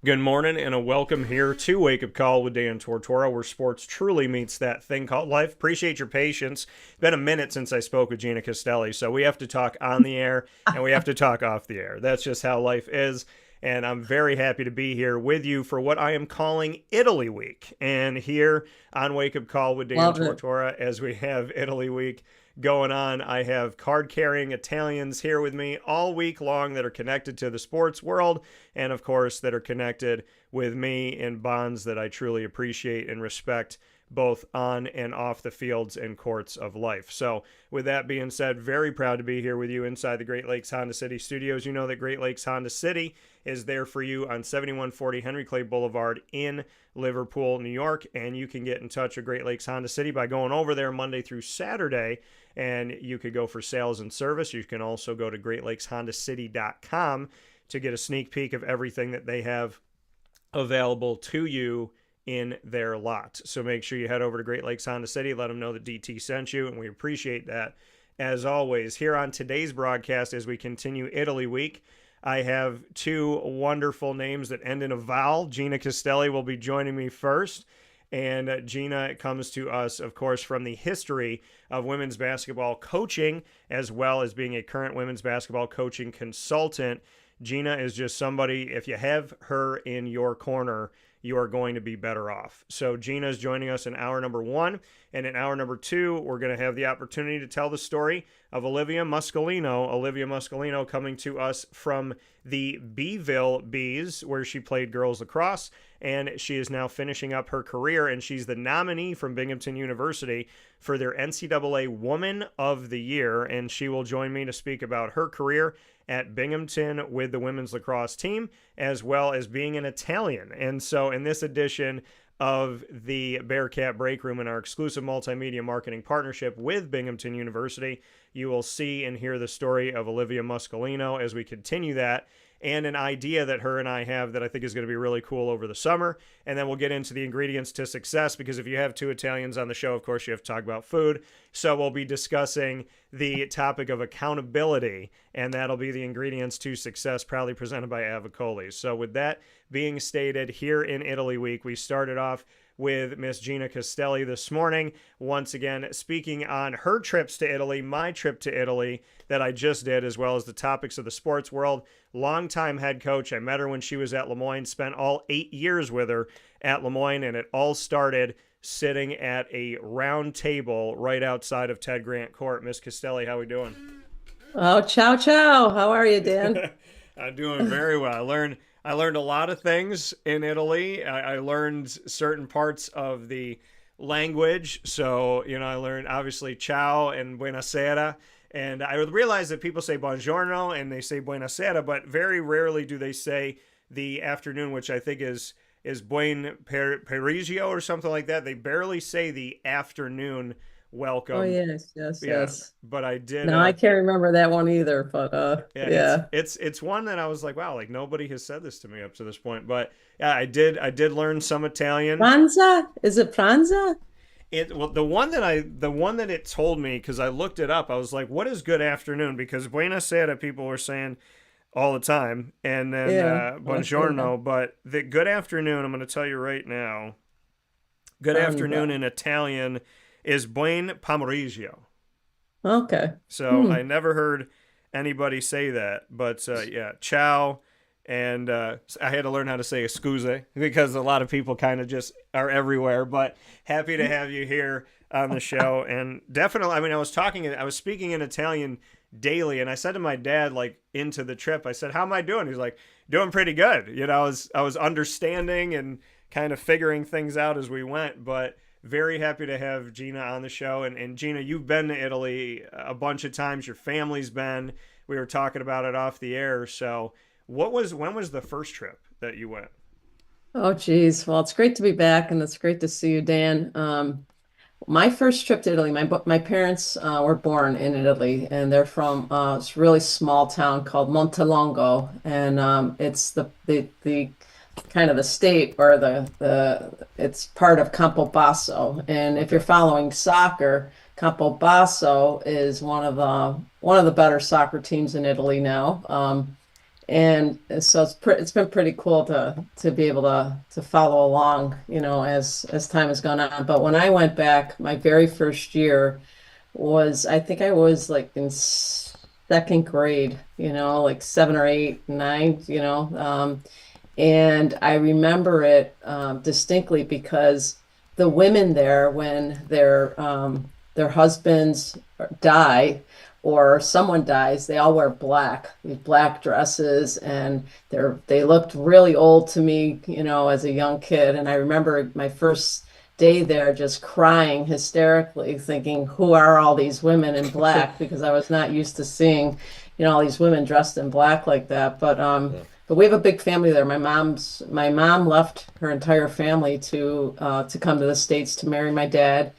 Good morning and a welcome here to Wake Up Call with Dan Tortora, where sports truly meets that thing called life. Appreciate your patience. It's been a minute since I spoke with Gina Castelli, so we have to talk on the air and we have to talk off the air. That's just how life is. And I'm very happy to be here with you for what I am calling Italy Week. And here on Wake Up Call with Dan Love it. Tortora, as we have Italy Week going on, I have card-carrying Italians here with me all week long that are connected to the sports world and, of course, that are connected with me in bonds that I truly appreciate and respect both on and off the fields and courts of life. So with that being said, very proud to be here with you inside the Great Lakes Honda City studios. You know that Great Lakes Honda City is there for you on 7140 Henry Clay Boulevard in Liverpool, New York. And you can get in touch with Great Lakes Honda City by going over there Monday through Saturday. And you could go for sales and service. You can also go to greatlakeshondacity.com to get a sneak peek of everything that they have available to you in their lot. So make sure you head over to Great Lakes Honda City, let them know that DT sent you, and we appreciate that. As always, here on today's broadcast, as we continue Italy Week, I have two wonderful names that end in a vowel. Gina Castelli will be joining me first. And Gina comes to us, of course, from the history of women's basketball coaching, as well as being a current women's basketball coaching consultant. Gina is just somebody, if you have her in your corner, you are going to be better off. So Gina is joining us in hour number one. And in hour number two, we're going to have the opportunity to tell the story of Olivia Muscolino. Olivia Muscolino coming to us from the Beeville Bees, where she played girls lacrosse. And she is now finishing up her career, and she's the nominee from Binghamton University for their NCAA Woman of the Year. And she will join me to speak about her career at Binghamton with the women's lacrosse team, as well as being an Italian. And so in this edition of the Bearcat Break Room in our exclusive multimedia marketing partnership with Binghamton University, you will see and hear the story of Olivia Muscolino as we continue that, and an idea that her and I have that I think is going to be really cool over the summer. And then we'll get into the ingredients to success, because if you have two Italians on the show, of course, you have to talk about food. So we'll be discussing the topic of accountability, and that'll be the ingredients to success, proudly presented by Avicolli. So with that being stated, here in Italy Week, we started off with Miss Gina Castelli this morning, once again speaking on her trips to Italy, my trip to Italy that I just did, as well as the topics of the sports world. Longtime head coach. I met her when she was at Lemoyne, spent all 8 years with her at Lemoyne, and it all started sitting at a round table right outside of Ted Grant Court. Miss Castelli, how we doing? Oh, ciao, ciao. How are you, Dan? I'm doing very well. I learned a lot of things in Italy. I learned certain parts of the language. So, I learned obviously ciao and buonasera. And I realized that people say buongiorno and they say buonasera, but very rarely do they say the afternoon, which I think is buon perisio or something like that. They barely say the afternoon Oh, welcome. yes, yes, Yeah, yes. but I did. No, I can't remember that one either, but Yeah, yeah. it's one that I was like, wow, like nobody has said this to me up to this point. But yeah, I did learn some Italian. Pranza? Is it Pranza? The one that it told me, because I looked it up, I was like, what is good afternoon? Because buonasera people were saying all the time, and then Yeah. Yeah. buongiorno. But the good afternoon, I'm going to tell you right now, good Pranza. afternoon in Italian is buon pomeriggio. Okay. So Hmm. I never heard anybody say that, but yeah, ciao. And I had to learn how to say excuse, because a lot of people kind of just are everywhere. But happy to have you here on the show. And definitely, I mean, I was speaking in Italian daily, and I said to my dad, like, into the trip, I said, how am I doing? He's like, doing pretty good. I was understanding and kind of figuring things out as we went. But very happy to have Gina on the show. And Gina, you've been to Italy a bunch of times. Your family's been. We were talking about it off the air. So when was the first trip that you went? Oh, geez. Well, it's great to be back, and it's great to see you, Dan. My first trip to Italy, my parents were born in Italy, and they're from this really small town called Montelongo, and it's the kind of the state or the it's part of Campobasso. And if you're following soccer, Campobasso is one of the better soccer teams in Italy now. And so it's been pretty cool to be able to follow along, as time has gone on. But when I went back, my very first year was, I think I was like in second grade, like 7 or 8, 9, and I remember it distinctly because the women there, when their husbands die or someone dies, they all wear black, these black dresses, and they looked really old to me, as a young kid. And I remember my first day there just crying hysterically, thinking, who are all these women in black? Because I was not used to seeing, all these women dressed in black like that. Yeah. But we have a big family there. My mom left her entire family to come to the States to marry my dad.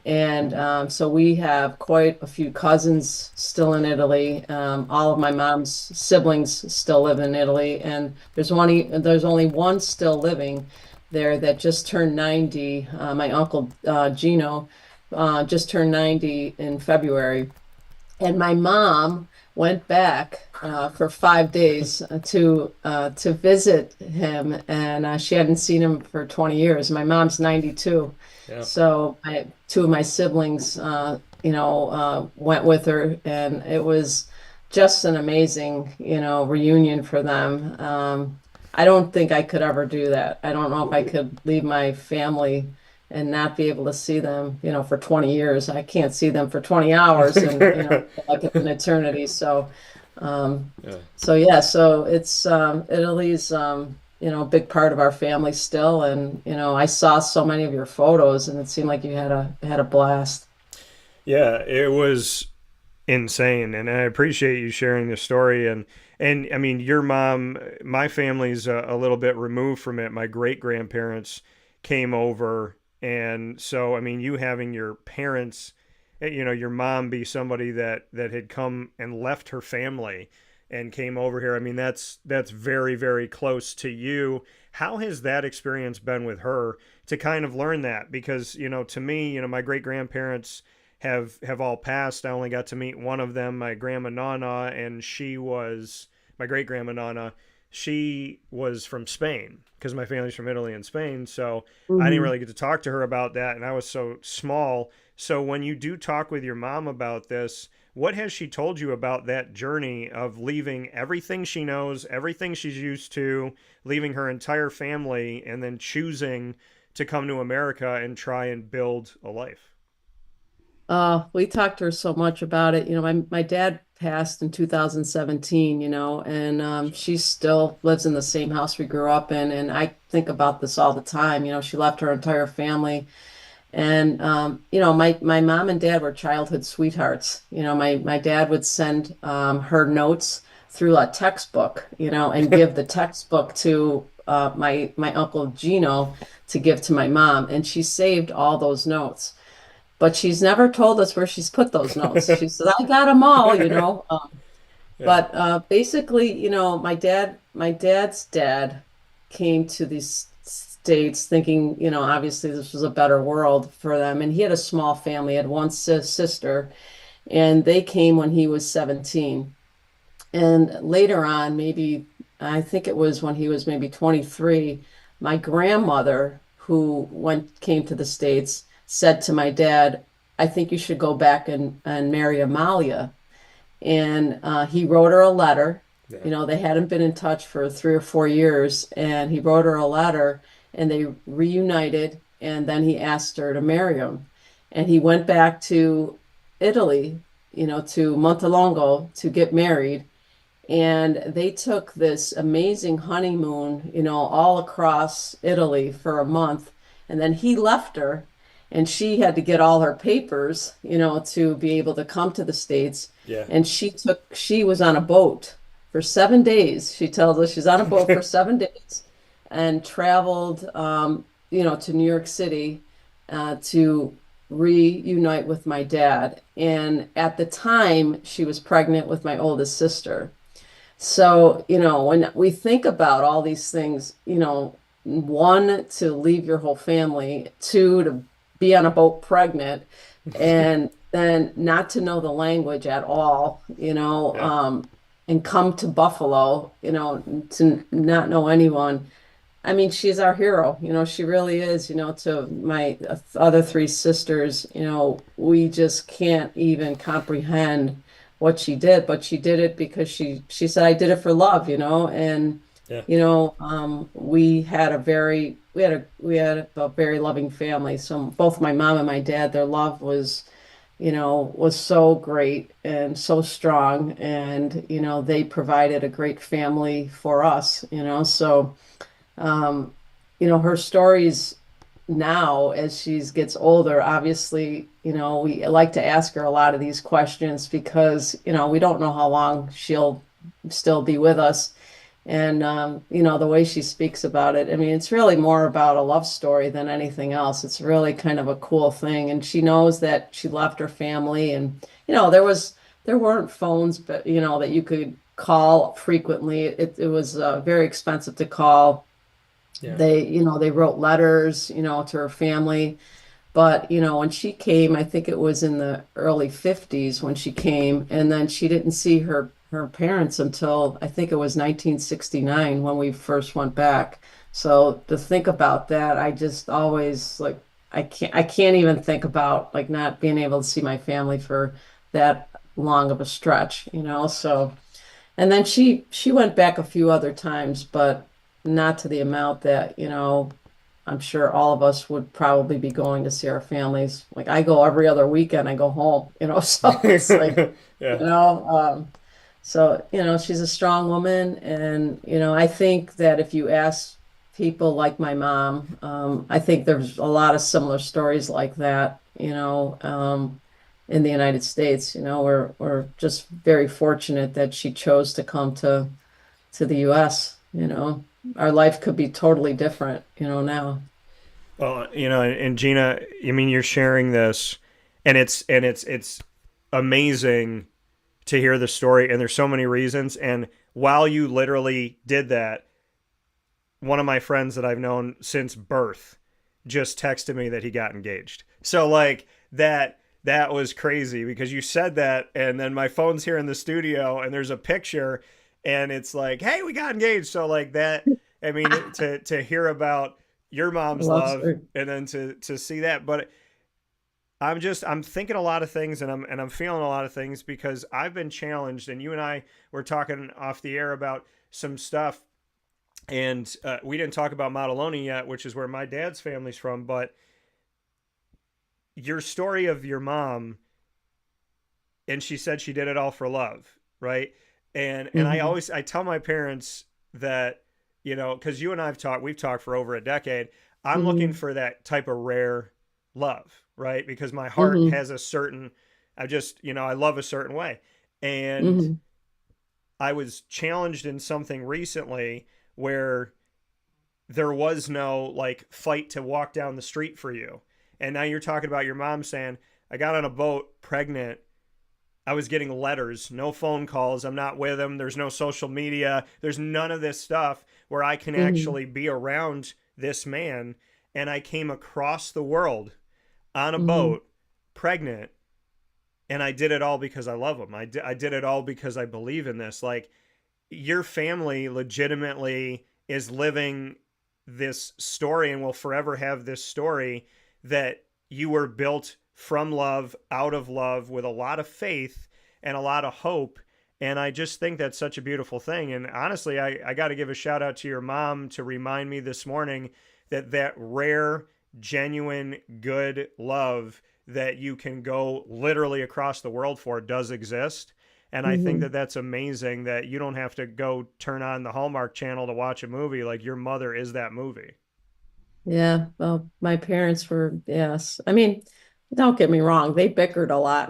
And so we have quite a few cousins still in Italy. All of my mom's siblings still live in Italy, and there's only one still living there that just turned 90. My uncle Gino just turned 90 in February, and my mom went back for 5 days to visit him, and she hadn't seen him for 20 years. My mom's 92, Yeah. so two of my siblings, went with her, and it was just an amazing, reunion for them. I don't think I could ever do that. I don't know if I could leave my family and not be able to see them, for 20 years. I can't see them for 20 hours and, like an eternity. Um, Yeah. so it's Italy's, a big part of our family still. And, I saw so many of your photos and it seemed like you had a blast. Yeah, it was insane, and I appreciate you sharing this story. And I mean, your mom, my family's a little bit removed from it. My great grandparents came over, and so I mean, you having your parents, your mom be somebody that had come and left her family and came over here. I mean, that's very very close to you. How has that experience been with her to kind of learn that? Because to me, my great grandparents have all passed. I only got to meet one of them, my grandma Nana, and she was my great grandma Nana. She was from Spain because my family's from Italy and Spain. So I didn't Hmm. really get to talk to her about that, and I was so small. So when you do talk with your mom about this, what has she told you about that journey of leaving everything she knows, everything she's used to, leaving her entire family, and then choosing to come to America and try and build a life? We talked to her so much about it. My dad passed in 2017, and she still lives in the same house we grew up in. And I think about this all the time. She left her entire family. And my mom and dad were childhood sweethearts. My dad would send her notes through a textbook, and give the textbook to my uncle Gino to give to my mom. And she saved all those notes, but she's never told us where she's put those notes. She said, "I got them all," Yeah. But basically, my dad's dad came to these states thinking, obviously this was a better world for them. And he had a small family, had one sister, and they came when he was 17. And later on, maybe I think it was when he was maybe 23, my grandmother, who came to the States, said to my dad, "I think you should go back and marry Amalia." And he wrote her a letter. Yeah. They hadn't been in touch for 3 or 4 years, and he wrote her a letter, and they reunited. And then he asked her to marry him, and he went back to Italy, to Montelongo to get married. And they took this amazing honeymoon, all across Italy for a month. And then he left her, and she had to get all her papers, to be able to come to the States. Yeah. And she was on a boat for 7 days. She tells us she's on a boat for 7 days and traveled, to New York City to reunite with my dad. And at the time, she was pregnant with my oldest sister. So, when we think about all these things, one, to leave your whole family, two, to be on a boat pregnant, and then not to know the language at all, Yeah. and come to Buffalo, to not know anyone. I mean, she's our hero, she really is, to my other three sisters, we just can't even comprehend what she did, but she did it because she said, I did it for love, and, Yeah. we had a very loving family. So both my mom and my dad, their love was so great and so strong. And, they provided a great family for us, so um, her stories now as she gets older, obviously, we like to ask her a lot of these questions because, we don't know how long she'll still be with us. And, the way she speaks about it, I mean, it's really more about a love story than anything else. It's really kind of a cool thing. And she knows that she left her family and, there weren't phones, but, that you could call frequently. It was very expensive to call. Yeah. They wrote letters, to her family. But, when she came, I think it was in the early 50s when she came, and then she didn't see her parents until I think it was 1969 when we first went back. So to think about that, I just always like I can't even think about like not being able to see my family for that long of a stretch, So and then she went back a few other times, but not to the amount that, I'm sure all of us would probably be going to see our families. Like I go every other weekend, I go home, so it's like, Yeah. you know, um, so, she's a strong woman. And, I think that if you ask people like my mom, I think there's a lot of similar stories like that, in the United States. We're just very fortunate that she chose to come to the US. Our life could be totally different, now. Well, and Gina, I mean, you're sharing this, and it's amazing to hear the story, and there's so many reasons. And while you literally did that, one of my friends that I've known since birth just texted me that he got engaged. So like that was crazy because you said that, and then my phone's here in the studio, and there's a picture, and it's like, hey, we got engaged. So like that, I mean, to hear about your mom's Love love story. and then to see that, but I'm thinking a lot of things, and I'm feeling a lot of things because I've been challenged, and you and I were talking off the air about some stuff, and we didn't talk about Mataloni yet, which is where my dad's family's from, but your story of your mom, and she said she did it all for love, right? And Hmm. I tell my parents that, because you and we've talked for over a decade. I'm looking Hmm. for that type of rare love, right? Because my heart Hmm. has a certain, I just, I love a certain way. And Hmm. I was challenged in something recently where there was no like fight to walk down the street for you. And now you're talking about your mom saying, I got on a boat pregnant. I was getting letters, no phone calls. I'm not with him. There's no social media. There's none of this stuff where I can Hmm. actually be around this man. And I came across the world on a Hmm. boat, pregnant, and I did it all because I love him. I did it all because I believe in this. Like, your family legitimately is living this story and will forever have this story that you were built from love, out of love, with a lot of faith and a lot of hope. And I just think that's such a beautiful thing. And honestly, I got to give a shout out to your mom to remind me this morning that that rare, genuine, good love that you can go literally across the world for does exist. And I think that Hmm. that's amazing that you don't have to go turn on the Hallmark channel to watch a movie. Like, your mother is that movie. Yeah, well, my parents were, yes. I mean, don't get me wrong, they bickered a lot.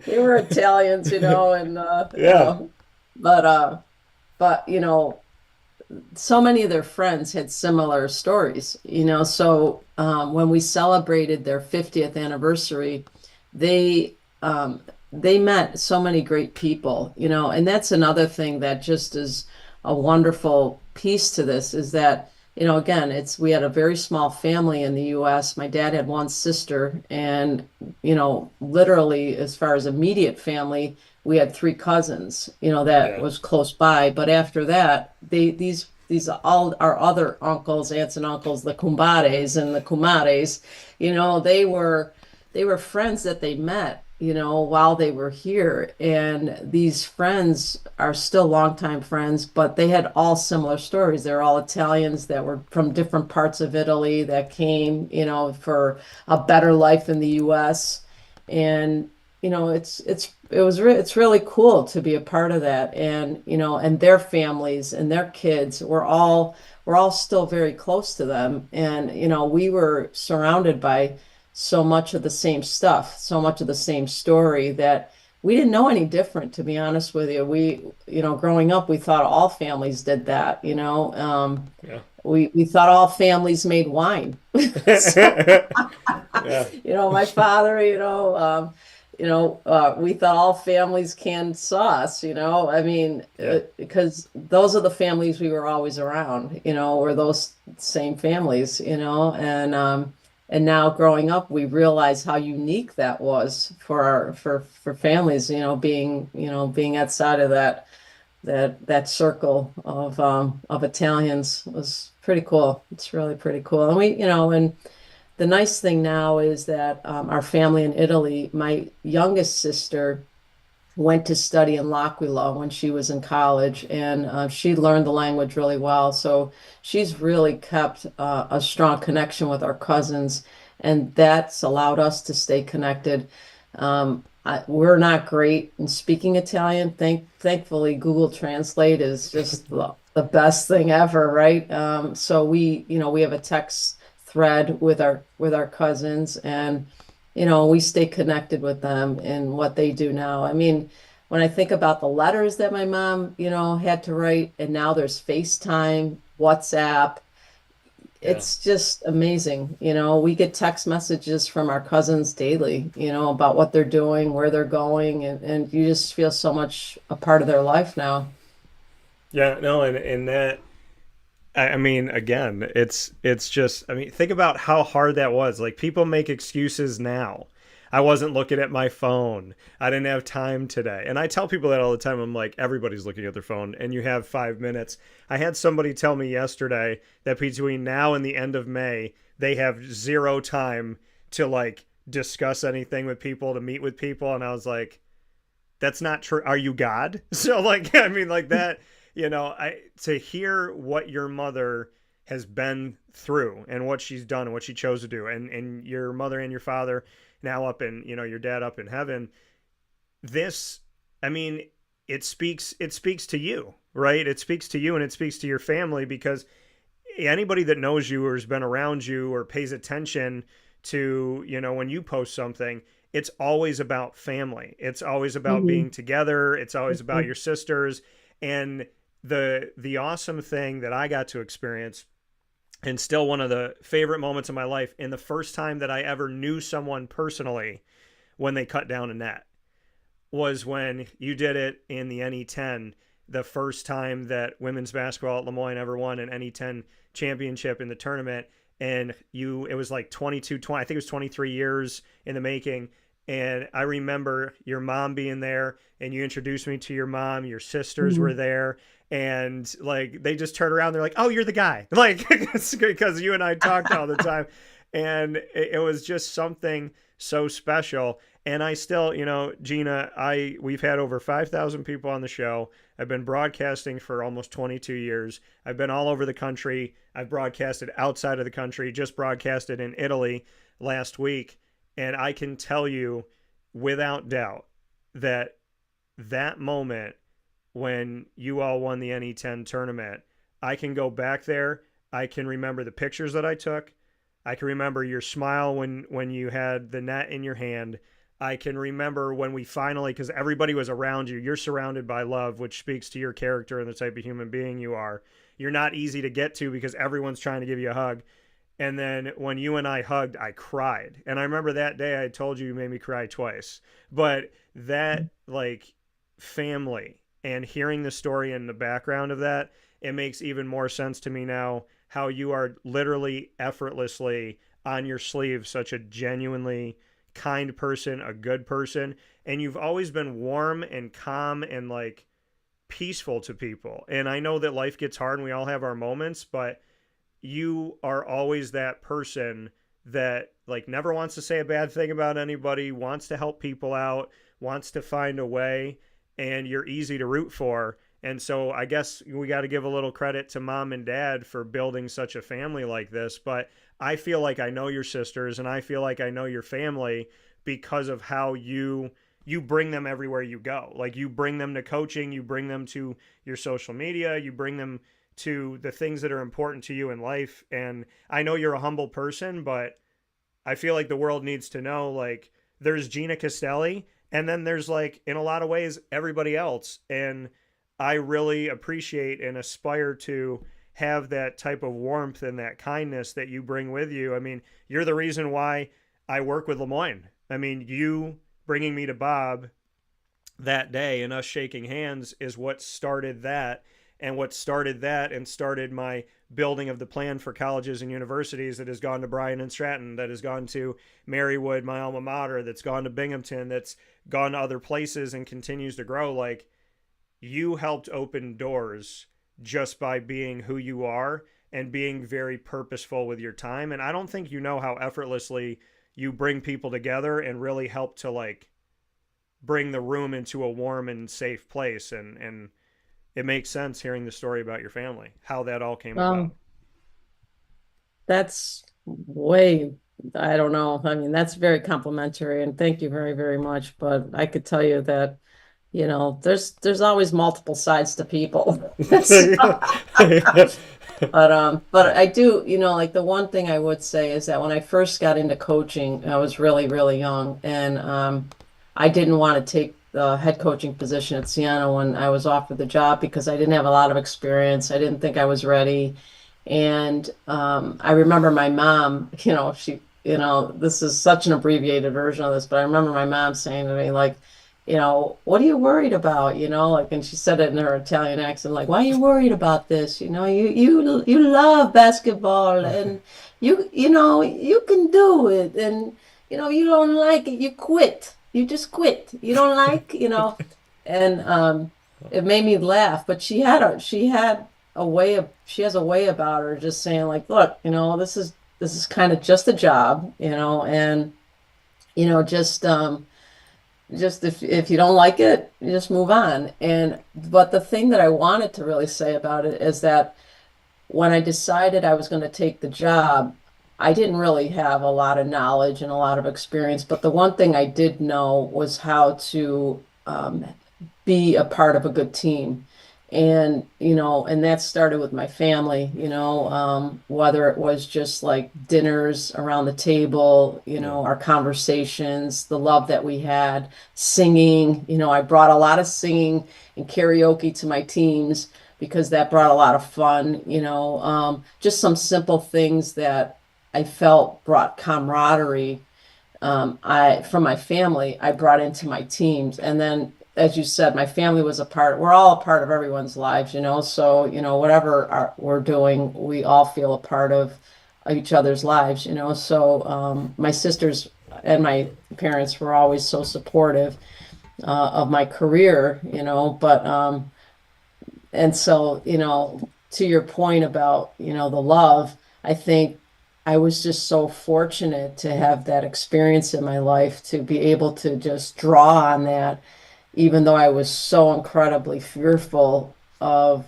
They were Italians, and Yeah. but but so many of their friends had similar stories, so when we celebrated their 50th anniversary, they they met so many great people, and that's another thing that just is a wonderful piece to this is that again, we had a very small family in the US. My dad had one sister, and, literally, as far as immediate family, we had three cousins, that Yeah. was close by. But after that, these all our other uncles, aunts and uncles, the kumbares and the kumares, they were friends that they met, while they were here. And these friends are still longtime friends, but they had all similar stories. They're all Italians that were from different parts of Italy that came, for a better life in the US. And, it's really cool to be a part of that. And, and their families and their kids we're all still very close to them. And, we were surrounded by so much of the same stuff, so much of the same story that we didn't know any different, to be honest with you. Growing up, we thought all families did that, Yeah. we thought all families made wine. So, Yeah. my father, we thought all families canned sauce, I mean, Yeah. because those are the families we were always around, were those same families, and now growing up, we realize how unique that was for families, being outside of that circle of Italians was pretty cool. It's really pretty cool. And and the nice thing now is that our family in Italy, my youngest sister went to study in L'Aquila when she was in college, and she learned the language really well. So she's really kept a strong connection with our cousins, and that's allowed us to stay connected. We're not great in speaking Italian. Thankfully, Google Translate is just the best thing ever, right? So we have a text thread with our cousins, and we stay connected with them and what they do now. I mean, when I think about the letters that my mom, had to write, and now there's FaceTime, WhatsApp, Yeah. it's just amazing. We get text messages from our cousins daily, about what they're doing, where they're going, and you just feel so much a part of their life now. Yeah. No, and that, I mean, again, it's just, I mean, think about how hard that was. Like, people make excuses now. I wasn't looking at my phone. I didn't have time today. And I tell people that all the time. I'm like, everybody's looking at their phone and you have 5 minutes. I had somebody tell me yesterday that between now and the end of May, they have zero time to like discuss anything with people, to meet with people. And I was like, that's not true. Are you God? So like, I mean, like that, I to hear what your mother has been through and what she's done and what she chose to do, and your mother and your father now up in, your dad up in heaven. This, I mean, it speaks to you, right? It speaks to you and it speaks to your family, because anybody that knows you or has been around you or pays attention to, when you post something, it's always about family. It's always about Mhm. being together. It's always about Mhm. your sisters. And the awesome thing that I got to experience, and still one of the favorite moments of my life, and the first time that I ever knew someone personally when they cut down a net, was when you did it in the NE10, the first time that women's basketball at Lemoyne ever won an NE10 championship in the tournament. And it was like 20, I think it was 23 years in the making. And I remember your mom being there, and you introduced me to your mom, your sisters were Mhm. there. And like, they just turned around. They're like, "Oh, you're the guy." Like, because you and I talked all the time. And it was just something so special. And I still, Gina, we've had over 5,000 people on the show. I've been broadcasting for almost 22 years. I've been all over the country. I've broadcasted outside of the country, just broadcasted in Italy last week. And I can tell you without doubt that that moment when you all won the NE10 tournament, I can go back there. I can remember the pictures that I took. I can remember your smile when you had the net in your hand. I can remember when we finally, because everybody was around you. You're surrounded by love, which speaks to your character and the type of human being you are. You're not easy to get to because everyone's trying to give you a hug. And then when you and I hugged, I cried. And I remember that day I told you made me cry twice. But that, like, family and hearing the story and the background of that, it makes even more sense to me now how you are literally effortlessly on your sleeve such a genuinely kind person, a good person, and you've always been warm and calm and like peaceful to people. And I know that life gets hard and we all have our moments, but you are always that person that like never wants to say a bad thing about anybody, wants to help people out, wants to find a way, and you're easy to root for. And so I guess we got to give a little credit to mom and dad for building such a family like this. But I feel like I know your sisters and I feel like I know your family because of how you bring them everywhere you go. Like you bring them to coaching, you bring them to your social media, you bring them to the things that are important to you in life. And I know you're a humble person, but I feel like the world needs to know like there's Gina Castelli and then there's like in a lot of ways everybody else. And I really appreciate and aspire to have that type of warmth and that kindness that you bring with you. I mean, you're the reason why I work with Lemoyne. I mean, you bringing me to Bob that day and us shaking hands is what started that. And what started that and started my building of the plan for colleges and universities that has gone to Bryan and Stratton, that has gone to Marywood, my alma mater, that's gone to Binghamton, that's gone to other places and continues to grow. Like you helped open doors just by being who you are and being very purposeful with your time. And I don't think you know how effortlessly you bring people together and really help to like bring the room into a warm and safe place. And it makes sense hearing the story about your family, how that all came about. Well, that's way, I don't know. I mean, that's very complimentary and thank you very, very much. But I could tell you that, there's always multiple sides to people. So, but I do, like the one thing I would say is that when I first got into coaching, I was really, really young, and I didn't want to take the head coaching position at Siena when I was offered the job because I didn't have a lot of experience. I didn't think I was ready, and I remember my mom, this is such an abbreviated version of this, but I remember my mom saying to me, like, what are you worried about? Like, and she said it in her Italian accent, like, why are you worried about this? You love basketball and you can do it. And, you don't like it, you quit. You just quit. You don't like, and it made me laugh, but she has a way about her just saying like, look, this is kind of just a job, and, you know, just, um, just if you don't like it, you just move on. And but the thing that I wanted to really say about it is that when I decided I was going to take the job, I didn't really have a lot of knowledge and a lot of experience, but the one thing I did know was how to be a part of a good team. And that started with my family, whether it was just like dinners around the table, Yeah. our conversations, the love that we had, singing. I brought a lot of singing and karaoke to my teams because that brought a lot of fun, just some simple things that I felt brought camaraderie from my family, I brought into my teams. And then, as you said, my family was we're all a part of everyone's lives, so, whatever we're doing, we all feel a part of each other's lives, so my sisters and my parents were always so supportive of my career, and so, to your point about, the love, I think I was just so fortunate to have that experience in my life to be able to just draw on that, even though I was so incredibly fearful of,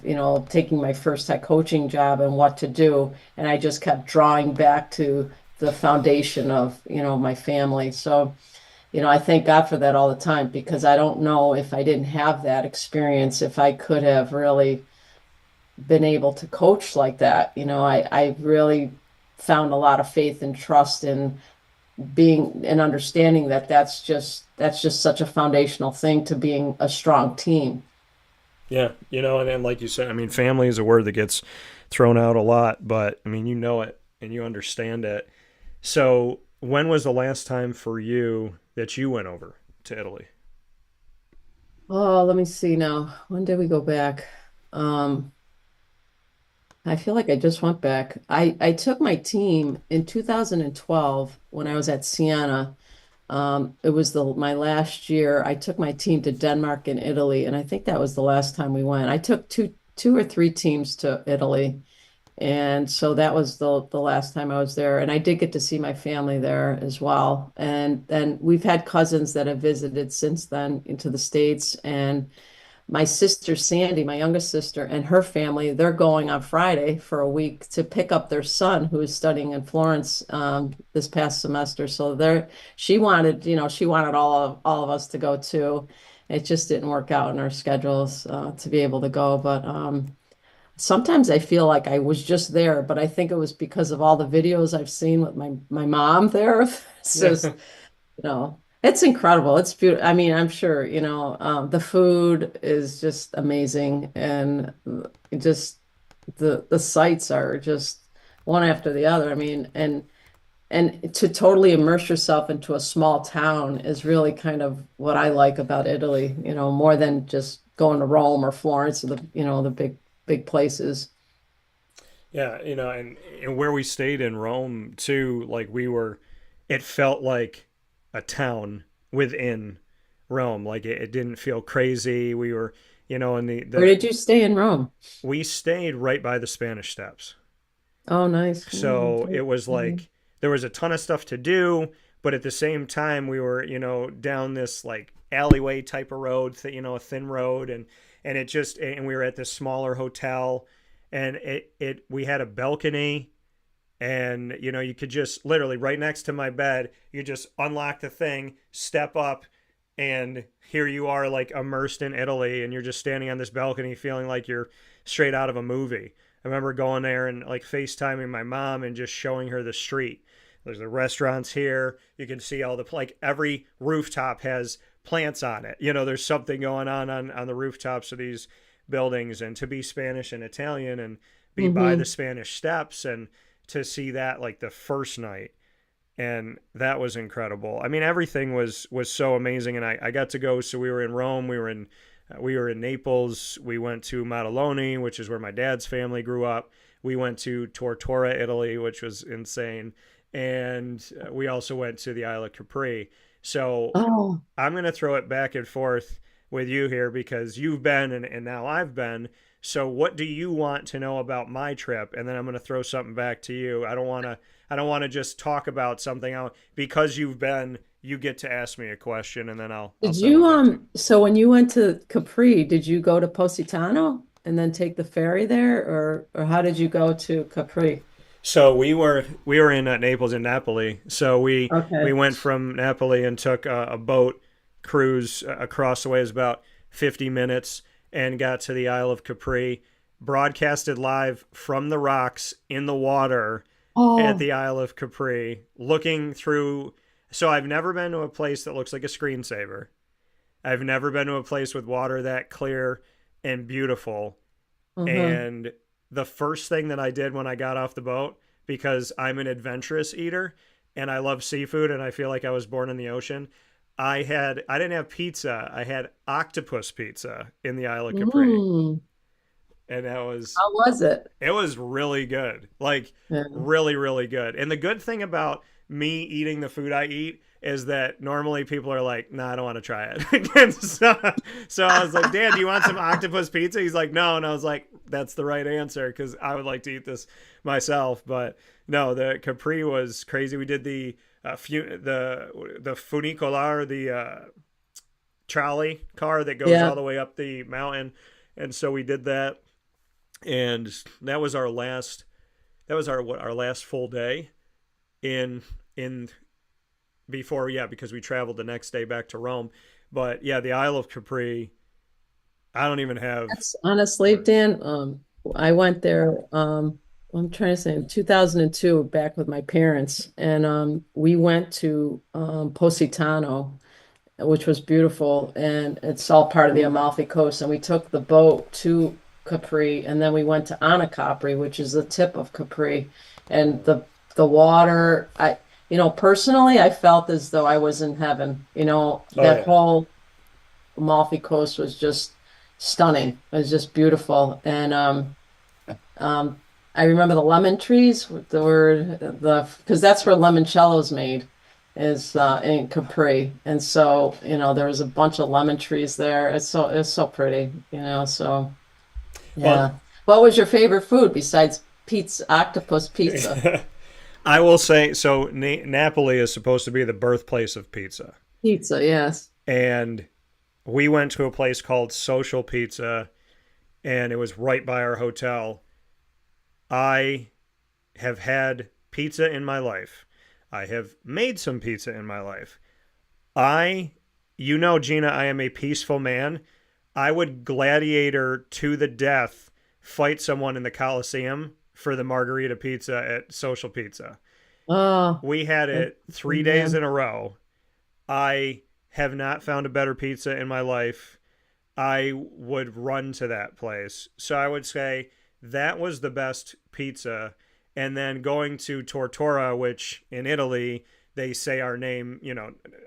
taking my first head coaching job and what to do. And I just kept drawing back to the foundation of, my family. So, I thank God for that all the time because I don't know if I didn't have that experience, if I could have really been able to coach like that. I really found a lot of faith and trust in being and understanding that that's just such a foundational thing to being a strong team. Yeah. And then like you said, I mean, family is a word that gets thrown out a lot, but I mean, you know it and you understand it. So when was the last time for you that you went over to Italy? Oh, let me see now. When did we go back? Um, I feel like I just went back. I took my team in 2012 when I was at Siena. It was the my last year. I took my team to Denmark and Italy, and I think that was the last time we went. I took two or three teams to Italy, and so that was the last time I was there. And I did get to see my family there as well. And then we've had cousins that have visited since then into the States, and my sister Sandy, my youngest sister, and her family, they're going on Friday for a week to pick up their son who is studying in Florence this past semester. So she wanted, she wanted all of us to go too. It just didn't work out in our schedules to be able to go. But sometimes I feel like I was just there, but I think it was because of all the videos I've seen with my mom there. It's just, it's incredible. It's beautiful. I mean, I'm sure, the food is just amazing, and just the sights are just one after the other. I mean, and to totally immerse yourself into a small town is really kind of what I like about Italy, more than just going to Rome or Florence or the big places. Yeah, and where we stayed in Rome too, like it felt like a town within Rome. Like it didn't feel crazy. We were, in Where did you stay in Rome? we stayed right by the Spanish Steps. Oh, nice. So it was like there was a ton of stuff to do, but at the same time we were, down this like alleyway type of road, a thin road, and we were at this smaller hotel, and we had a balcony, and you could just literally right next to my bed, you just unlock the thing, step up, and here you are like immersed in Italy, and you're just standing on this balcony feeling like you're straight out of a movie. I remember going there and like FaceTiming my mom and just showing her the street. There's the restaurants here. You can see all like every rooftop has plants on it. There's something going on the rooftops of these buildings, and to be Spanish and Italian and be by the Hmm. Spanish Steps, and to see that like the first night, and that was incredible. I mean, everything was so amazing, and I got to go. So we were in Rome, we were in Naples, we went to Maddaloni, which is where my dad's family grew up. We went to Tortora, Italy, which was insane, and we also went to the Isle of Capri. So Oh, I'm going to throw it back and forth with you here because you've been and now I've been. So what do you want to know about my trip? And then I'm going to throw something back to you. I don't want to just talk about something out because you've been, you get to ask me a question, and then I'll did settle you back to you. so when you went to Capri, did you go to Positano and then take the ferry there, or how did you go to Capri? So we were in Naples and Napoli. So we Okay. went from Napoli and took a boat cruise across the way. It was about 50 minutes, and got to the Isle of Capri. Broadcasted live from the rocks in the water at Oh, the Isle of Capri, looking through. So I've never been to a place that looks like a screensaver. I've never been to a place with water that clear and beautiful. uh-huh. And the first thing that I did when I got off the boat, because I'm an adventurous eater and I love seafood and I feel like I was born in the ocean, I didn't have pizza. I had octopus pizza in the Isle of Capri. Mm. And How was it? it was really good. Like Yeah. really, really good. And the good thing about me eating the food I eat is that normally people are like, "Nah, I don't want to try it." And so I was like, "Dan, do you want some octopus pizza?" He's like, "No," and I was like, "That's the right answer because I would like to eat this myself." But no, the Capri was crazy. We did the funicular, the trolley car that goes all Yeah. the way up the mountain, and so we did that, and that was our last. That was our last full day in before, yeah, because we traveled the next day back to Rome. But yeah, the Isle of Capri, I don't even have That's honestly, words. Dan, I went there, I'm trying to say in 2002 back with my parents, and we went to Positano, which was beautiful, and it's all part of the Amalfi Coast. And we took the boat to Capri, and then we went to Anacapri, which is the tip of Capri. And the water, personally, I felt as though I was in heaven. Oh That yeah. whole Amalfi Coast was just stunning. It was just beautiful, and I remember the lemon trees were the because that's where limoncello is made, is in Capri, and so there was a bunch of lemon trees there. It's so pretty, So Well, yeah. What was your favorite food besides pizza, octopus pizza? I will say so. Napoli is supposed to be the birthplace of pizza, Pizza, yes. and we went to a place called Social Pizza, and it was right by our hotel. I have had pizza in my life. I have made some pizza in my life. I, Gina, I am a peaceful man. I would gladiator to the death fight someone in the Coliseum for the margarita pizza at Social Pizza. Oh, We had that- it 3 days yeah. in a row. I have not found a better pizza in my life. I would run to that place. So I would say that was the best pizza. And then going to Tortora, which in Italy, they say our name,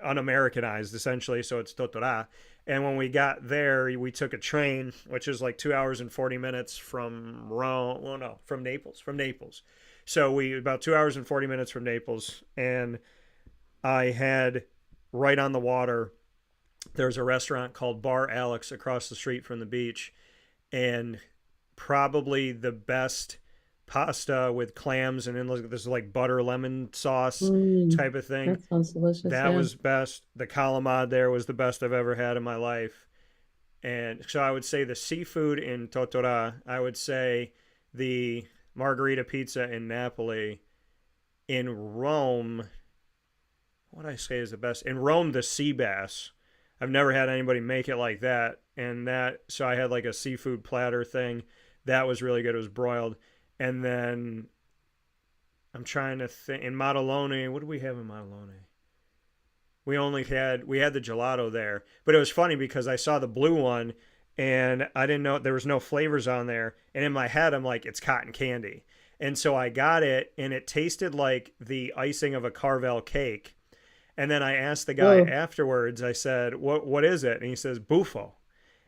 un-Americanized essentially. So it's Tortora. And when we got there, we took a train, which is like 2 hours and 40 minutes from Rome. Well, no, from Naples. From Naples. So we about 2 hours and 40 minutes from Naples. And I had right on the water, there's a restaurant called Bar Alex across the street from the beach, and probably the best pasta with clams and then this like butter lemon sauce Mm, type of thing. that sounds delicious. That Yeah. was best. The calamad there was the best I've ever had in my life. And so I would say the seafood in Totora. I would say the margarita pizza in Napoli. In Rome, what I say is the best. In Rome, the sea bass. I've never had anybody make it like that. And so I had like a seafood platter thing. That was really good. It was broiled. And then I'm trying to think. In Maddaloni, what do we have in Maddaloni? We had the gelato there, but it was funny because I saw the blue one and I didn't know there was no flavors on there. And in my head, I'm like, it's cotton candy. And so I got it and it tasted like the icing of a Carvel cake. And then I asked the guy Oh, afterwards, I said, what is it? And he says, Bufo.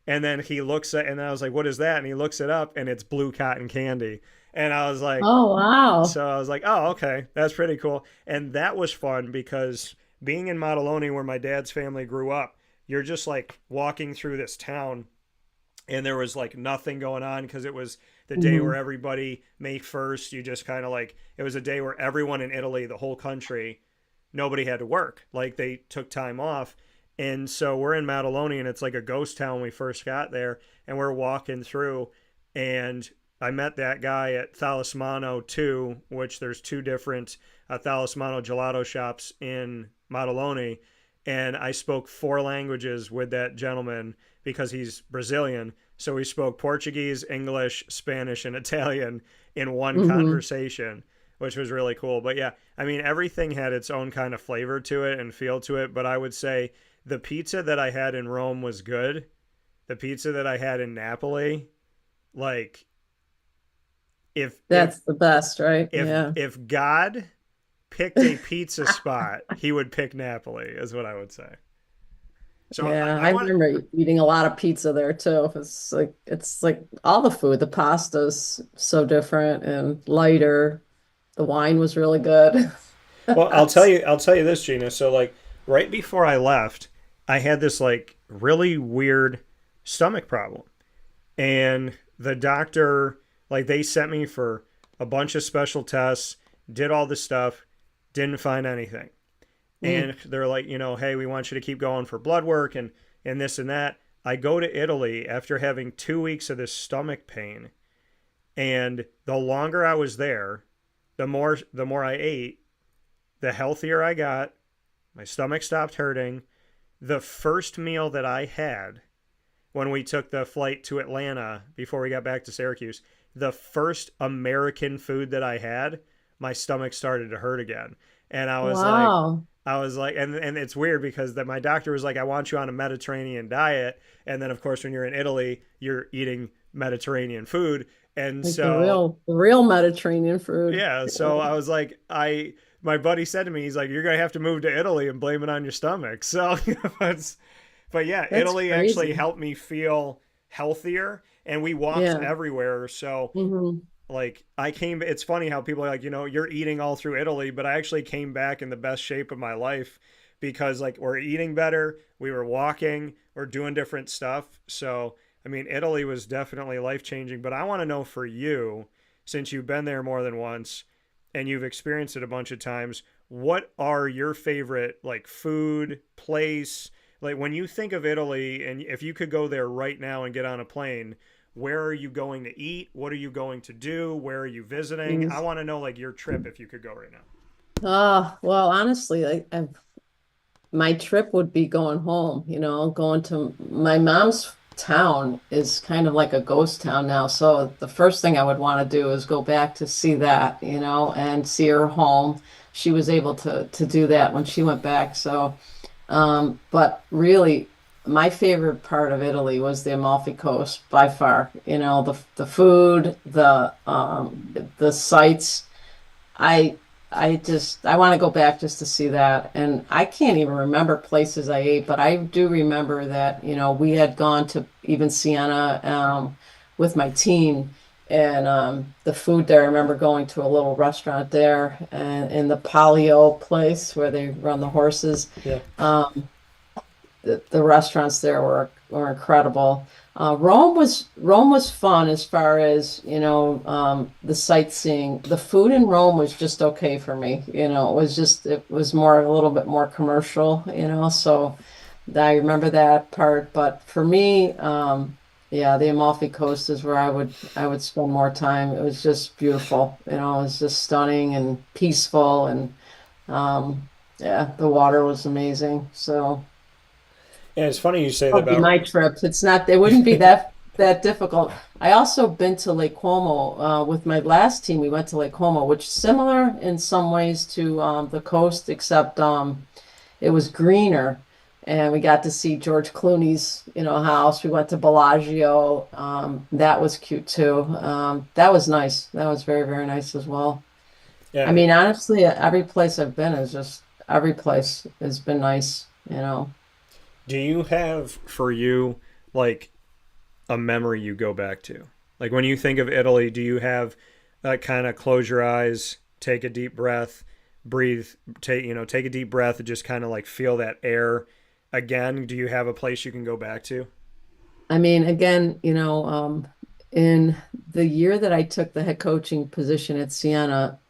And then he looks at, and I was like, what is that? And he looks it up and it's blue cotton candy. And I was like, oh wow. so I was like, oh, okay, that's pretty cool. And that was fun because being in Maddaloni, where my dad's family grew up, you're just like walking through this town and there was like nothing going on because it was the day where Mhm. everybody, May 1st, you just kind of like, it was a day where everyone in Italy, the whole country, nobody had to work. Like they took time off. And so we're in Maddaloni and it's like a ghost town when we first got there. And we're walking through and I met that guy at Talismano too, which there's two different Talismano gelato shops in Maddaloni. And I spoke four languages with that gentleman because he's Brazilian. So we spoke Portuguese, English, Spanish, and Italian in one Mhm. conversation, which was really cool. But yeah, I mean, everything had its own kind of flavor to it and feel to it. But I would say the pizza that I had in Rome was good. The pizza that I had in Napoli, like if if That's the best, right? if Yeah. if God picked a pizza spot, he would pick Napoli, is what I would say. So Yeah, I I want remember eating a lot of pizza there too. It's like all the food, the pasta's so different and lighter. The wine was really good. well, I'll tell you this, Gina. So like right before I left, I had this like really weird stomach problem. And the doctor, like they sent me for a bunch of special tests, did all this stuff, didn't find anything. Mm. And they're like, hey, we want you to keep going for blood work and this and that. I go to Italy after having 2 weeks of this stomach pain, and the longer I was there, the more I ate, the healthier I got. My stomach stopped hurting. The first meal that I had when we took the flight to Atlanta before we got back to Syracuse, the first American food that I had, my stomach started to hurt again. And Wow. I was like, and it's weird because my doctor was like, I want you on a Mediterranean diet. And then, of course, when you're in Italy, you're eating Mediterranean food. And Like the so, real the real Mediterranean food. yeah, so I was like, my buddy said to me, he's like, you're going to have to move to Italy and blame it on your stomach. So, but yeah, That's Italy actually crazy. helped me feel healthier and we walked Yeah. everywhere. So, Hmm. like it's funny how people are like, you're eating all through Italy, but I actually came back in the best shape of my life because like we're eating better, we were walking, we're doing different stuff. So, I mean, Italy was definitely life changing, but I want to know for you, since you've been there more than once and you've experienced it a bunch of times, what are your favorite like food, place, like when you think of Italy and if you could go there right now and get on a plane, where are you going to eat? What are you going to do? Where are you visiting? I want to know like your trip if you could go right now. Well, honestly, my trip would be going home, going to my mom's town is kind of like a ghost town now. So the first thing I would want to do is go back to see that, and see her home. She was able to do that when she went back. So, but really, my favorite part of Italy was the Amalfi Coast by far. The food, the sights. I I want to go back just to see that. And I can't even remember places I ate, but I do remember that, we had gone to even Siena with my team, and the food there. I remember going to a little restaurant there and in the Palio place where they run the horses. Yeah. The restaurants there were incredible. Rome was fun as far as the sightseeing. The food in Rome was just okay for me. It was more a little bit more commercial. So I remember that part. But for me, yeah, the Amalfi Coast is where I would spend more time. It was just beautiful. It was just stunning and peaceful, and yeah, the water was amazing. So. And it's funny you say that Would be about. my trip. It wouldn't be that difficult. I also been to Lake Como with my last team. We went to Lake Como, which is similar in some ways to the coast, except it was greener, and we got to see George Clooney's house. We went to Bellagio. That was cute too. That was nice. That was very, very nice as well. I Yeah. mean, honestly, every place has been nice. Do you have for you like a memory you go back to? Like when you think of Italy, do you have that kind of close your eyes, take a deep breath, breathe, take a deep breath and just kind of like feel that air again? Do you have a place you can go back to? I mean, again, in the year that I took the head coaching position at Siena,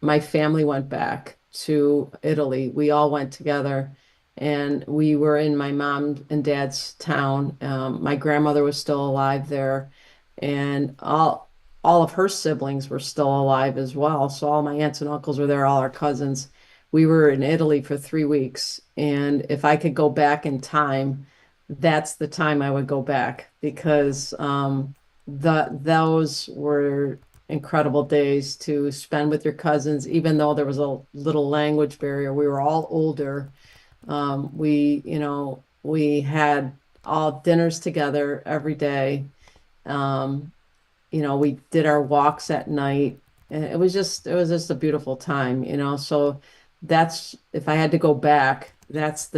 my family went back to Italy. We all went together, and we were in my mom and dad's town. My grandmother was still alive there, and all of her siblings were still alive as well. So all my aunts and uncles were there, all our cousins. We were in Italy for 3 weeks, and if I could go back in time, that's the time I would go back because those were incredible days to spend with your cousins, even though there was a little language barrier. We were all older. We had all dinners together every day. Um, we did our walks at night, and it was just a beautiful time. So that's if I had to go back, that's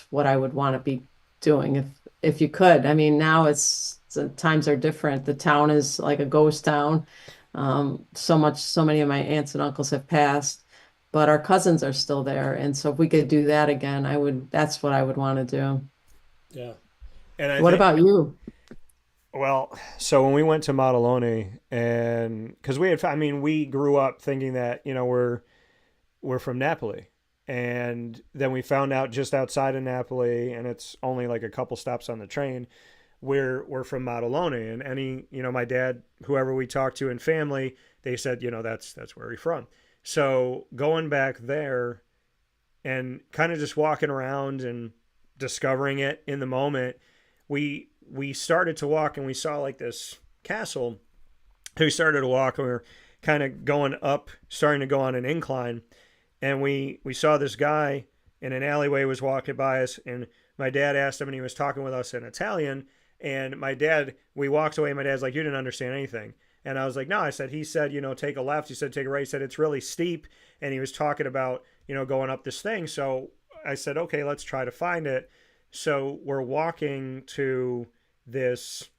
what I would want to be doing if you could. I mean, now the times are different. The town is like a ghost town. So many of my aunts and uncles have passed, but our cousins are still there. And so if we could do that again, that's what I would want to do. Yeah. And I What think, about you? well, so when we went to Maddaloni, and because I mean, we grew up thinking that, we're from Napoli. And then we found out just outside of Napoli, and it's only like a couple stops on the train. We're from Maddaloni, and my dad, whoever we talked to in family, they said, that's where we're from. So going back there and kind of just walking around and discovering it in the moment, we started to walk and we saw like this castle. We started to walk and we were kind of going up, starting to go on an incline, and we saw this guy in an alleyway was walking by us, and my dad asked him, and he was talking with us in Italian. And we walked away. My dad's like, "You didn't understand anything." And I was like, "No." I said, "He said, take a left." He said, "Take a right." He said, "It's really steep." And he was talking about, going up this thing. So I said, "Okay, let's try to find it." So we're walking to this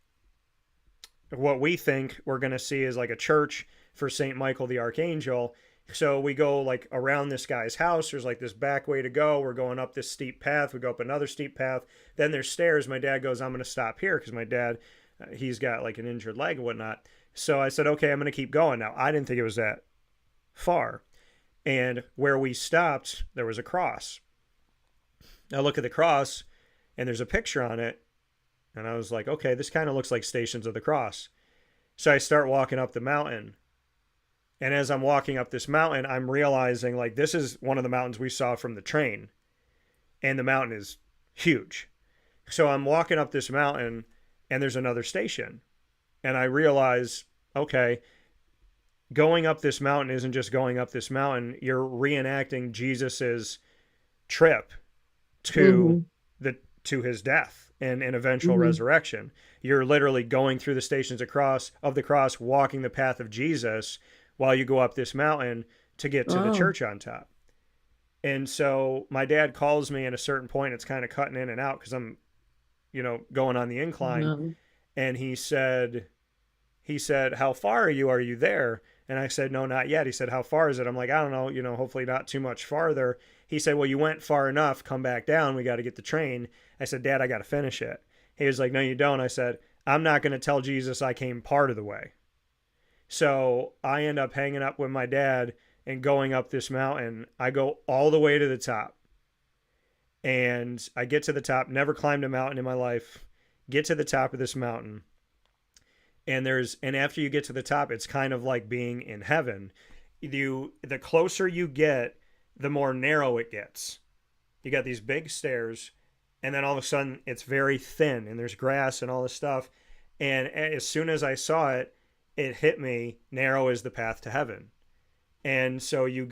what we think we're going to see is like a church for St. Michael the Archangel. So we go like around this guy's house. There's like this back way to go. We're going up this steep path. We go up another steep path. Then there's stairs. My dad goes, I'm going to stop here because my dad, he's got like an injured leg and whatnot. So I said, okay, I'm going to keep going. Now, I didn't think it was that far. And where we stopped, there was a cross. I look at the cross and there's a picture on it. And I was like, okay, this kind of looks like Stations of the Cross. So I start walking up the mountain. And as I'm walking up this mountain, I'm realizing like this is one of the mountains we saw from the train. And the mountain is huge. So I'm walking up this mountain and there's another station. And I realize, okay, going up this mountain isn't just going up this mountain. You're reenacting Jesus's trip to to his death and eventual resurrection. You're literally going through the stations of the cross, walking the path of Jesus while you go up this mountain to get to the church on top. And so my dad calls me at a certain point. It's kind of cutting in and out because I'm, going on the incline. And he said, how far are you? Are you there? And I said, no, not yet. He said, how far is it? I'm like, I don't know, hopefully not too much farther. He said, well, you went far enough. Come back down. We got to get the train. I said, Dad, I got to finish it. He was like, no, you don't. I said, I'm not going to tell Jesus I came part of the way. So I end up hanging up with my dad and going up this mountain. I go all the way to the top. And I get to the top, never climbed a mountain in my life, get to the top of this mountain. And after you get to the top, it's kind of like being in heaven. The closer you get, the more narrow it gets. You got these big stairs, and then all of a sudden it's very thin, and there's grass and all this stuff. And as soon as I saw it, it hit me, narrow is the path to heaven. And so you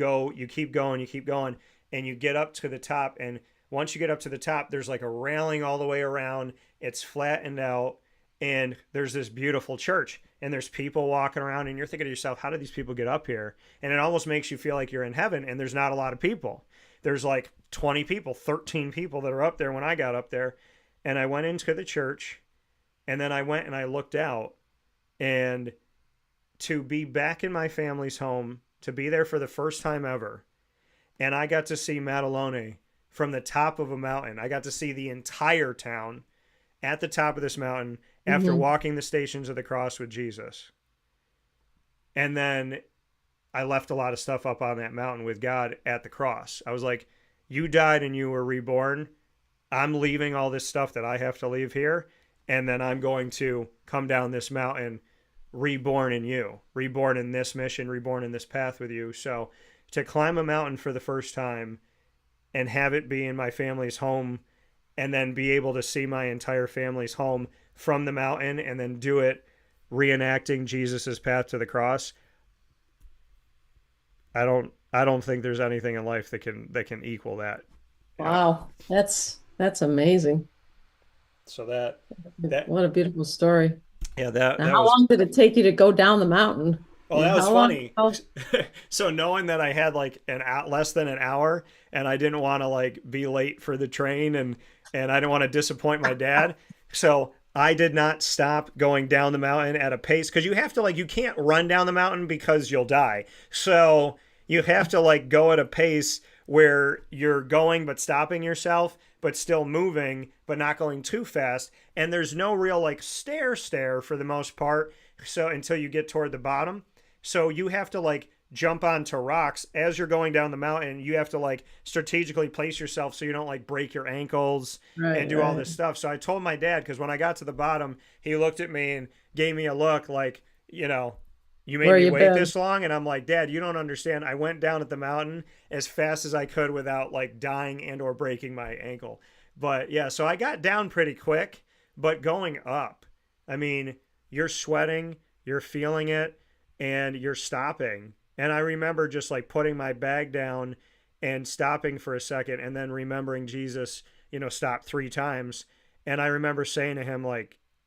keep going, and you get up to the top. And once you get up to the top, there's like a railing all the way around. It's flattened out. And there's this beautiful church, and there's people walking around, and you're thinking to yourself, how do these people get up here? And it almost makes you feel like you're in heaven, and there's not a lot of people. There's like 20 people, 13 people that are up there when I got up there. And I went into the church, and then I went and I looked out, and to be back in my family's home, to be there for the first time ever, and I got to see Maddalone from the top of a mountain. I got to see the entire town at the top of this mountain after walking the Stations of the Cross with Jesus. And then I left a lot of stuff up on that mountain with God at the cross. I was like, you died and you were reborn. I'm leaving all this stuff that I have to leave here. And then I'm going to come down this mountain reborn in you, reborn in this mission, reborn in this path with you. So to climb a mountain for the first time and have it be in my family's home, and then be able to see my entire family's home from the mountain, and then do it reenacting Jesus's path to the cross. I don't think there's anything in life that can equal that. Wow, that's amazing. So that what a beautiful story. Yeah, how long did it take you to go down the mountain? Oh, that was funny. So knowing that I had like less than an hour, and I didn't want to like be late for the train, and I didn't want to disappoint my dad. So I did not stop going down the mountain at a pace, because you have to you can't run down the mountain because you'll die. So you have to go at a pace where you're going but stopping yourself, but still moving, but not going too fast. And there's no real stair for the most part. So until you get toward the bottom. So you have to jump onto rocks as you're going down the mountain. You have to strategically place yourself so you don't break your ankles and do all this stuff. So I told my dad, because when I got to the bottom, he looked at me and gave me a look you made me wait this long. And I'm like, Dad, you don't understand. I went down at the mountain as fast as I could without dying and or breaking my ankle. But yeah, so I got down pretty quick, but going up, I mean, you're sweating, you're feeling it, and you're stopping. And I remember just putting my bag down and stopping for a second, and then remembering Jesus, stopped 3 times. And I remember saying to him,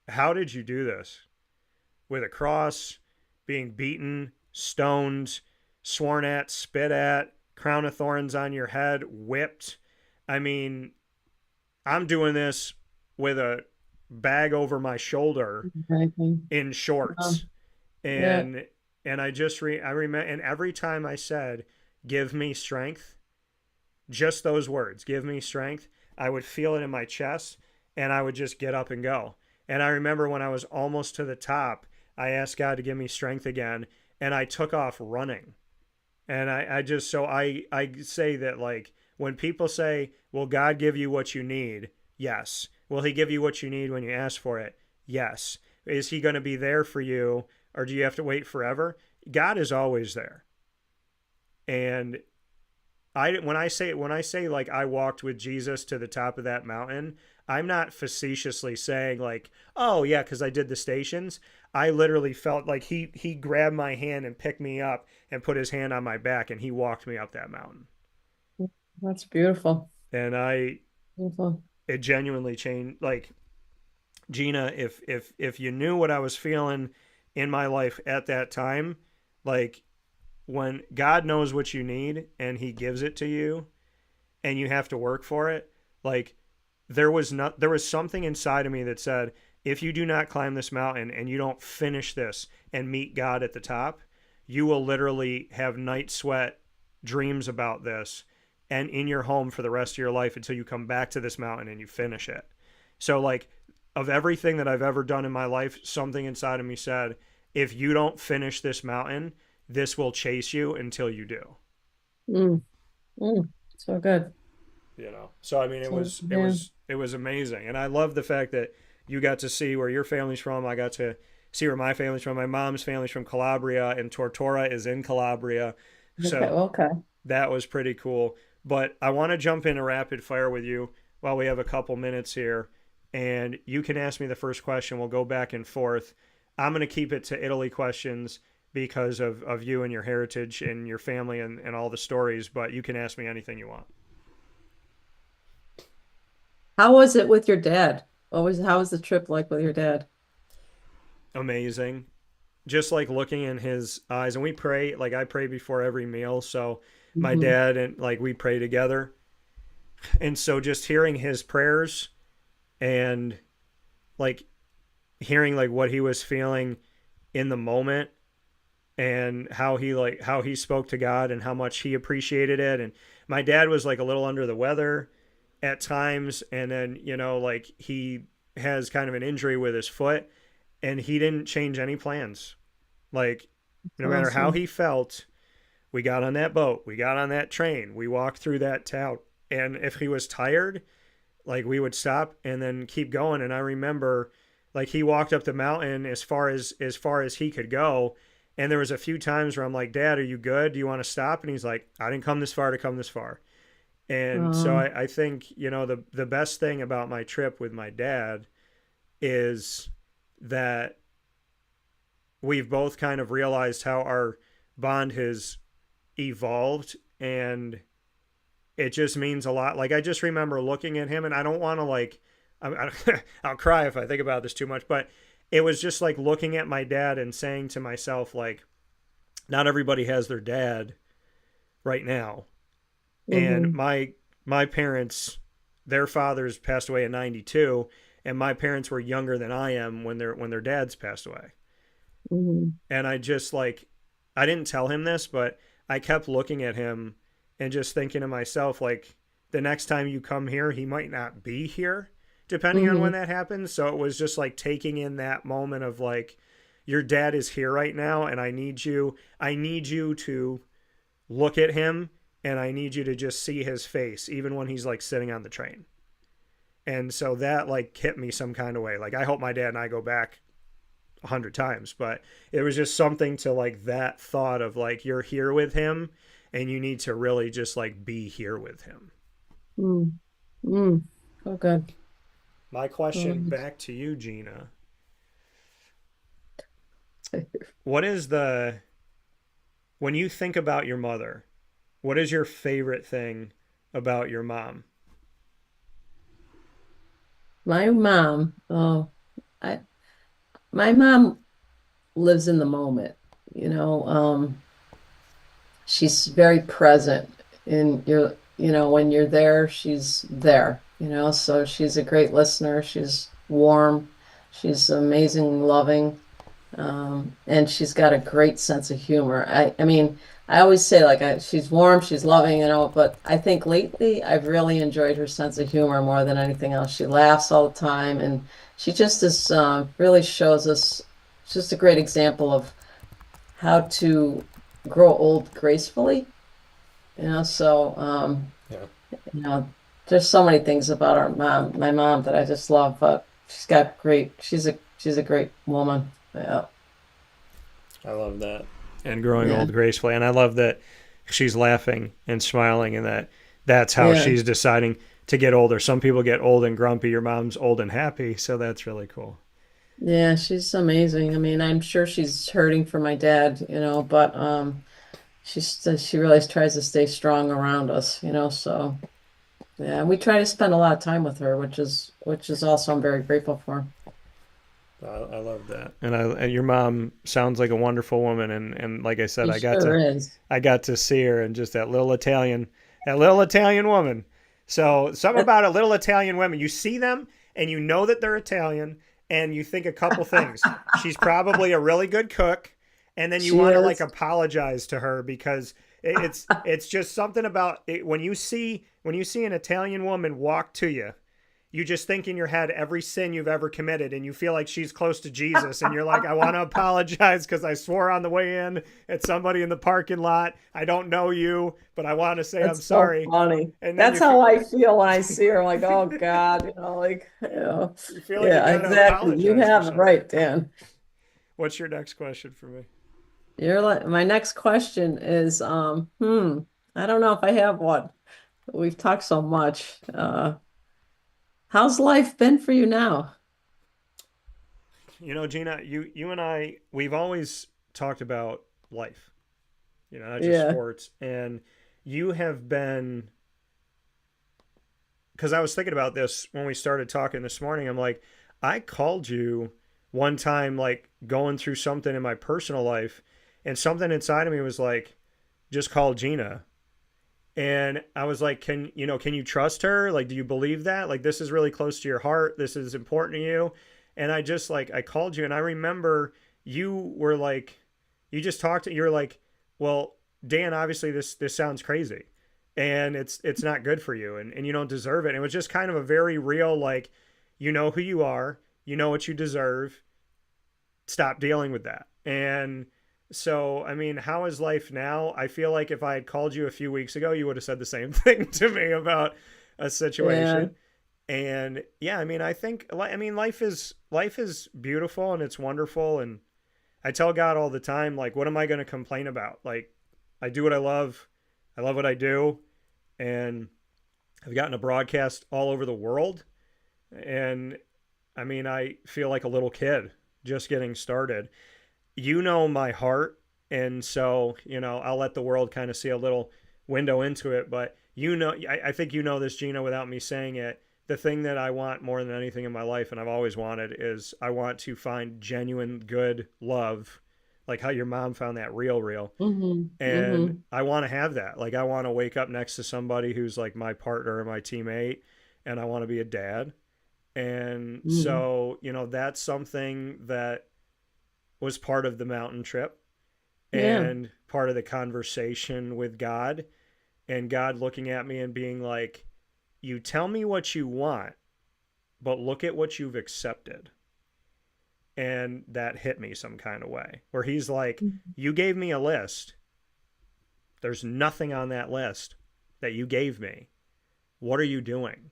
how did you do this? With a cross, being beaten, stoned, sworn at, spit at, crown of thorns on your head, whipped. I mean, I'm doing this with a bag over my shoulder Exactly. in shorts. Yeah. And I just I remember, and every time I said, "Give me strength," just those words, "Give me strength," I would feel it in my chest, and I would just get up and go. And I remember when I was almost to the top, I asked God to give me strength again, and I took off running. And I just, so I say that, like, when people say, "Will God give you what you need?" Yes. Will He give you what you need when you ask for it? Yes. Is He going to be there for you, or do you have to wait forever? God is always there. And when I say like I walked with Jesus to the top of that mountain, I'm not facetiously saying like, "Oh yeah, because I did the stations." I literally felt like he grabbed my hand and picked me up and put his hand on my back, and he walked me up that mountain. That's beautiful. And I Beautiful. it genuinely changed. Like, Gina, if you knew what I was feeling in my life at that time, like, when God knows what you need and He gives it to you, and you have to work for it, like, there was something inside of me that said, if you do not climb this mountain and you don't finish this and meet God at the top, you will literally have night sweat dreams about this and in your home for the rest of your life until you come back to this mountain and you finish it. So, like, of everything that I've ever done in my life, something inside of me said, if you don't finish this mountain, this will chase you until you do. Mm, so good. So I mean, So, yeah. it was amazing. And I love the fact that you got to see where your family's from. I got to see where my family's from. My mom's family's from Calabria, and Tortora is in Calabria. Okay. So Okay. that was pretty cool. But I want to jump into rapid fire with you while we have a couple minutes here, and you can ask me the first question. We'll go back and forth. I'm going to keep it to Italy questions because of you and your heritage and your family and all the stories, but you can ask me anything you want. How was it with your dad? How was the trip like with your dad? Amazing. Just like looking in his eyes, and we pray, like, I pray before every meal. So my Hmm. dad and, like, we pray together. And so just hearing his prayers and, like, hearing like what he was feeling in the moment, and how he spoke to God and how much he appreciated it. And my dad was like a little under the weather at times, and then, like, he has kind of an injury with his foot, and he didn't change any plans. Like, no matter how Awesome. he felt, we got on that boat, we got on that train, we walked through that town, and if he was tired, like, we would stop and then keep going. And I remember, like, he walked up the mountain as far as he could go, and there was a few times where I'm like, "Dad, are you good? Do you want to stop?" And he's like, "I didn't come this far to come this far." And so Um, I think, the best thing about my trip with my dad is that we've both kind of realized how our bond has evolved, and it just means a lot. Like, I just remember looking at him, and I don't want to, like, I'll cry if I think about this too much, but it was just like looking at my dad and saying to myself, like, not everybody has their dad right now. And hmm my parents, their fathers passed away in 92, and my parents were younger than I am when their dads passed away. hmm And I just, like, I didn't tell him this, but I kept looking at him and just thinking to myself, like, the next time you come here, he might not be here, depending on when hmm that happens. So it was just like taking in that moment of, like, your dad is here right now, and I need you to look at him, and I need you to just see his face, even when he's like sitting on the train. And so that, like, hit me some kind of way. Like, I hope my dad and I go back 100 times, but it was just something to, like, that thought of, like, you're here with him, and you need to really just, like, be here with him. mm mm. So good. My So question good. back to you, Gina. What is the When you think about your mother, what is your favorite thing about your mom? My mom, I my mom lives in the moment, you know. She's very present in when you're there, she's there, so she's a great listener. warm. She's amazing, loving. And she's got a great sense of humor. I mean, I always say like she's warm, she's loving, but I think lately I've really enjoyed her sense of humor more than anything else. She laughs all the time, and she just is really shows us just a great example of how to grow old gracefully. So Yeah. you know, there's so many things about my mom that I just love, but she's a great woman. Yeah. I love that. And growing Yeah. old gracefully. And I love that she's laughing and smiling and that's how Yeah. she's deciding to get older. Some people get old and grumpy. Your mom's old and happy. So that's really cool. Yeah, she's amazing. I mean, I'm sure she's hurting for my dad, but she really tries to stay strong around us, so yeah, we try to spend a lot of time with her, which is also I'm very grateful for. I love that. And your mom sounds like a wonderful woman. And like I said, She sure is. I got to see her and just that little Italian woman. So something about a little Italian women, you see them and you know that they're Italian and you think a couple things. She's probably a really good cook. And then you She want to like is. apologize to her because it's just something about it. When you see an Italian woman walk to you, you just think in your head every sin you've ever committed and you feel like she's close to Jesus and you're like, I want to apologize because I swore on the way in at somebody in the parking lot. I don't know you, but I want to say I'm That's so sorry. funny. And then That's how I feel when I see her. I'm like, oh God, you feel like you yeah, got to exactly. You apologize for have it something. right, Dan. What's your next question for me? My next question is, I don't know if I have one. We've talked so much. How's life been for you now? Gina, you and I, we've always talked about life, not just Yeah, sports. And you have been, because I was thinking about this when we started talking this morning. I'm like, I called you one time, like going through something in my personal life, and something inside of me was like, just call Gina. And I was like, can you trust her? Like, do you believe that? Like, this is really close to your heart. This is important to you. And I just like, I called you and I remember you were like, you just talked to, you're like, well, Dan, obviously this sounds crazy and it's not good for you and you don't deserve it. And it was just kind of a very real, like, you know who you are, you know what you deserve, stop dealing with that. And so, I mean, how is life now? I feel like if I had called you a few weeks ago, you would have said the same thing to me about a yeah, situation. And yeah, I mean, life is beautiful and it's wonderful. And I tell God all the time, like, what am I going to complain about? Like, I do what I love. I love what I do. And I've gotten a broadcast all over the world. And I mean, I feel like a little kid just getting started. You know my heart. And so, I'll let the world kind of see a little window into it. But I think you know this, Gina, without me saying it. The thing that I want more than anything in my life, and I've always wanted, is I want to find genuine, good love, like how your mom found that real. And mm-hmm. I want to have that. Like, I want to wake up next to somebody who's like my partner or my teammate, and I want to be a dad. And Mm. so, that's something that was part of the mountain trip Yeah. and part of the conversation with God, and God looking at me and being like, you tell me what you want, but look at what you've accepted. And that hit me some kind of way where he's like, you gave me a list. There's nothing on that list that you gave me. What are you doing?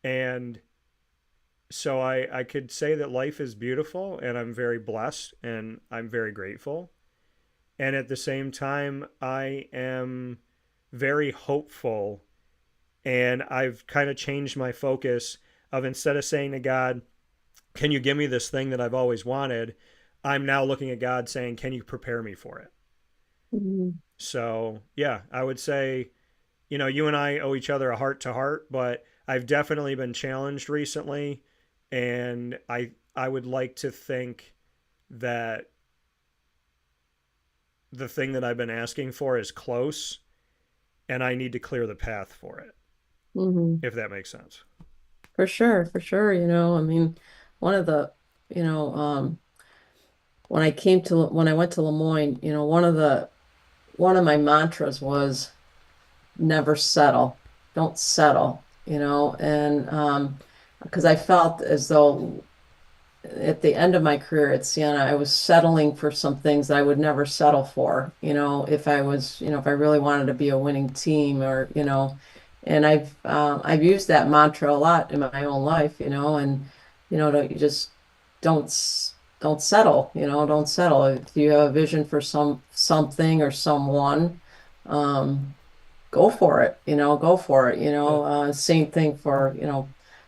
And so I could say that life is beautiful and I'm very blessed and I'm very grateful. And at the same time, I am very hopeful. And I've kind of changed my focus of, instead of saying to God, can you give me this thing that I've always wanted? I'm now looking at God saying, can you prepare me for it? Mhm. So, yeah, I would say, you and I owe each other a heart to heart, but I've definitely been challenged recently. And I would like to think that the thing that I've been asking for is close and I need to clear the path for it, Mhm. if that makes sense. for sure, for sure. I mean, one of the, you know, when I went to Lemoyne, one of my mantras was never settle. Don't settle, and because I felt as though at the end of my career at Siena, I was settling for some things that I would never settle for, if I really wanted to be a winning team and I've used that mantra a lot in my own life, and don't, you just don't don't settle, don't settle. If you have a vision for something or someone, um, go for it, go for it, Yeah. same thing for,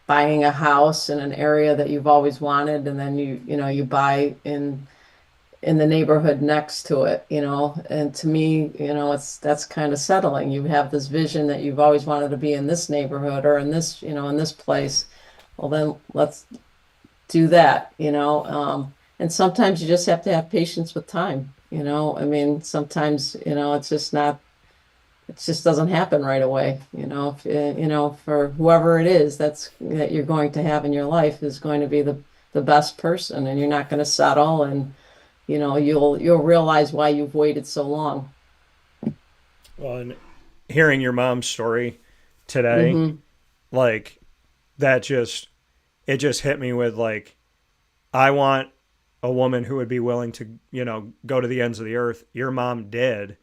buying a house in an area that you've always wanted, and then you buy in the neighborhood next to it, and to me, that's kind of settling. You have this vision that you've always wanted to be in this neighborhood or in this, in this place. Well, then let's do that, and sometimes you just have to have patience with time, I mean, sometimes, it's just not it just doesn't happen right away. For whoever it is that you're going to have in your life is going to be the best person, and you're not going to settle, and you'll realize why you've waited so long. Well, and hearing your mom's story today, Hmm. like that it just hit me with like, I want a woman who would be willing to, go to the ends of the earth. Your mom did.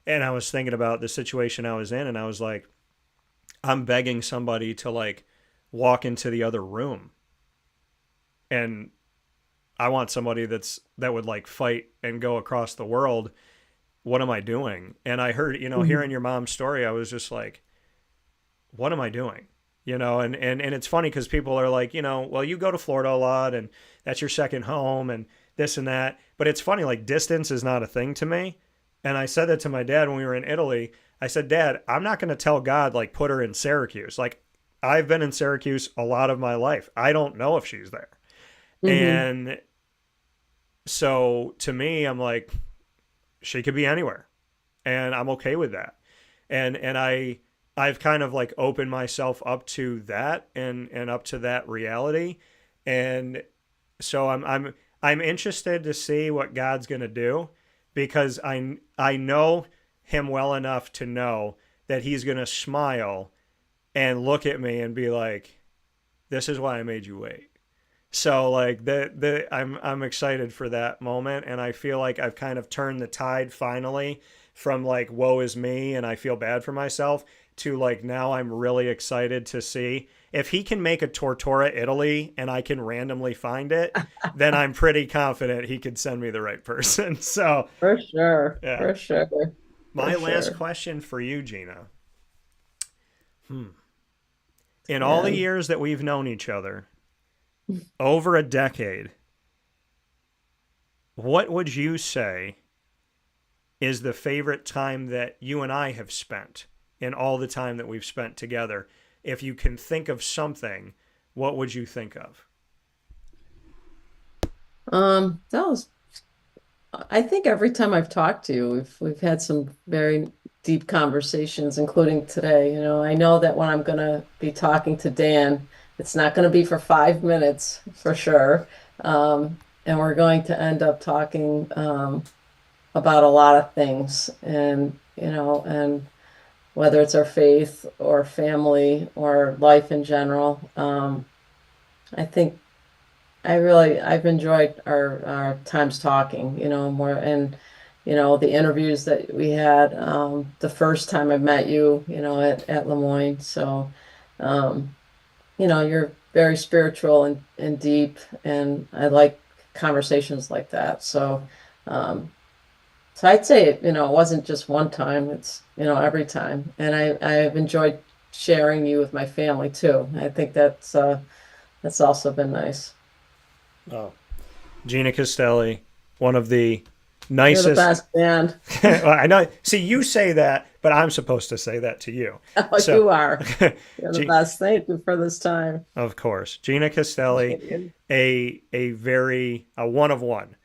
And I was thinking about the situation I was in, and I was like, I'm begging somebody to like walk into the other room. And I want somebody that would like fight and go across the world. What am I doing? And I heard, Hmm. hearing your mom's story, I was just like, what am I doing? And it's funny because people are like, well, you go to Florida a lot and that's your second home and this and that. But it's funny, like distance is not a thing to me. And I said that to my dad when we were in Italy. I said, Dad, I'm not going to tell God, like, put her in Syracuse. Like, I've been in Syracuse a lot of my life. I don't know if she's there. Hmm. And so to me, I'm like, she could be anywhere. And I'm okay with that. And I've kind of like opened myself up to that and up to that reality. And so I'm interested to see what God's going to do, because I know him well enough to know that he's going to smile and look at me and be like, this is why I made you wait. So like I'm excited for that moment, and I feel like I've kind of turned the tide finally from like woe is me and I feel bad for myself to like now I'm really excited to see if he can make a Tortora Italy and I can randomly find it, then I'm pretty confident he could send me the right person. So, For sure, yeah. for sure, for My last sure. question for you, Gina. In all the Yeah. years that we've known each other, over a decade, what would you say is the favorite time that you and I have spent in all the time that we've spent together? If you can think of something, what would you think of? That was I think every time I've talked to you, we've had some very deep conversations, including today. I know that when I'm gonna be talking to Dan, it's not gonna be for 5 minutes for sure. And we're going to end up talking about a lot of things, and whether it's our faith or family or life in general. I think I've enjoyed our times talking, more, and the interviews that we had the first time I met you, at Lemoyne. So, um, you're very spiritual and deep, and I like conversations like that. Um, so I'd say it wasn't just one time, it's, every time. And I've enjoyed sharing you with my family too. I think that's also been nice. Oh, Gina Castelli, one of the You're the nicest. best, man. Well, I know. See, you say that, but I'm supposed to say that to you. Oh, So, you are. You're the best. Thank you for this time. of course, Gina Castelli, Appreciate you. a very a one of one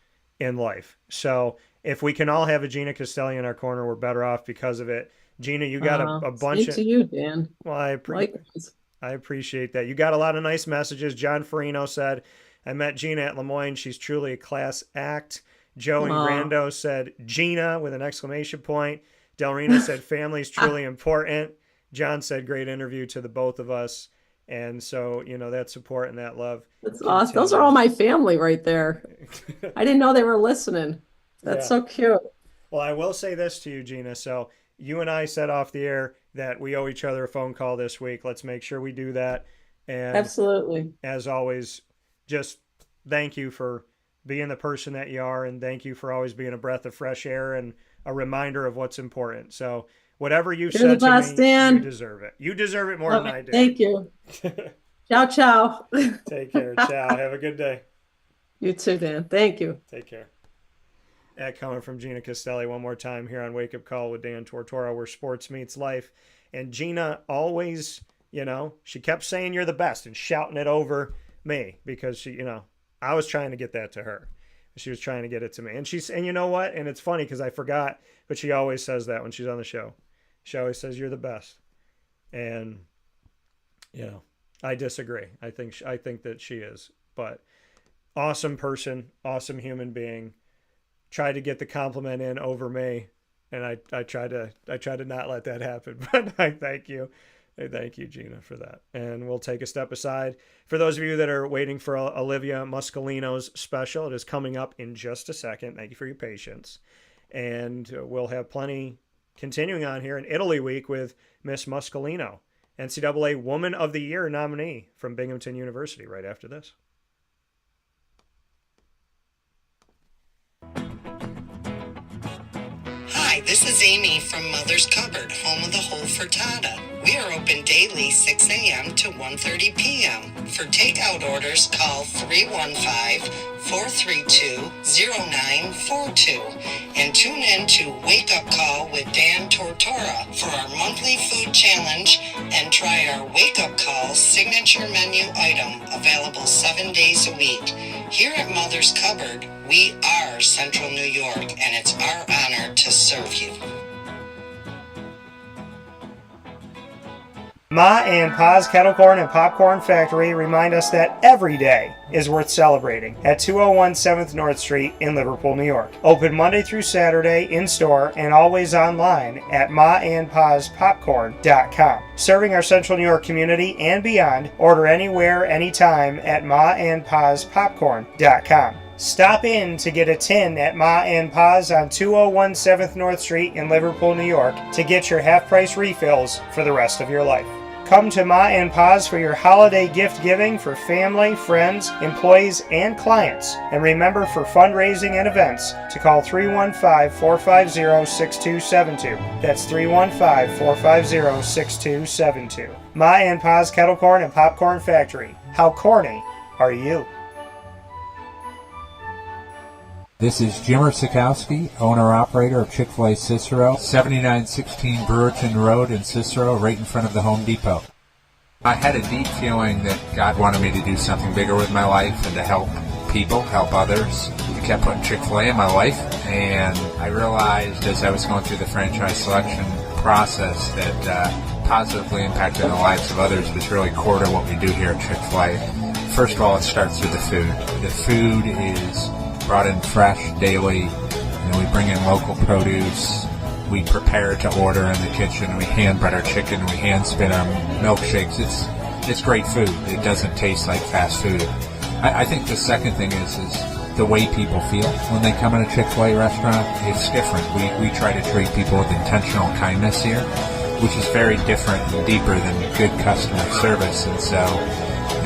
in life. So if we can all have a Gina Castelli in our corner, we're better off because of it. Gina, you got a bunch Same of. to you, Dan. Well, Likewise. I appreciate that. You got a lot of nice messages. John Farino said, I met Gina at Lemoyne. She's truly a class act. Joe and Grando said, Gina with an exclamation point. Del Reno said, family is truly important. John said, great interview to the both of us. And so, that support and that love. That's awesome. Those are all my family right there. I didn't know they were listening. That's so cute. Well, I will say this to you, Gina. So you and I said off the air that we owe each other a phone call this week. Let's make sure we do that. And absolutely. As always, just thank you for being the person that you are. And thank you for always being a breath of fresh air and a reminder of what's important. So whatever you've said to me, Dan. You deserve it. You deserve it more than I do. Thank you. Ciao, ciao. Take care. Ciao. Have a good day. You too, Dan. Thank you. Take care. That coming from Gina Castelli one more time here on Wake Up Call with Dan Tortora, where sports meets life. And Gina always, she kept saying you're the best and shouting it over me because she, I was trying to get that to her. She was trying to get it to me. And you know what? And it's funny because I forgot, but she always says that when she's on the show. She always says you're the best. And, I disagree. I think that she is. But awesome person, awesome human being. Tried to get the compliment in over me, and I try to not let that happen. But I thank you. Thank you, Gina, for that. And we'll take a step aside. For those of you that are waiting for Olivia Muscolino's special, it is coming up in just a second. Thank you for your patience. And we'll have plenty continuing on here in Italy Week with Miss Muscolino, NCAA Woman of the Year nominee from Binghamton University, right after this. Hi, this is Amy from Mother's Cupboard, home of the whole frittata. We are open daily 6 a.m. to 1:30 p.m. For takeout orders, call 315-432-0942 and tune in to Wake Up Call with Dan Tortora for our monthly food challenge and try our Wake Up Call signature menu item available 7 days a week. Here at Mother's Cupboard, we are Central New York, and it's our honor to serve you. Ma and Pa's Kettle Corn and Popcorn Factory remind us that every day is worth celebrating at 201 7th North Street in Liverpool, New York. Open Monday through Saturday in-store and always online at maandpaspopcorn.com. Serving our Central New York community and beyond, order anywhere, anytime at maandpaspopcorn.com. Stop in to get a tin at Ma and Pa's on 201 7th North Street in Liverpool, New York to get your half-price refills for the rest of your life. Come to Ma and Pa's for your holiday gift giving for family, friends, employees, and clients. And remember, for fundraising and events, to call 315-450-6272. That's 315-450-6272. Ma and Pa's Kettle Corn and Popcorn Factory. How corny are you? This is Jimmer Sikowski, owner-operator of Chick-fil-A Cicero, 7916 Brewerton Road in Cicero, right in front of the Home Depot. I had a deep feeling that God wanted me to do something bigger with my life and to help people, help others. He kept putting Chick-fil-A in my life, and I realized as I was going through the franchise selection process that positively impacting the lives of others was really core to what we do here at Chick-fil-A. First of all, it starts with the food. The food is brought in fresh daily. We bring in local produce. We prepare to order in the kitchen. We hand bread our chicken. We hand spin our milkshakes. It's great food. It doesn't taste like fast food. I think the second thing is the way people feel when they come in a Chick-fil-A restaurant. It's different. We try to treat people with intentional kindness here, which is very different and deeper than good customer service. And so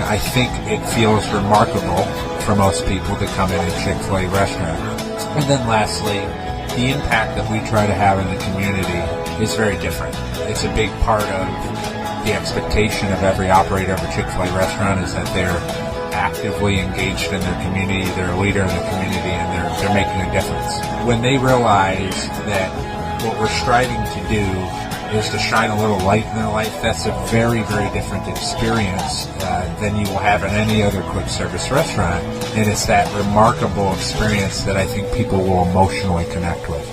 I think it feels remarkable for most people to come in a Chick-fil-A restaurant. And then lastly, the impact that we try to have in the community is very different. It's a big part of the expectation of every operator of a Chick-fil-A restaurant is that they're actively engaged in their community, they're a leader in the community, and they're making a difference. When they realize that what we're striving to do is to shine a little light in their life, that's a very, very different experience than you will have in any other quick service restaurant. And it's that remarkable experience that I think people will emotionally connect with.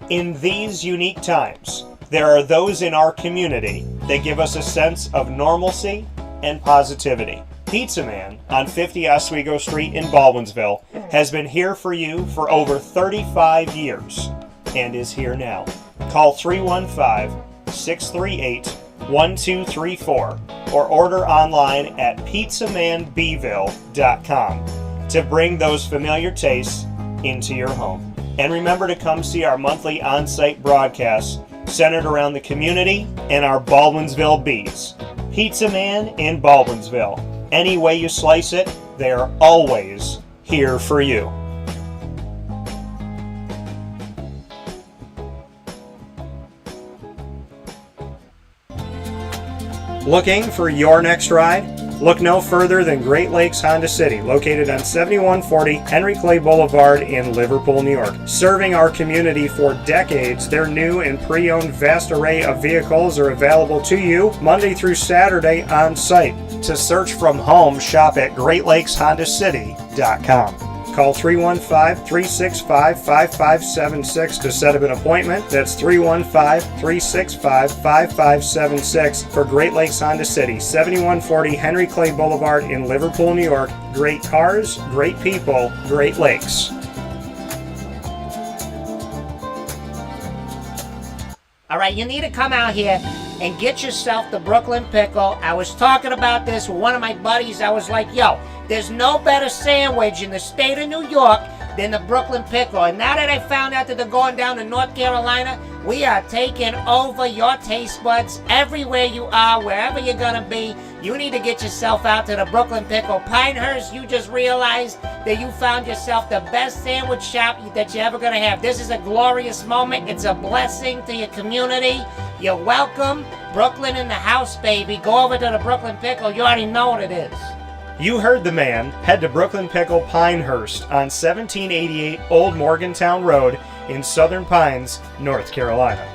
In these unique times, there are those in our community that give us a sense of normalcy and positivity. Pizza Man on 50 Oswego Street in Baldwinsville has been here for you for over 35 years and is here now. Call 315-638-1234 or order online at pizzamanbville.com to bring those familiar tastes into your home. And remember to come see our monthly on-site broadcasts centered around the community and our Baldwinsville Bees. Pizza Man in Baldwinsville. Any way you slice it, they are always here for you. Looking for your next ride? Look no further than Great Lakes Honda City, located on 7140 Henry Clay Boulevard in Liverpool, New York. Serving our community for decades, their new and pre-owned vast array of vehicles are available to you Monday through Saturday on site. To search from home, shop at GreatLakesHondaCity.com. Call 315-365-5576 to set up an appointment. That's 315-365-5576 for Great Lakes Honda City, 7140 Henry Clay Boulevard in Liverpool, New York. Great cars, great people, Great Lakes. All right, you need to come out here and get yourself the Brooklyn Pickle. I was talking about this with one of my buddies. I was like, yo, there's no better sandwich in the state of New York than the Brooklyn Pickle. And now that I found out that they're going down to North Carolina, we are taking over your taste buds everywhere you are, wherever you're going to be. You need to get yourself out to the Brooklyn Pickle. Pinehurst, you just realized that you found yourself the best sandwich shop that you're ever going to have. This is a glorious moment. It's a blessing to your community. You're welcome. Brooklyn in the house, baby. Go over to the Brooklyn Pickle. You already know what it is. You heard the man. Head to Brooklyn Pickle Pinehurst on 1788 Old Morgantown Road in Southern Pines, North Carolina.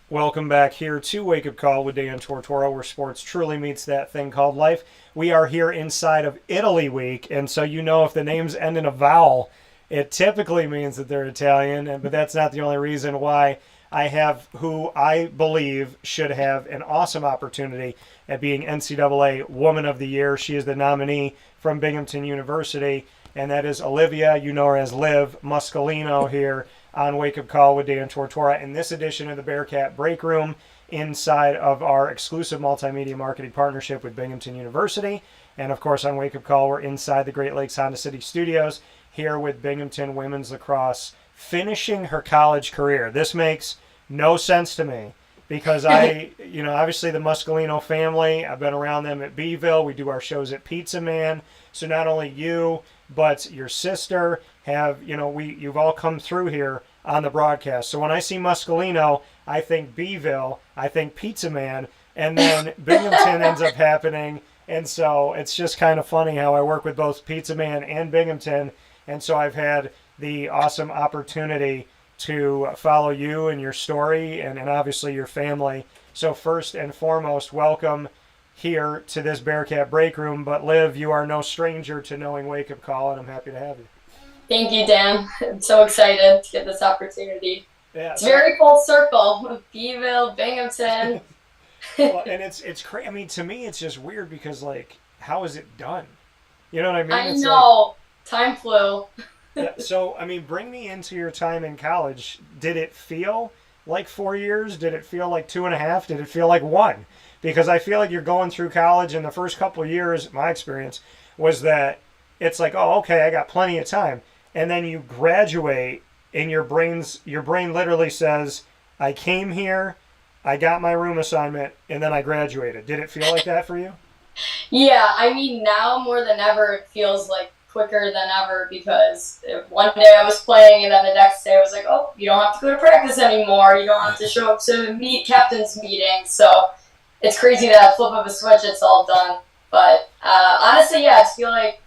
Welcome back here to Wake Up Call with Dan Tortora, where sports truly meets that thing called life. We are here inside of Italy Week, and so you know if the names end in a vowel, it typically means that they're Italian, but that's not the only reason why I have who I believe should have an awesome opportunity at being NCAA Woman of the Year. She is the nominee from Binghamton University, and that is Olivia, you know her as Liv, Muscolino here on Wake Up Call with Dan Tortora in this edition of the Bearcat Break Room inside of our exclusive multimedia marketing partnership with Binghamton University. And of course on Wake Up Call, we're inside the Great Lakes Honda City studios here with Binghamton women's lacrosse finishing her college career. This makes no sense to me because obviously the Muscolino family, I've been around them at Beeville. We do our shows at Pizza Man. So not only you, but your sister have, you've all come through here on the broadcast. So when I see Muscolino, I think Beeville, I think Pizza Man, and then Binghamton ends up happening. And so it's just kind of funny how I work with both Pizza Man and Binghamton. And so I've had the awesome opportunity to follow you and your story and obviously your family. So first and foremost, welcome here to this Bearcat Break Room. But Liv, you are no stranger to knowing Wake Up Call, and I'm happy to have you. Thank you, Dan. I'm so excited to get this opportunity. Yeah, it's very full circle. Beeville, Binghamton. Well, and it's crazy. I mean, to me, it's just weird because, how is it done? You know what I mean? I know. Time flew. Yeah, so, bring me into your time in college. Did it feel like 4 years? Did it feel like 2.5? Did it feel like 1? Because I feel like you're going through college, and the first couple of years, my experience was that it's like, oh, okay, I got plenty of time. And then you graduate, and your brain literally says, I came here, I got my room assignment, and then I graduated. Did it feel like that for you? Yeah, now more than ever, it feels like quicker than ever because one day I was playing and then the next day I was like, oh, you don't have to go to practice anymore. You don't have to show up to captain's meetings. So it's crazy that flip of a switch, it's all done. But honestly, yeah, I just feel like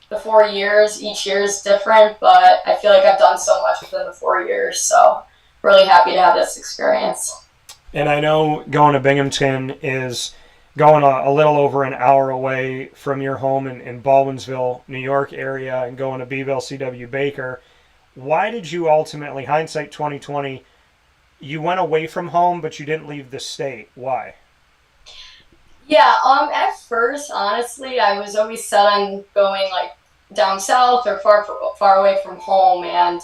the 4 years, each year is different, but I feel like I've done so much within the 4 years. So really happy to have this experience. And I know going to Binghamton is going a little over an hour away from your home in Baldwinsville, New York area, and going to Beeville CW Baker. Why did you ultimately, hindsight 2020, you went away from home, but you didn't leave the state? Why? Yeah, at first, honestly, I was always set on going like down south or far away from home. And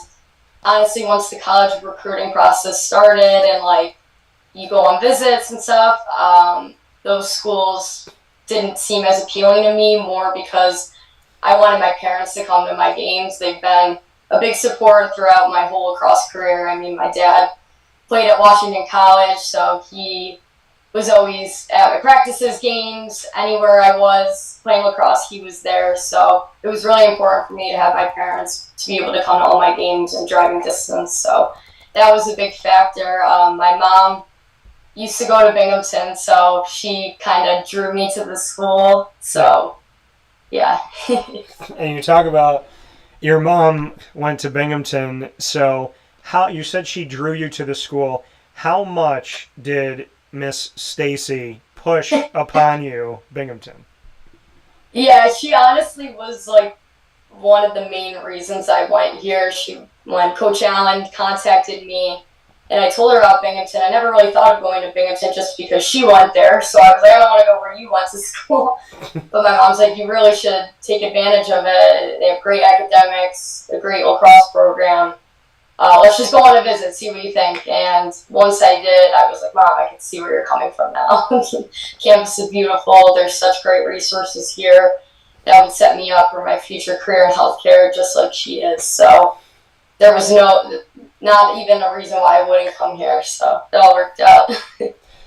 honestly, once the college recruiting process started and like you go on visits and stuff, those schools didn't seem as appealing to me, more because I wanted my parents to come to my games. They've been a big support throughout my whole lacrosse career. I mean, my dad played at Washington College, so he was always at my practices, games, anywhere I was playing lacrosse, he was there. So it was really important for me to have my parents to be able to come to all my games in driving distance. So that was a big factor. My mom used to go to Binghamton, so she kind of drew me to the school. So, yeah. And you talk about your mom went to Binghamton, so how you said she drew you to the school. How much did Miss Stacy push upon you, Binghamton? Yeah, she honestly was like one of the main reasons I went here. When Coach Allen contacted me and I told her about Binghamton, I never really thought of going to Binghamton just because she went there. So I was like, I don't want to go where you went to school. But my mom's like, you really should take advantage of it. They have great academics, a great lacrosse program. Let's just go on a visit, see what you think. And once I did, I was like, Mom, I can see where you're coming from now. Campus is beautiful. There's such great resources here that would set me up for my future career in healthcare, just like she is. So there was not even a reason why I wouldn't come here. So it all worked out.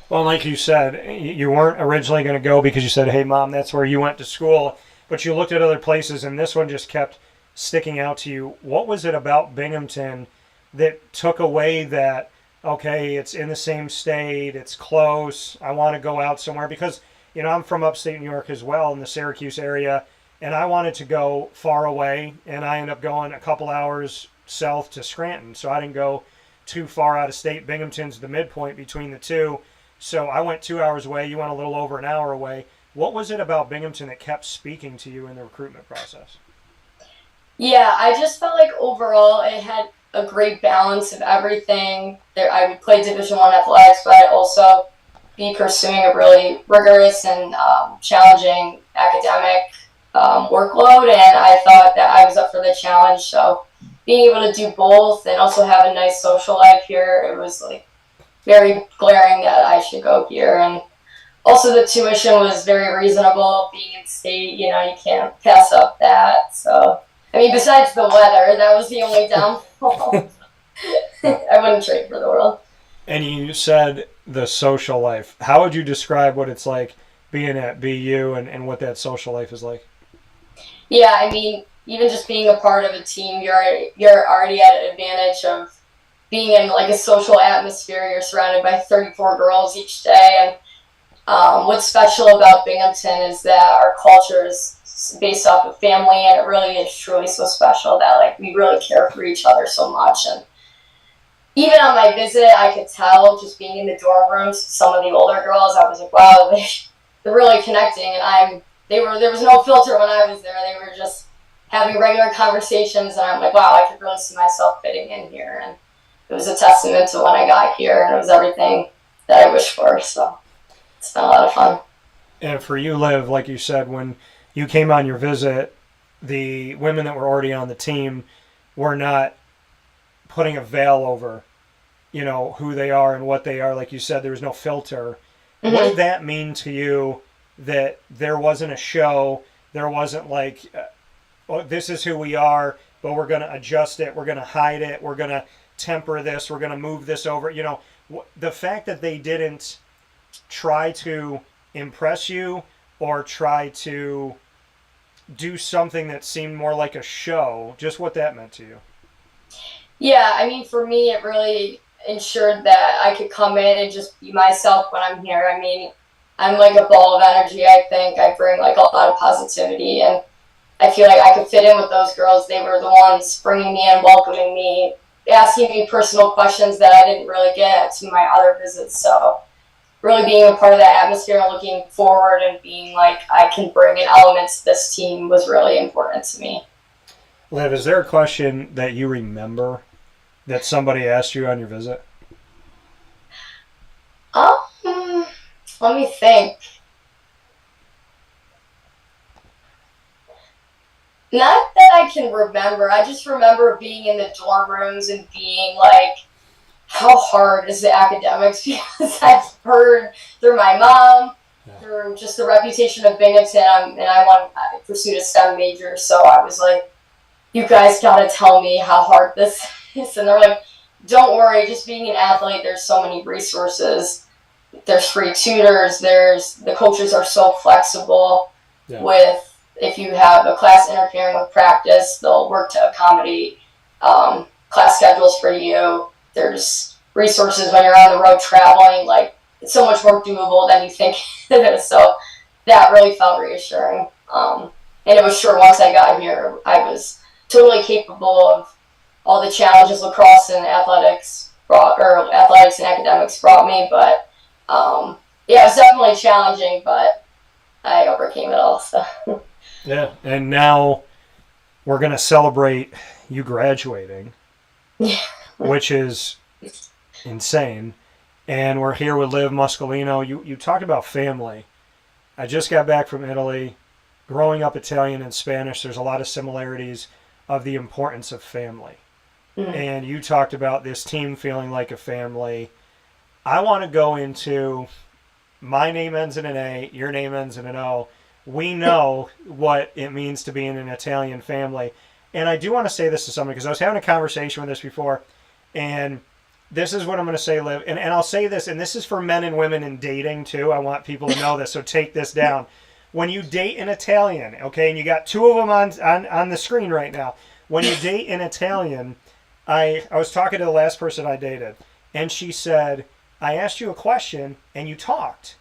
Well, like you said, you weren't originally going to go because you said, hey, Mom, that's where you went to school. But you looked at other places, and this one just kept sticking out to you. What was it about Binghamton that took away that, okay, it's in the same state, it's close, I want to go out somewhere? Because, I'm from upstate New York as well, in the Syracuse area, and I wanted to go far away, and I ended up going a couple hours south to Scranton, so I didn't go too far out of state. Binghamton's the midpoint between the two, so I went 2 hours away, you went a little over an hour away. What was it about Binghamton that kept speaking to you in the recruitment process? Yeah, I just felt like overall it had a great balance of everything. I would play Division I athletics, but I'd also be pursuing a really rigorous and challenging academic workload, and I thought that I was up for the challenge. So being able to do both and also have a nice social life here, it was like very glaring that I should go here. And also the tuition was very reasonable. Being in state, you can't pass up that. So I mean, besides the weather, that was the only downfall. I wouldn't trade for the world. And you said the social life. How would you describe what it's like being at BU and what that social life is like? Yeah, I mean, even just being a part of a team, you're already at an advantage of being in like a social atmosphere. You're surrounded by 34 girls each day. And what's special about Binghamton is that our culture is based off of family, and it really is truly so special that like we really care for each other so much. And even on my visit, I could tell just being in the dorm rooms, some of the older girls, I was like, wow, they're really connecting. And there was no filter when I was there. They were just having regular conversations, and I'm like, wow, I could really see myself fitting in here. And it was a testament to when I got here, and it was everything that I wished for. So it's been a lot of fun. And for you, Liv, like you said, when you came on your visit, the women that were already on the team were not putting a veil over, who they are and what they are. Like you said, there was no filter. Mm-hmm. What did that mean to you, that there wasn't a show, there wasn't like, this is who we are, but we're going to adjust it, we're going to hide it, we're going to temper this, we're going to move this over. The fact that they didn't try to impress you or try to do something that seemed more like a show, just what that meant to you. Yeah, I mean, for me, it really ensured that I could come in and just be myself when I'm here. I mean, I'm like a ball of energy, I think. I bring like a lot of positivity, and I feel like I could fit in with those girls. They were the ones bringing me in, welcoming me, asking me personal questions that I didn't really get to my other visits. So really being a part of that atmosphere and looking forward and being like I can bring an element to this team was really important to me. Liv, is there a question that you remember that somebody asked you on your visit? Let me think. Not that I can remember. I just remember being in the dorm rooms and being like, how hard is the academics? Because I've heard through my mom, through just the reputation of Binghamton, and I pursued a STEM major, so I was like, you guys gotta tell me how hard this is. And they're like, don't worry, just being an athlete, there's so many resources. There's free tutors, the coaches are so flexible with, if you have a class interfering with practice, they'll work to accommodate class schedules for you. There's resources when you're on the road traveling, like it's so much more doable than you think it is. So that really felt reassuring. And it was sure once I got here, I was totally capable of all the challenges lacrosse and athletics and academics brought me. But it was definitely challenging, but I overcame it all. So. Yeah, and now we're going to celebrate you graduating, which is insane. And we're here with Liv Muscolino. You talked about family. I just got back from Italy. Growing up Italian and Spanish, there's a lot of similarities of the importance of family. Mm-hmm. And you talked about this team feeling like a family. I want to go into my name ends in an A, your name ends in an O. We know what it means to be in an Italian family. And I do want to say this to somebody because I was having a conversation with this before. And this is what I'm going to say, Liv. And I'll say this, and this is for men and women in dating too. I want people to know this, so take this down. When you date an Italian, okay, and you got two of them on the screen right now. When you date an Italian, I was talking to the last person I dated, and she said, I asked you a question, and you talked.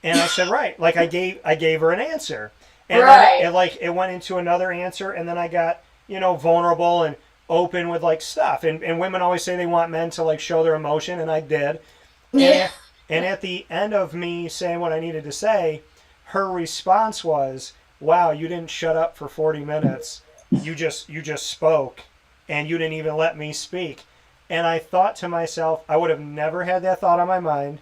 And I said, right. Like, I gave her an answer. And right. Then it went into another answer, and then I got, vulnerable and open with, like, stuff. And women always say they want men to, like, show their emotion, and I did. Yeah. And at the end of me saying what I needed to say, her response was, wow, you didn't shut up for 40 minutes. You just spoke, and you didn't even let me speak. And I thought to myself, I would have never had that thought on my mind.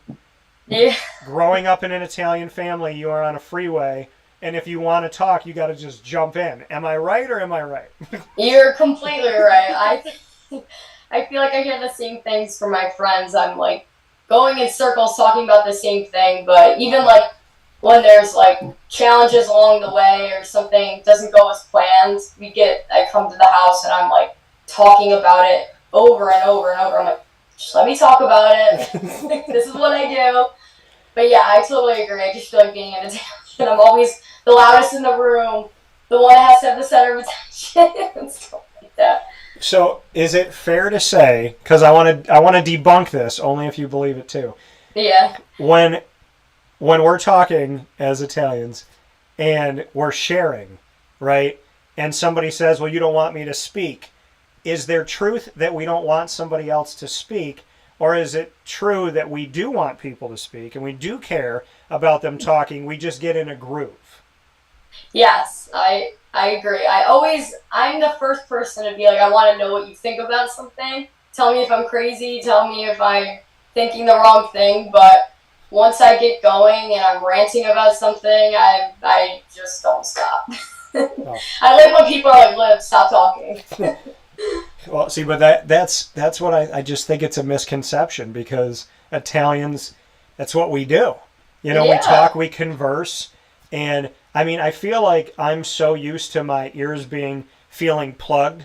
Yeah. Growing up in an Italian family, you are on a freeway, and if you want to talk, you got to just jump in. Am I right or am I right? You're completely right. I feel like I hear the same things from my friends. I'm like going in circles talking about the same thing, but even like when there's like challenges along the way or something doesn't go as planned, I come to the house and I'm like talking about it over and over and over. I'm like, just let me talk about it. This is what I do. But yeah, I totally agree. I just feel like being an Italian, I'm always the loudest in the room, the one that has to have the center of attention and stuff like that. So is it fair to say, because I want to debunk this only if you believe it too. Yeah. When we're talking as Italians and we're sharing, right? And somebody says, well, you don't want me to speak. Is there truth that we don't want somebody else to speak? Or is it true that we do want people to speak and we do care about them talking? We just get in a groove. Yes, I agree. I'm the first person to be like, I want to know what you think about something. Tell me if I'm crazy. Tell me if I'm thinking the wrong thing. But once I get going and I'm ranting about something, I just don't stop. Oh. I like when people are like, Liv, stop talking. Well, see, but that's what I just think it's a misconception because Italians, that's what we do. We talk, we converse, and I mean, I feel like I'm so used to my ears feeling plugged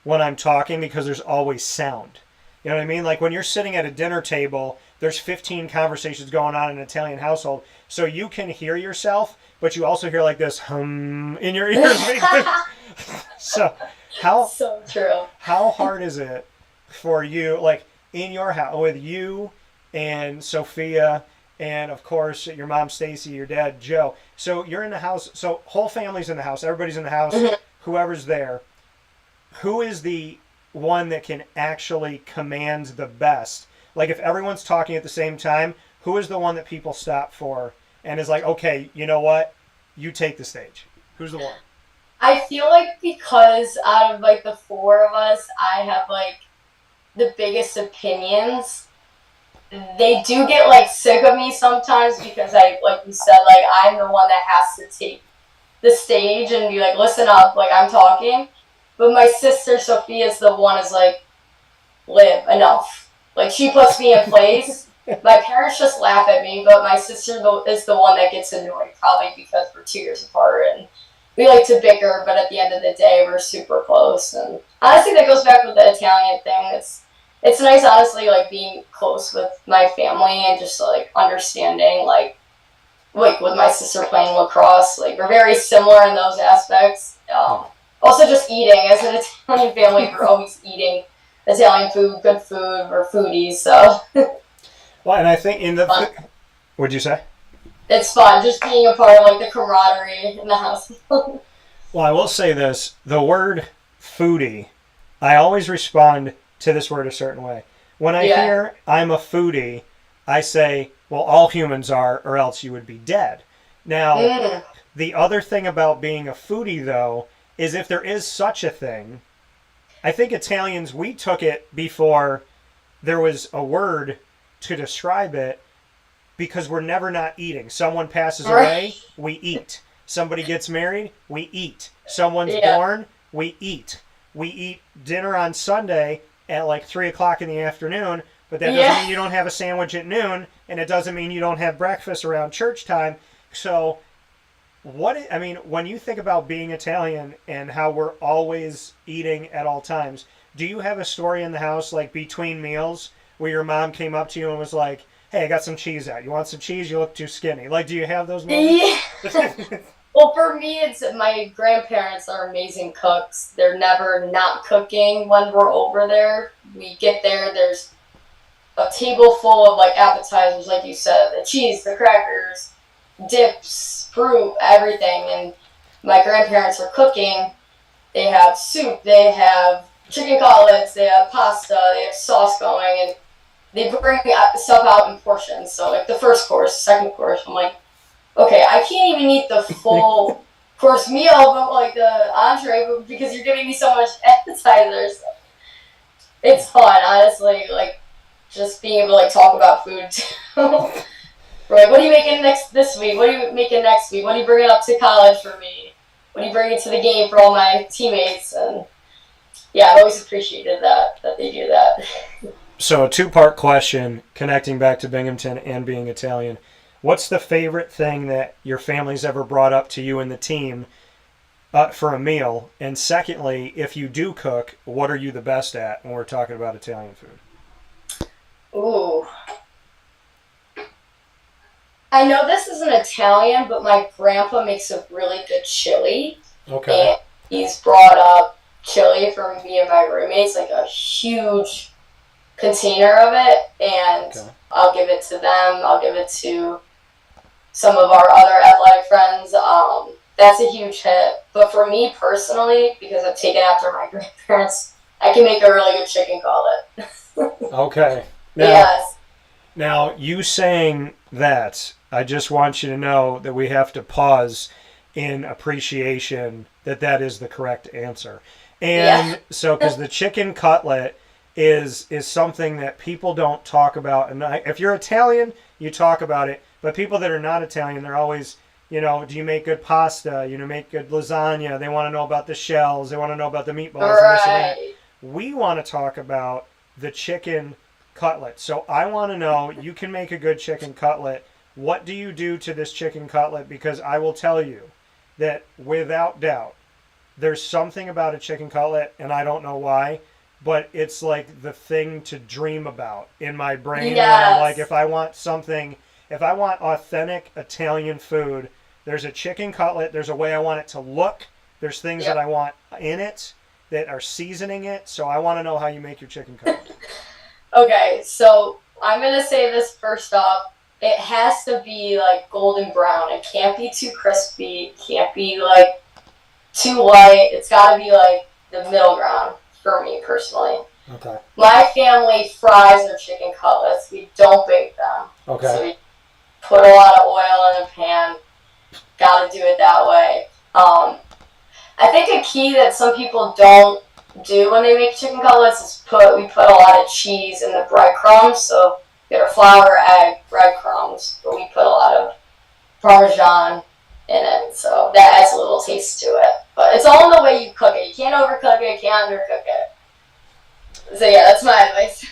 when I'm talking because there's always sound. You know what I mean? Like when you're sitting at a dinner table, there's 15 conversations going on in an Italian household, so you can hear yourself, but you also hear like this hum in your ears. So true. How hard is it for you, like in your house, with you and Sophia, and of course your mom Stacy, your dad Joe? So you're in the house. So whole family's in the house. Everybody's in the house. Mm-hmm. Whoever's there. Who is the one that can actually command the best? Like if everyone's talking at the same time, who is the one that people stop for and is like, okay, you know what? You take the stage. Who's the one? I feel like because out of like the four of us, I have like the biggest opinions. They do get like sick of me sometimes because I, like you said, like I'm the one that has to take the stage and be like, listen up, like I'm talking. But my sister Sophia is the one is like, Liv, enough. Like she puts me in place. My parents just laugh at me, but my sister is the one that gets annoyed, probably because we're 2 years apart and we like to bicker, but at the end of the day, we're super close. And honestly, that goes back with the Italian thing. It's nice, honestly, like being close with my family and just like understanding, like with my sister playing lacrosse, like we're very similar in those aspects. Also, just eating. As an Italian family, we're always eating Italian food, good food, we're foodies. So. Well, and I think what'd you say? It's fun, just being a part of like the camaraderie in the house. Well, I will say this: the word foodie, I always respond to this word a certain way. When I hear I'm a foodie, I say, well, all humans are, or else you would be dead. Now, the other thing about being a foodie, though, is if there is such a thing, I think Italians, we took it before there was a word to describe it, because we're never not eating. Someone passes away, we eat. Somebody gets married, we eat. Someone's born, we eat. We eat dinner on Sunday at like 3 o'clock in the afternoon, but that doesn't mean you don't have a sandwich at noon, and it doesn't mean you don't have breakfast around church time. So when you think about being Italian and how we're always eating at all times, do you have a story in the house, like between meals, where your mom came up to you and was like, hey, I got some cheese out. You want some cheese? You look too skinny. Like, do you have those moments? Yeah. Well, for me, it's my grandparents are amazing cooks. They're never not cooking when we're over there. We get there, there's a table full of like appetizers, like you said, the cheese, the crackers, dips, fruit, everything. And my grandparents are cooking. They have soup, they have chicken cutlets, they have pasta, they have sauce going, and they bring stuff out in portions. So like the first course, second course, I'm like, okay, I can't even eat the full course meal, but like the entree, because you're giving me so much appetizers. It's fun, honestly, like just being able to like talk about food too. We're like, what are you making this week? What are you making next week? What are you bringing up to college for me? What are you bringing to the game for all my teammates? And yeah, I've always appreciated that they do that. So a two-part question connecting back to Binghamton and being Italian. What's the favorite thing that your family's ever brought up to you and the team for a meal? And secondly, if you do cook, what are you the best at when we're talking about Italian food? Ooh. I know this isn't Italian, but my grandpa makes a really good chili. Okay. And he's brought up chili for me and my roommates, like a huge container of it, and I'll give it to them. I'll give it to some of our other athletic friends. That's a huge hit. But for me personally, because I've taken after my grandparents, I can make a really good chicken cutlet. Okay. Now, you saying that, I just want you to know that we have to pause in appreciation that is the correct answer. And so, because the chicken cutlet is something that people don't talk about. And if you're Italian, you talk about it. But people that are not Italian, they're always, do you make good pasta? Make good lasagna? They want to know about the shells. They want to know about the meatballs and this and that. We want to talk about the chicken cutlet. So I want to know, you can make a good chicken cutlet. What do you do to this chicken cutlet? Because I will tell you that without doubt, there's something about a chicken cutlet, and I don't know why, but it's like the thing to dream about in my brain. Yes. I'm like, if I want authentic Italian food, there's a chicken cutlet, there's a way I want it to look, there's things that I want in it that are seasoning it, so I want to know how you make your chicken cutlet. Okay, so I'm going to say this first off. It has to be like golden brown. It can't be too crispy. It can't be like too light. It's got to be like the middle ground. for me personally. Okay. My family fries their chicken cutlets. We don't bake them. Okay. So we put a lot of oil in a pan. Got to do it that way. I think a key that some people don't do when they make chicken cutlets is we put a lot of cheese in the breadcrumbs. So we get a flour, egg, breadcrumbs, but we put a lot of Parmesan in it. So that adds a little taste to it. But it's all in the way you cook it. You can't overcook it, you can't undercook it. So yeah, that's my advice.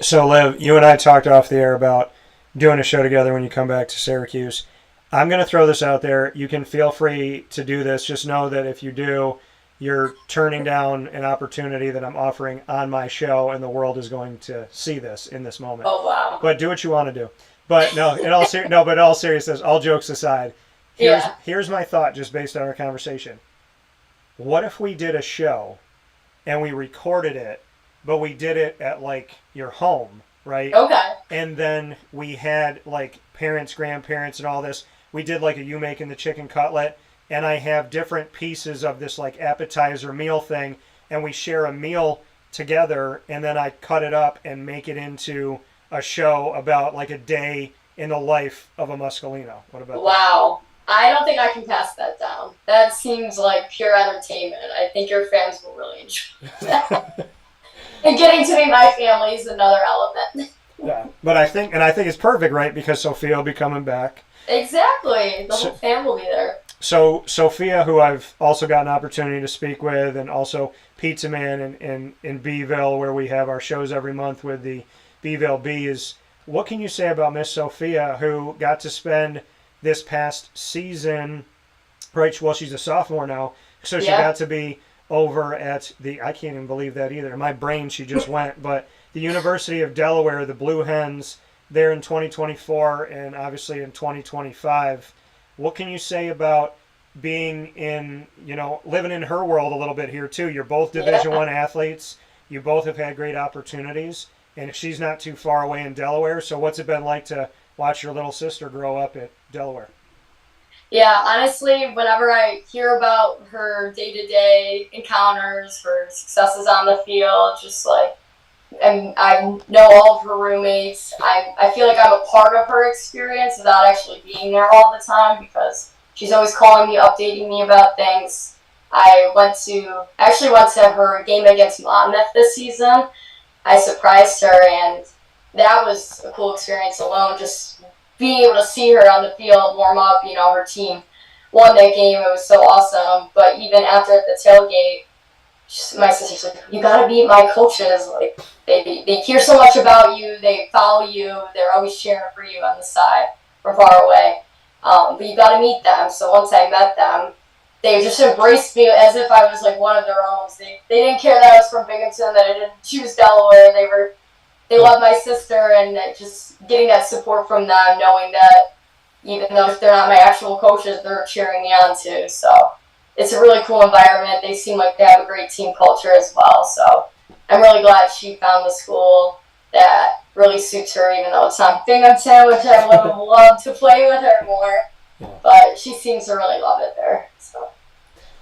So Liv, you and I talked off the air about doing a show together when you come back to Syracuse. I'm going to throw this out there. You can feel free to do this. Just know that if you do, you're turning down an opportunity that I'm offering on my show, and the world is going to see this in this moment. Oh, wow. But do what you want to do. But no, in all seriousness, all jokes aside, here's my thought just based on our conversation. What if we did a show and we recorded it, but we did it at like your home, right? Okay. And then we had like parents, grandparents, and all this. We did like a you making the chicken cutlet, and I have different pieces of this like appetizer meal thing, and we share a meal together, and then I cut it up and make it into a show about like a day in the life of a Muscolino. What about that? Wow. I don't think I can pass that down. That seems like pure entertainment. I think your fans will really enjoy that. And getting to meet my family is another element. Yeah, but I think it's perfect, right? Because Sophia will be coming back. Exactly. The whole fam will be there. So Sophia, who I've also got an opportunity to speak with, and also Pizza Man in Beeville, where we have our shows every month with the Beeville Bees. What can you say about Miss Sophia, who got to spend this past season, right? Well, she's a sophomore now, so she got to be over at I can't even believe that either. In my brain, she just went, but the University of Delaware, the Blue Hens, there in 2024 and obviously in 2025. What can you say about being in, living in her world a little bit here too? You're both Division I athletes. You both have had great opportunities, and she's not too far away in Delaware. So what's it been like to watch your little sister grow up at Delaware? Yeah, honestly, whenever I hear about her day-to-day encounters, her successes on the field, just like, and I know all of her roommates, I feel like I'm a part of her experience without actually being there all the time, because she's always calling me, updating me about things. I actually went to her game against Monmouth this season. I surprised her, and that was a cool experience alone, just being able to see her on the field, warm up, her team won that game. It was so awesome. But even after the tailgate, my sister's like, you gotta meet my coaches. Like, they hear so much about you, they follow you, they're always cheering for you on the side from far away. But you gotta meet them. So once I met them, they just embraced me as if I was like one of their own. They didn't care that I was from Binghamton, that I didn't choose Delaware. They love my sister, and just getting that support from them, knowing that even though if they're not my actual coaches, they're cheering me on too. So it's a really cool environment. They seem like they have a great team culture as well. So I'm really glad she found the school that really suits her, even though it's not Binghamton, which I would have loved to play with her more. But she seems to really love it there. So.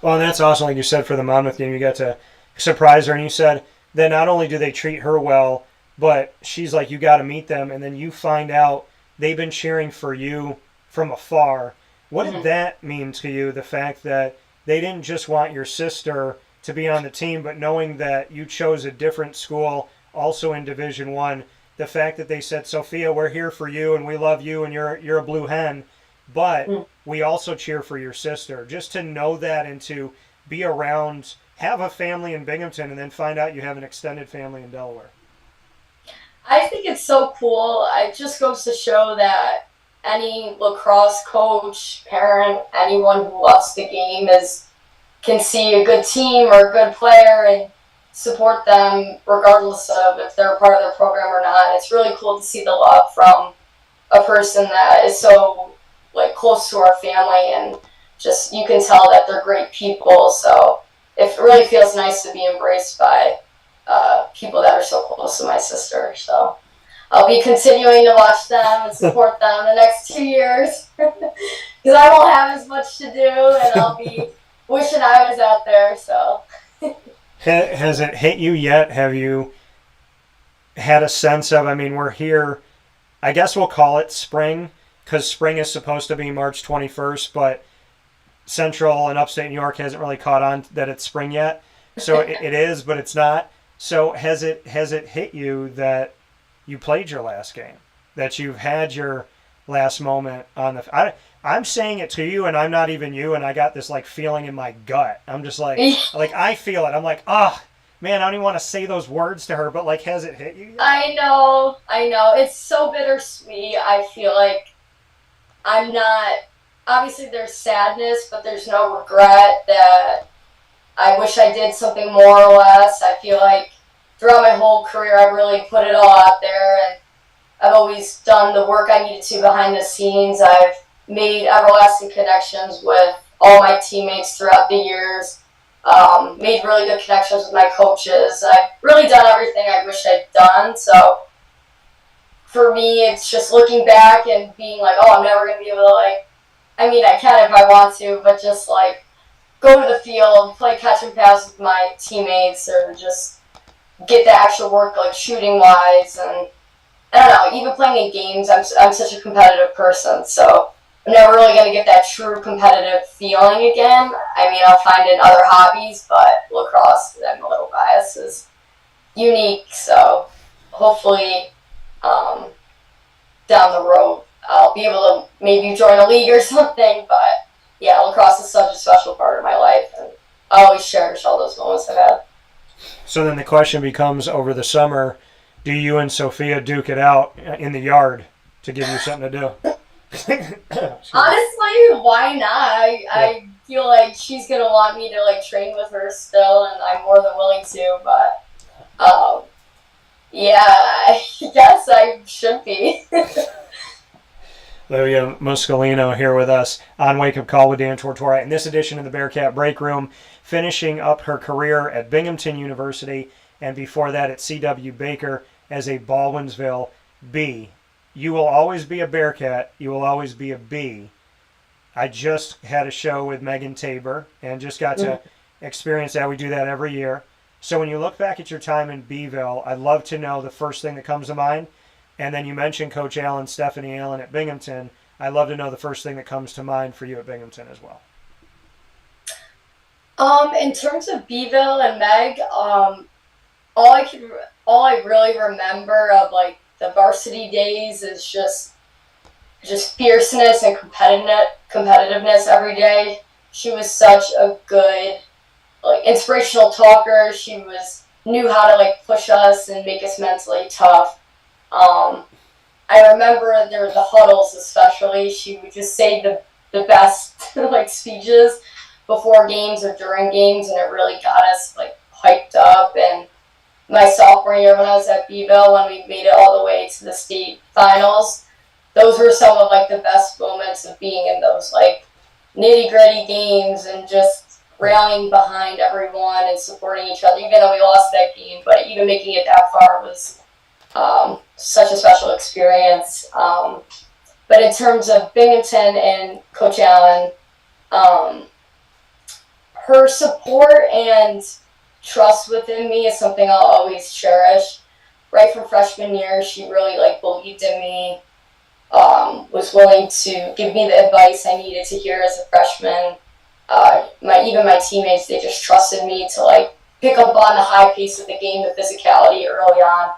Well, and that's awesome, like you said, for the Monmouth game, you got to surprise her, and you said that not only do they treat her well, but she's like, you got to meet them, and then you find out they've been cheering for you from afar. What did that mean to you, the fact that they didn't just want your sister to be on the team, but knowing that you chose a different school, also in Division I, the fact that they said, Sophia, we're here for you, and we love you, and you're a Blue Hen, but we also cheer for your sister. Just to know that and to be around, have a family in Binghamton, and then find out you have an extended family in Delaware. I think it's so cool. It just goes to show that any lacrosse coach, parent, anyone who loves the game can see a good team or a good player and support them regardless of if they're a part of their program or not. It's really cool to see the love from a person that is so close to our family, and just you can tell that they're great people. So it really feels nice to be embraced by people that are so close to my sister. So I'll be continuing to watch them and support them the next 2 years, because I won't have as much to do, and I'll be wishing I was out there. So Has it hit you yet? Have you had a sense of, I mean, we're here, I guess we'll call it spring, because spring is supposed to be March 21st, but Central and upstate New York hasn't really caught on that it's spring yet. So it is, but it's not. So has it hit you that you played your last game, that you've had your last moment on the? I'm saying it to you, and I'm not even you, and I got this like feeling in my gut. I'm just like I feel it. I'm like, man, I don't even want to say those words to her, but like, has it hit you yet? I know. It's so bittersweet. I feel like I'm not. Obviously, there's sadness, but there's no regret that I wish I did something more or less. I feel like throughout my whole career, I've really put it all out there, and I've always done the work I needed to behind the scenes. I've made everlasting connections with all my teammates throughout the years, made really good connections with my coaches. I've really done everything I wish I'd done, so for me, it's just looking back and being like, I'm never going to be able to, like, I mean, I can if I want to, but just, like, go to the field, play catch and pass with my teammates, or just get the actual work, like, shooting-wise, and I don't know, even playing in games, I'm such a competitive person, so I'm never really going to get that true competitive feeling again. I mean, I'll find it in other hobbies, but lacrosse, I'm a little biased, is unique, so hopefully down the road I'll be able to maybe join a league or something, but yeah, lacrosse is such a special part of my life, and I always cherish all those moments I've had. So then the question becomes, over the summer, do you and Sophia duke it out in the yard to give you something to do? Honestly, why not? I feel like she's going to want me to like train with her still, and I'm more than willing to, but yeah, I guess I should be. Olivia Muscolino here with us on Wake Up Call with Dan Tortora. In this edition of the Bearcat Break Room, finishing up her career at Binghamton University, and before that at C.W. Baker as a Baldwinsville Bee. You will always be a Bearcat. You will always be a Bee. I just had a show with Megan Tabor and just got to experience that. We do that every year. So when you look back at your time in Beeville, I'd love to know the first thing that comes to mind. And then you mentioned Coach Allen, Stephanie Allen at Binghamton. I'd love to know the first thing that comes to mind for you at Binghamton as well. In terms of Beeville and Meg, all I really remember of like the varsity days is just fierceness and competitiveness every day. She was such a good, like, inspirational talker. She knew how to like push us and make us mentally tough. I remember there were the huddles, especially. She would just say the best like speeches before games or during games, and it really got us like hyped up. And my sophomore year when I was at Beeville, when we made it all the way to the state finals, those were some of like the best moments of being in those like nitty gritty games and just rallying behind everyone and supporting each other, even though we lost that game. But even making it that far was such a special experience. But in terms of Binghamton and Coach Allen, her support and trust within me is something I'll always cherish. Right from freshman year, she really like believed in me, was willing to give me the advice I needed to hear as a freshman. Even my teammates, they just trusted me to like pick up on the high pace of the game, the physicality early on.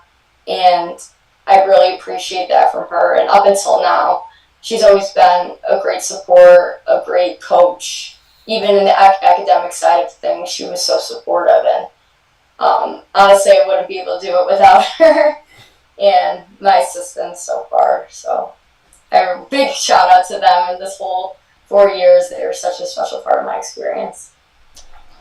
And I really appreciate that from her. And up until now, she's always been a great support, a great coach. Even in the academic side of things, she was so supportive. And honestly, I wouldn't be able to do it without her and my assistants so far. So a big shout out to them in this whole 4 years. They were such a special part of my experience.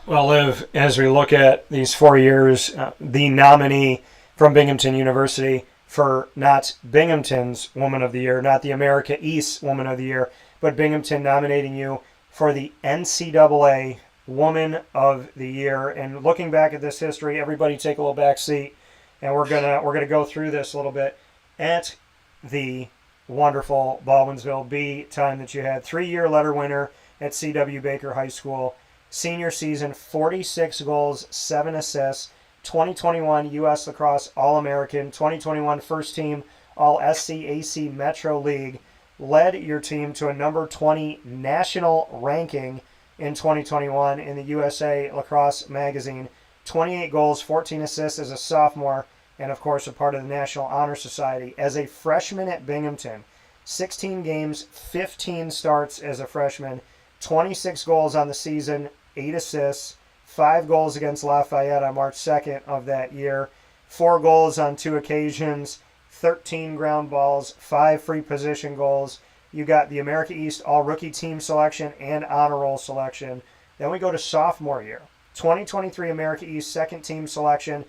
Well, Liv, as we look at these 4 years, the nominee from Binghamton University for not Binghamton's Woman of the Year, not the America East Woman of the Year, but Binghamton nominating you for the NCAA Woman of the Year. And looking back at this history, everybody take a little back seat, and we're gonna go through this a little bit. At the wonderful Baldwinsville Bee time that you had, 3-year letter winner at C.W. Baker High School, Senior season, 46 goals, 7 assists. 2021 U.S. Lacrosse All-American. 2021 first team All-SCAC Metro League. Led your team to a number 20 national ranking in 2021 in the USA Lacrosse magazine. 28 goals, 14 assists as a sophomore, and of course a part of the National Honor Society. As a freshman at Binghamton, 16 games, 15 starts as a freshman, 26 goals on the season, 8 assists, 5 goals against Lafayette on March 2nd of that year, 4 goals on 2 occasions, 13 ground balls, 5 free position goals. You got the America East All-Rookie Team selection and Honor Roll selection. Then we go to sophomore year. 2023 America East second team selection.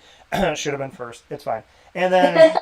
Should have been first. It's fine. And then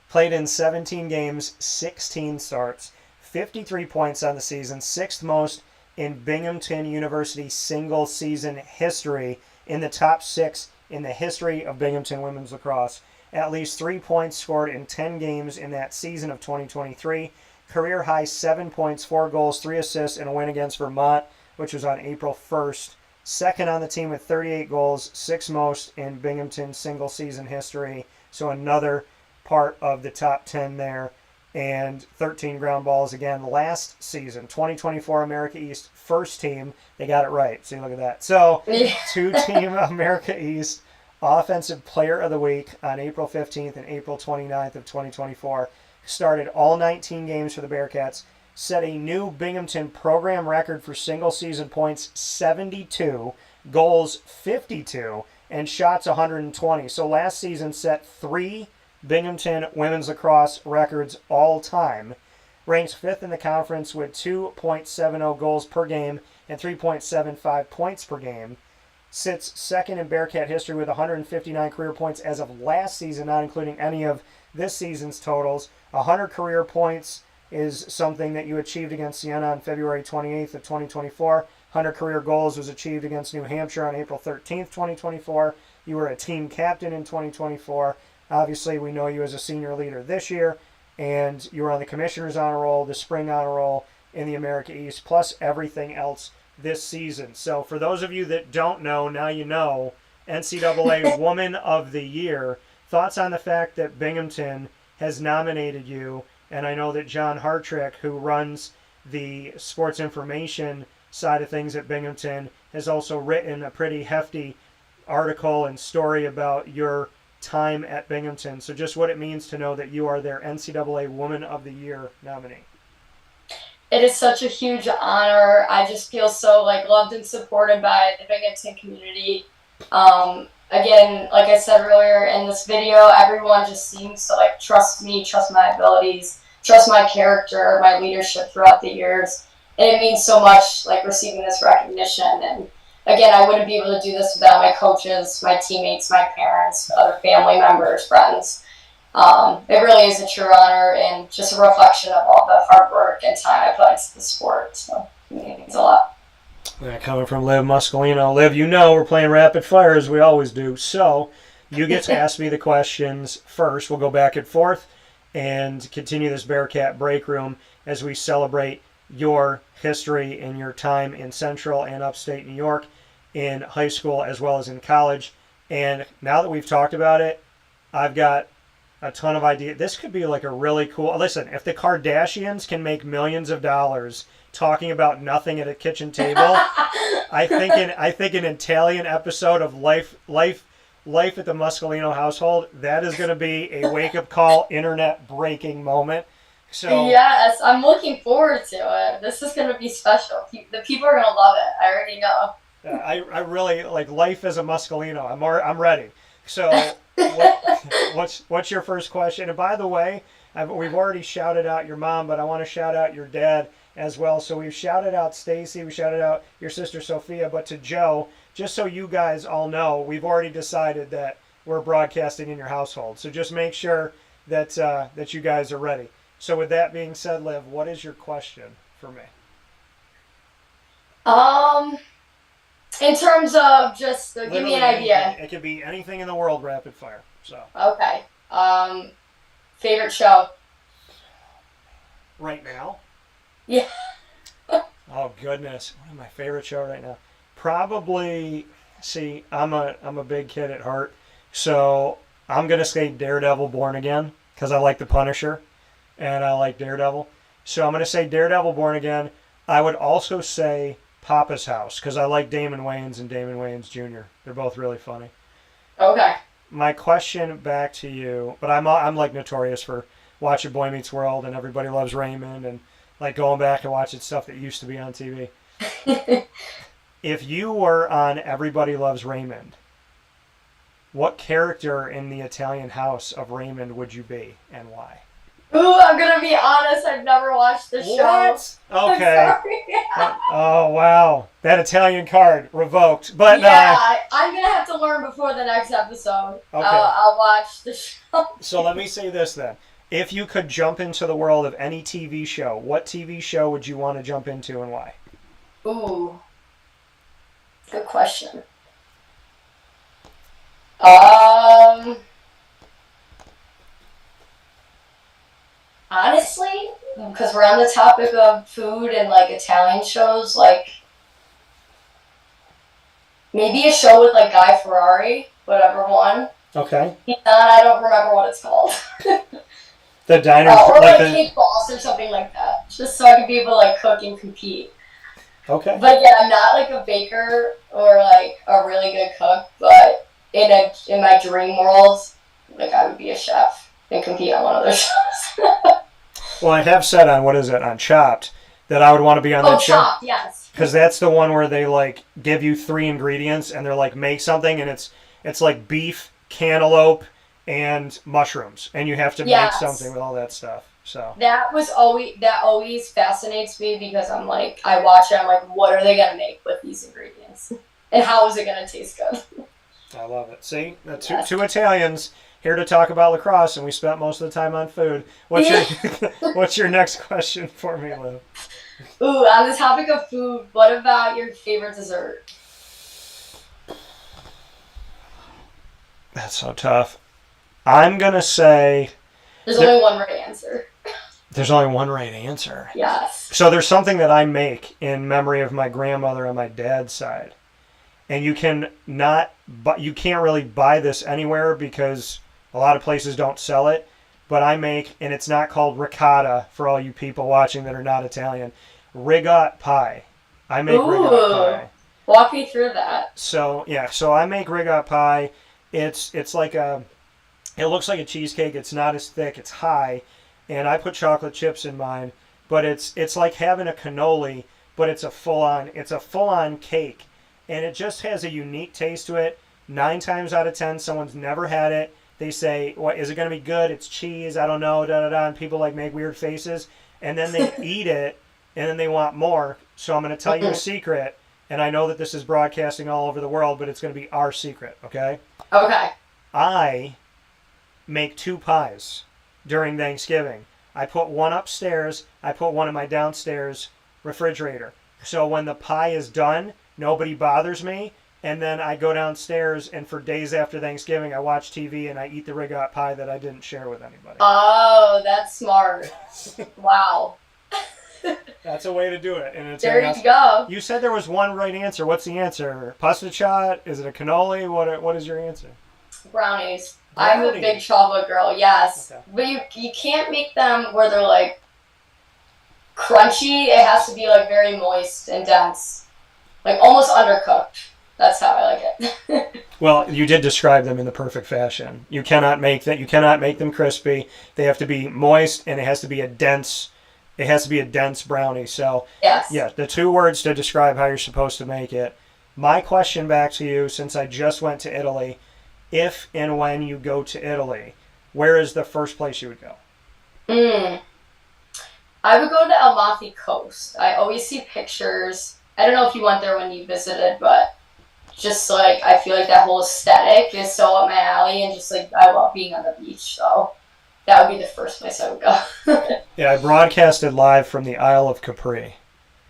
played in 17 games, 16 starts, 53 points on the season, 6th most in Binghamton University single season history, in the top 6 in the history of Binghamton women's lacrosse. At least 3 points scored in 10 games in that season of 2023. Career high 7 points, 4 goals, 3 assists, and a win against Vermont, which was on April 1st. Second on the team with 38 goals, 6th most in Binghamton single season history. So another part of the top 10 there. And 13 ground balls again last season. 2024 America East first team. They got it right. See, look at that. So 2-team America East Offensive Player of the Week on April 15th and April 29th of 2024. Started all 19 games for the Bearcats. Set a new Binghamton program record for single season points, 72, goals 52, and shots 120. So last season set 3 Binghamton women's lacrosse records all time. Ranks 5th in the conference with 2.70 goals per game and 3.75 points per game. Sits 2nd in Bearcat history with 159 career points as of last season, not including any of this season's totals. 100 career points is something that you achieved against Siena on February 28th of 2024. 100 career goals was achieved against New Hampshire on April 13th, 2024. You were a team captain in 2024. Obviously, we know you as a senior leader this year, and you were on the Commissioner's Honor Roll, the Spring Honor Roll in the America East, plus everything else this season. So for those of you that don't know, now you know. NCAA Woman of the Year. Thoughts on the fact that Binghamton has nominated you, and I know that John Hartrick, who runs the sports information side of things at Binghamton, has also written a pretty hefty article and story about your time at Binghamton. So just what it means to know that you are their NCAA Woman of the Year nominee. It is such a huge honor. I just feel so loved and supported by the Binghamton community. Again, like I said earlier in this video, everyone just seems to trust me, trust my abilities, trust my character, my leadership throughout the years. And it means so much receiving this recognition. And again, I wouldn't be able to do this without my coaches, my teammates, my parents, other family members, friends. It really is a true honor and just a reflection of all the hard work and time I put into the sport. So it means a lot. Yeah, coming from Liv Muscolino. Liv, you know we're playing rapid fire as we always do. So you get to ask me the questions first. We'll go back and forth and continue this Bearcat break room as we celebrate your history and your time in Central and Upstate New York in high school as well as in college. And now that we've talked about it, I've got a ton of ideas. This could be a really cool... Listen, if the Kardashians can make millions of dollars talking about nothing at a kitchen table, I think an Italian episode of Life at the Muscolino household, that is going to be a wake-up call, internet-breaking moment. So yes, I'm looking forward to it. This is going to be special. The people are going to love it. I already know. I really like Life as a Muscolino. I'm ready. So what's your first question? And by the way, we've already shouted out your mom, but I want to shout out your dad as well. So we've shouted out Stacy, we shouted out your sister Sophia, but to Joe, just so you guys all know, we've already decided that we're broadcasting in your household. So just make sure that you guys are ready. So with that being said, Liv, what is your question for me? In terms of just give me an idea. It could be anything in the world, rapid fire. So okay. Favorite show? Right now? Yeah. Oh goodness, what is my favorite show right now? probably see. I'm a big kid at heart, so I'm gonna say Daredevil Born Again because I like the Punisher, and I like Daredevil. So I'm gonna say Daredevil Born Again. I would also say Papa's House because I like Damon Wayans and Damon Wayans Jr. They're both really funny. Okay. My question back to you, but I'm like notorious for watching Boy Meets World and Everybody Loves Raymond and like going back and watching stuff that used to be on TV. If you were on Everybody Loves Raymond, what character in the Italian house of Raymond would you be and why? Ooh, I'm gonna be honest. I've never watched the show. What? Okay. I'm sorry. Oh wow, that Italian card revoked. But yeah, I'm gonna have to learn before the next episode. Okay. I'll watch the show. So let me say this then: if you could jump into the world of any TV show, what TV show would you want to jump into and why? Ooh, good question. Honestly, because we're on the topic of food and like Italian shows, like maybe a show with like Guy Fieri, whatever one. Okay. He's on, I don't remember what it's called. The diner, or like the... Cake Boss or something like that. Just so I could be able to like cook and compete. Okay. But yeah, I'm not like a baker or like a really good cook, but in my dream world, like I would be a chef and compete on one of those shows. Well, I have said on Chopped that I would want to be on that show. Chopped, yes. Because that's the one where they like give you 3 ingredients and they're like make something and it's like beef, cantaloupe, and mushrooms, and you have to make something with all that stuff. So that always fascinates me because I'm like I watch it, I'm like, what are they gonna make with these ingredients, and how is it gonna taste good? I love it. See, two Italians here to talk about lacrosse, and we spent most of the time on food. What's your next question for me, Lou? Ooh, on the topic of food, what about your favorite dessert? That's so tough. I'm gonna say there's only one right answer. There's only one right answer. Yes. So there's something that I make in memory of my grandmother on my dad's side. And you can't really buy this anywhere because a lot of places don't sell it. But I make, and it's not called ricotta for all you people watching that are not Italian, rigot pie. I make rigot pie. Walk me through that. So I make rigot pie. It's like it looks like a cheesecake. It's not as thick. It's high, and I put chocolate chips in mine. But it's like having a cannoli, but it's a full on cake. And it just has a unique taste to it. 9 times out of 10, someone's never had it. They say, "What is it going to be good? It's cheese. I don't know." Da da da. And people like make weird faces, and then they eat it, and then they want more. So I'm going to tell you a secret, and I know that this is broadcasting all over the world, but it's going to be our secret. Okay? Okay. I make 2 pies during Thanksgiving. I put one upstairs. I put one in my downstairs refrigerator. So when the pie is done, nobody bothers me, and then I go downstairs, and for days after Thanksgiving, I watch TV and I eat the rigot pie that I didn't share with anybody. Oh, that's smart. Wow. That's a way to do it. And there you go. You said there was one right answer. What's the answer? Pasta chot? Is it a cannoli? What is your answer? Brownies. I'm a big chocolate girl, yes. Okay. But you can't make them where they're like crunchy. It has to be like very moist and dense. Like almost undercooked. That's how I like it. Well, you did describe them in the perfect fashion. You cannot make them crispy. They have to be moist, and it has to be a dense brownie. So yes. Yeah, the 2 words to describe how you're supposed to make it. My question back to you, since I just went to Italy, if and when you go to Italy, where is the first place you would go? I would go to Amalfi Coast. I always see pictures. I don't know if you went there when you visited, but just like I feel like that whole aesthetic is so up my alley, and just like I love being on the beach, so that would be the first place I would go. Yeah, I broadcasted live from the Isle of Capri.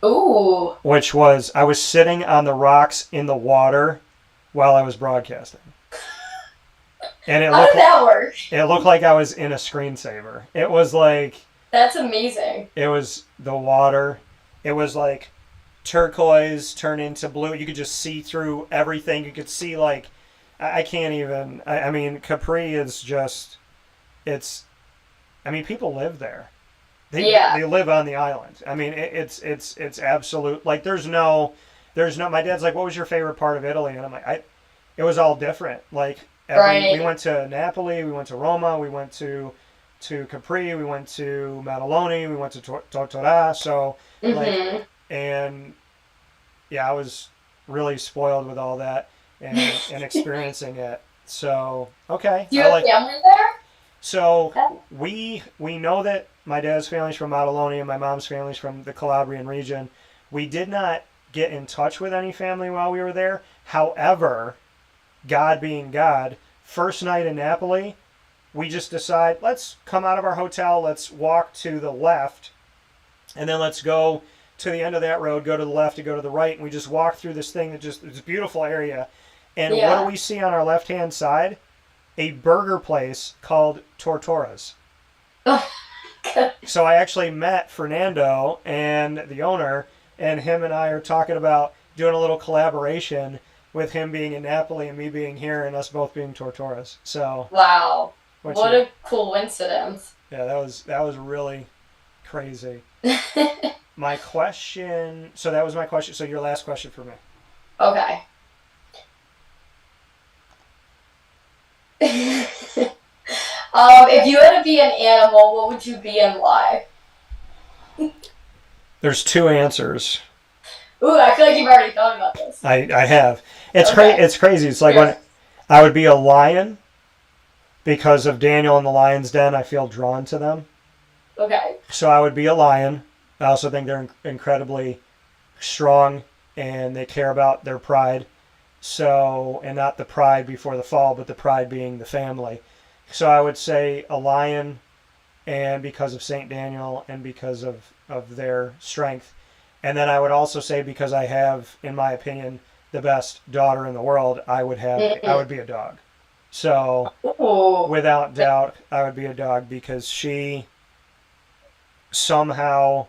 Ooh. Which was, I was sitting on the rocks in the water while I was broadcasting. And how did that work? It looked like I was in a screensaver. It was like... That's amazing. It was the water. It was like turquoise turn into blue. You could just see through everything. You could see like I can't even. I mean, Capri is just. It's. I mean, people live there. They live on the island. I mean, it's absolute. Like, there's no. My dad's like, what was your favorite part of Italy? And I'm like, it was all different. Like, we went to Napoli, we went to Roma, we went to Capri, we went to Maddaloni, we went to Tortora. So, like, and yeah, I was really spoiled with all that and experiencing it. So, okay. Do you have family there? So we know that my dad's family's from Maddaloni and my mom's family's from the Calabrian region. We did not get in touch with any family while we were there. However, God being God, first night in Napoli, we just decide, let's come out of our hotel, let's walk to the left, and then let's go to the end of that road, go to the left and go to the right, and we just walk through this thing it's a beautiful area. And what do we see on our left-hand side? A burger place called Tortora's. So I actually met Fernando and the owner, and him and I are talking about doing a little collaboration with him being in Napoli and me being here and us both being Tortoras. So wow, what a coincidence! Yeah, that was really crazy. My question. So that was my question. So your last question for me. Okay. If you had to be an animal, what would you be and why? There's two answers. Ooh, I feel like you've already thought about this. I have. It's it's crazy. It's like when I would be a lion because of Daniel and the Lion's Den. I feel drawn to them. Okay. So I would be a lion. I also think they're incredibly strong and they care about their pride. So, and not the pride before the fall, but the pride being the family. So I would say a lion, and because of St. Daniel and because of their strength. And then I would also say, because I have, in my opinion, the best daughter in the world, I would be a dog. So without doubt, I would be a dog because she somehow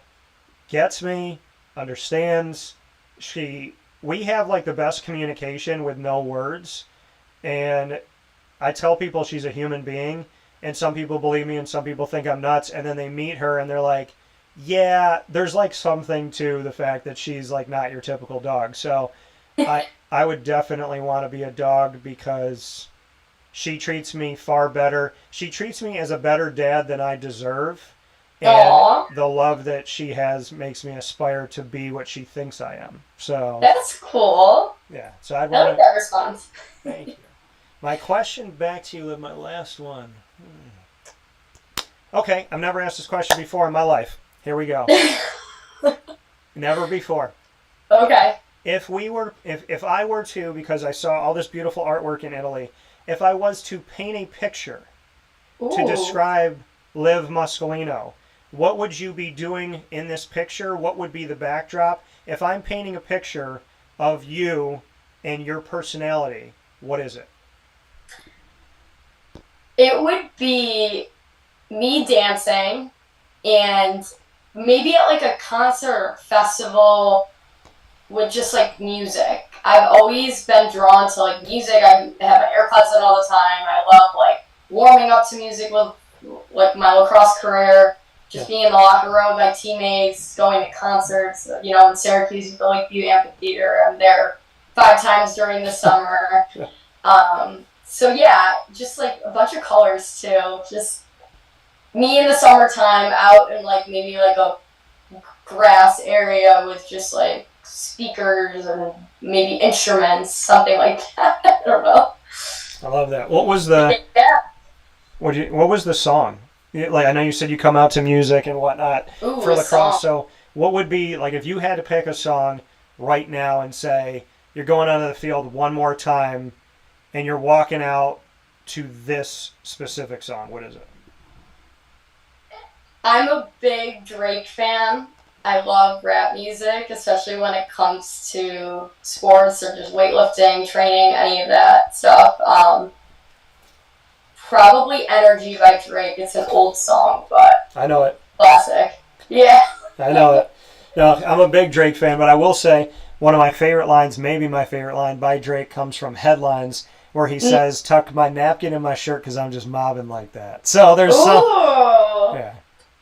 gets me, understands. We have like the best communication with no words. And I tell people she's a human being, and some people believe me and some people think I'm nuts, and then they meet her and they're like, yeah, there's like something to the fact that she's like not your typical dog. So I would definitely want to be a dog because she treats me far better. She treats me as a better dad than I deserve. And Aww. The love that she has makes me aspire to be what she thinks I am. So that's cool. Yeah. So I'd I want like that response. Thank you. My question back to you with my last one. Okay, I've never asked this question before in my life. Here we go. Never before. Okay. If I were to, because I saw all this beautiful artwork in Italy, if I was to paint a picture to describe Liv Muscolino, what would you be doing in this picture? What would be the backdrop? If I'm painting a picture of you and your personality, what is it? It would be me dancing and maybe at like a concert or festival with just like music. I've always been drawn to like music. I have my AirPods in all the time. I love like warming up to music with like my lacrosse career, just being in the locker room with my teammates, going to concerts. You know, in Syracuse, the Lakeview Amphitheater. I'm there 5 times during the summer. So yeah, just like a bunch of colors too. Just me in the summertime out in like maybe like a grass area with just like speakers and maybe instruments, something like that. I don't know. I love that. What was the what was the song? Like, I know you said you come out to music and whatnot for lacrosse. So what would be like if you had to pick a song right now and say you're going onto the field one more time and you're walking out to this specific song? What is it? I'm a big Drake fan. I love rap music, especially when it comes to sports or just weightlifting, training, any of that stuff. Probably Energy by Drake. It's an old song, but I know it. Classic. Yeah. I know it. No, I'm a big Drake fan, but I will say one of my favorite lines, maybe my favorite line by Drake, comes from Headlines, where he says, "Tuck my napkin in my shirt because I'm just mobbing like that." So there's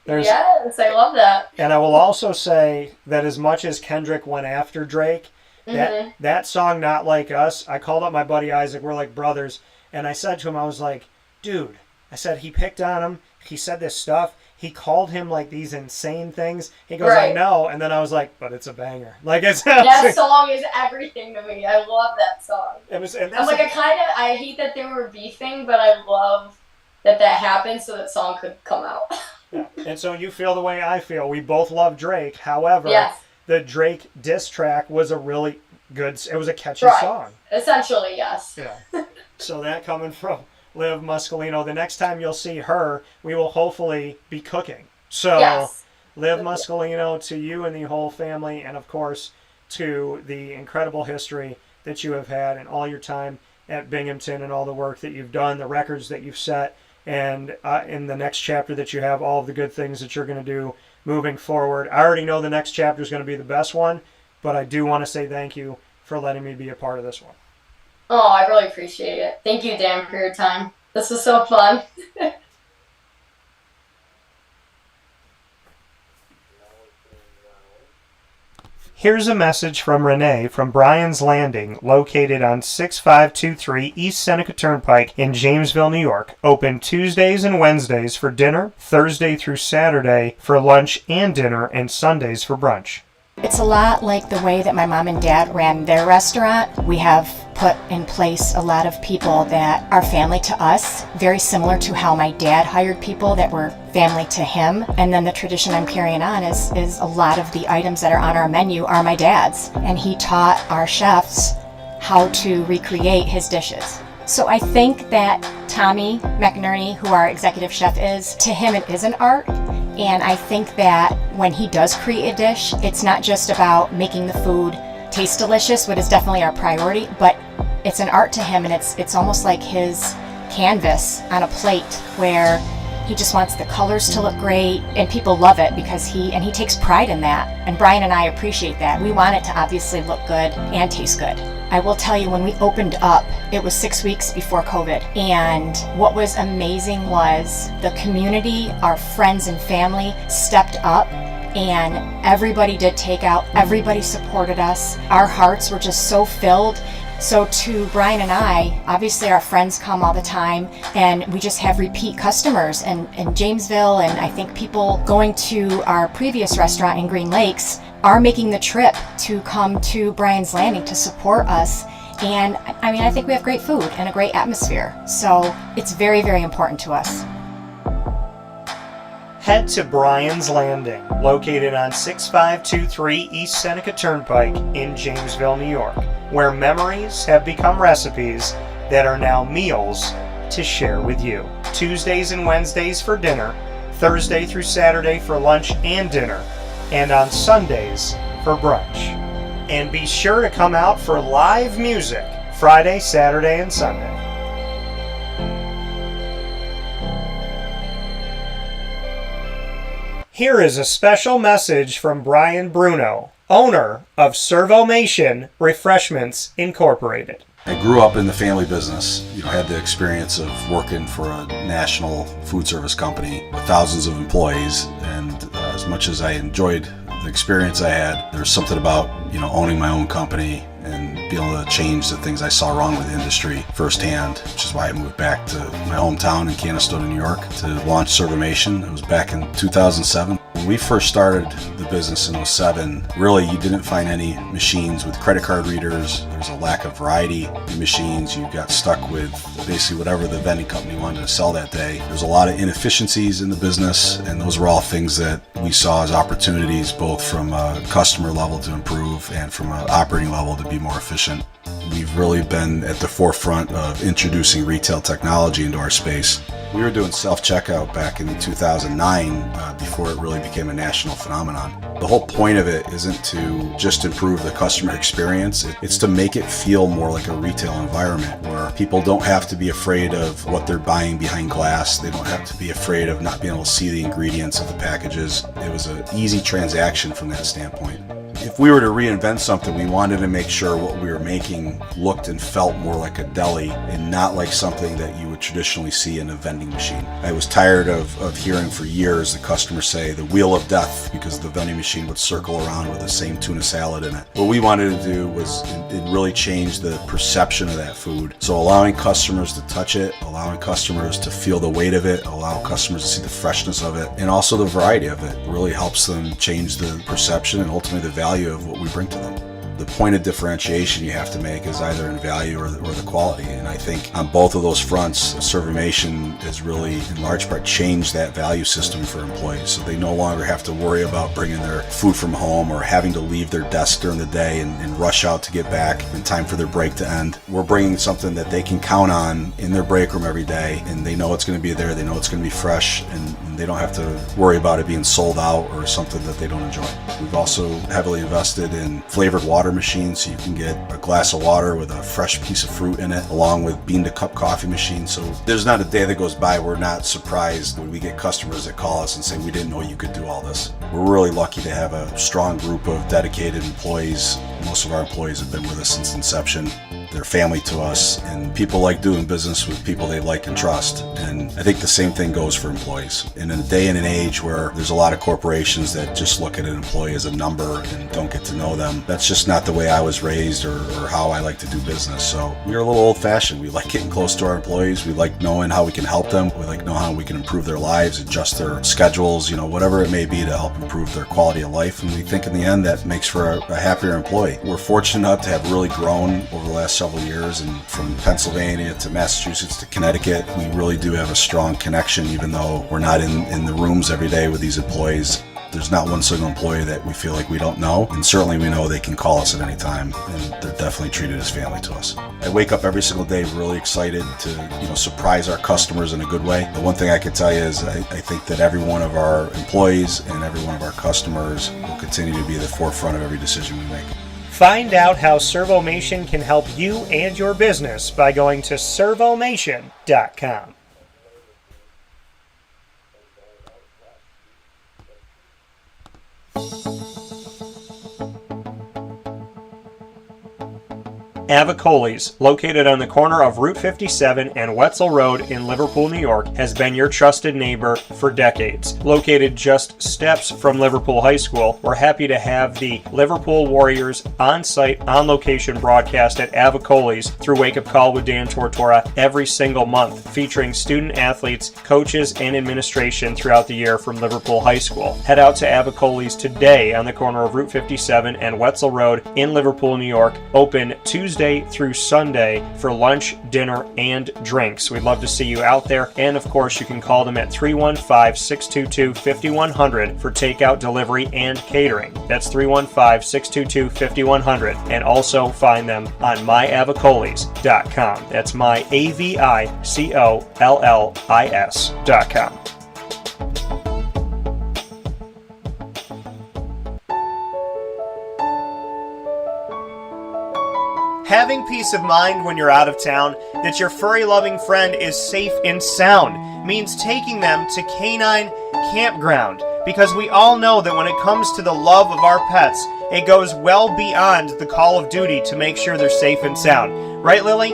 Yes, I love that. And I will also say that as much as Kendrick went after Drake, that song, Not Like Us, I called up my buddy Isaac, we're like brothers, and I said to him, I was like, dude, I said, he picked on him, he said this stuff, he called him like these insane things. He goes, I know. And then I was like, but it's a banger. Like it's that song is everything to me. I love that song. I'm like, I hate that they were beefing, but I love that happened so that song could come out. Yeah. And so you feel the way I feel. We both love Drake. However, the Drake diss track was a really good, it was a catchy song. Essentially, yes. Yeah. So that coming from Liv Muscolino. The next time you'll see her, we will hopefully be cooking. So Liv Muscolino, to you and the whole family, and of course to the incredible history that you have had and all your time at Binghamton and all the work that you've done, the records that you've set, and in the next chapter that you have, all of the good things that you're going to do moving forward. I already know the next chapter is going to be the best one, but I do want to say thank you for letting me be a part of this one. Oh, I really appreciate it. Thank you, Dan, for your time. This was so fun. Here's a message from Renee from Bryan's Landing, located on 6523 East Seneca Turnpike in Jamesville, New York. Open Tuesdays and Wednesdays for dinner, Thursday through Saturday for lunch and dinner, and Sundays for brunch. It's a lot like the way that my mom and dad ran their restaurant. We have put in place a lot of people that are family to us, very similar to how my dad hired people that were family to him. And then the tradition I'm carrying on is a lot of the items that are on our menu are my dad's. And he taught our chefs how to recreate his dishes. So I think that Tommy McNerney, who our executive chef is, to him it is an art. And I think that when he does create a dish, it's not just about making the food taste delicious, which is definitely our priority, but it's an art to him, and it's almost like his canvas on a plate where he just wants the colors to look great, and people love it because he takes pride in that. And Bryan and I appreciate that. We want it to obviously look good and taste good. I will tell you, when we opened up, it was 6 weeks before COVID. And what was amazing was the community, our friends and family stepped up, and everybody did takeout. Everybody supported us. Our hearts were just so filled. So to Bryan and I, obviously our friends come all the time, and we just have repeat customers in Jamesville, and I think people going to our previous restaurant in Green Lakes are making the trip to come to Bryan's Landing to support us. And I mean, I think we have great food and a great atmosphere. So it's very, very important to us. Head to Bryan's Landing, located on 6523 East Seneca Turnpike in Jamesville, New York, where memories have become recipes that are now meals to share with you. Tuesdays and Wednesdays for dinner, Thursday through Saturday for lunch and dinner, and on Sundays for brunch. And be sure to come out for live music Friday, Saturday, and Sunday. Here is a special message from Brian Bruno, owner of Servomation Refreshments Incorporated. I grew up in the family business, had the experience of working for a national food service company with thousands of employees, and as much as I enjoyed the experience I had, there's something about, owning my own company and being able to change the things I saw wrong with the industry firsthand, which is why I moved back to my hometown in Canastota, New York to launch Servomation. It was back in 2007. When we first started the business in 2007, really you didn't find any machines with credit card readers. There was a lack of variety in machines. You got stuck with basically whatever the vending company wanted to sell that day. There was a lot of inefficiencies in the business, and those were all things that we saw as opportunities, both from a customer level to improve and from an operating level to be more efficient. We've really been at the forefront of introducing retail technology into our space. We were doing self-checkout back in 2009 before it really became a national phenomenon. The whole point of it isn't to just improve the customer experience. It's to make it feel more like a retail environment where people don't have to be afraid of what they're buying behind glass. They don't have to be afraid of not being able to see the ingredients of the packages. It was an easy transaction from that standpoint. If we were to reinvent something, we wanted to make sure what we were making looked and felt more like a deli and not like something that you would traditionally see in a vending machine. I was tired of hearing for years the customers say the wheel of death because the vending machine would circle around with the same tuna salad in it. What we wanted to do was it really change the perception of that food. So allowing customers to touch it, allowing customers to feel the weight of it, allow customers to see the freshness of it, and also the variety of it really helps them change the perception and ultimately the value of what we bring to them. The point of differentiation you have to make is either in value or the quality, and I think on both of those fronts, Servamation has really in large part changed that value system for employees, so they no longer have to worry about bringing their food from home or having to leave their desk during the day and rush out to get back in time for their break to end. We're bringing something that they can count on in their break room every day, and they know it's going to be there, they know it's going to be fresh, and they don't have to worry about it being sold out or something that they don't enjoy. We've also heavily invested in flavored water machines, so you can get a glass of water with a fresh piece of fruit in it, along with bean to cup coffee machines. So there's not a day that goes by we're not surprised when we get customers that call us and say, we didn't know you could do all this. We're really lucky to have a strong group of dedicated employees. Most of our employees have been with us since inception. They're family to us, and people like doing business with people they like and trust. And I think the same thing goes for employees. In a day and an age where there's a lot of corporations that just look at an employee as a number and don't get to know them, that's just not the way I was raised or how I like to do business. So we're a little old-fashioned. We like getting close to our employees. We like knowing how we can help them. We like knowing how we can improve their lives, adjust their schedules, whatever it may be to help improve their quality of life. And we think in the end that makes for a happier employee. We're fortunate enough to have really grown over the last several years, and from Pennsylvania to Massachusetts to Connecticut, we really do have a strong connection, even though we're not in the rooms every day with these employees. There's not one single employee that we feel like we don't know, and certainly we know they can call us at any time, and they're definitely treated as family to us. I wake up every single day really excited to surprise our customers in a good way. The one thing I can tell you is I think that every one of our employees and every one of our customers will continue to be at the forefront of every decision we make. Find out how Servomation can help you and your business by going to servomation.com. Avicolli's, located on the corner of Route 57 and Wetzel Road in Liverpool, New York, has been your trusted neighbor for decades. Located just steps from Liverpool High School, we're happy to have the Liverpool Warriors on-site, on-location broadcast at Avicolli's through Wake Up Call with Dan Tortora every single month, featuring student athletes, coaches, and administration throughout the year from Liverpool High School. Head out to Avicolli's today on the corner of Route 57 and Wetzel Road in Liverpool, New York, open Tuesday through Sunday for lunch, dinner, and drinks. We'd love to see you out there, and of course you can call them at 315-622-5100 for takeout, delivery, and catering. That's 315-622-5100, and also find them on myavicollis.com. That's myavicollis.com. Having peace of mind when you're out of town that your furry-loving friend is safe and sound means taking them to Canine Campground, because we all know that when it comes to the love of our pets, it goes well beyond the call of duty to make sure they're safe and sound. Right, Lily?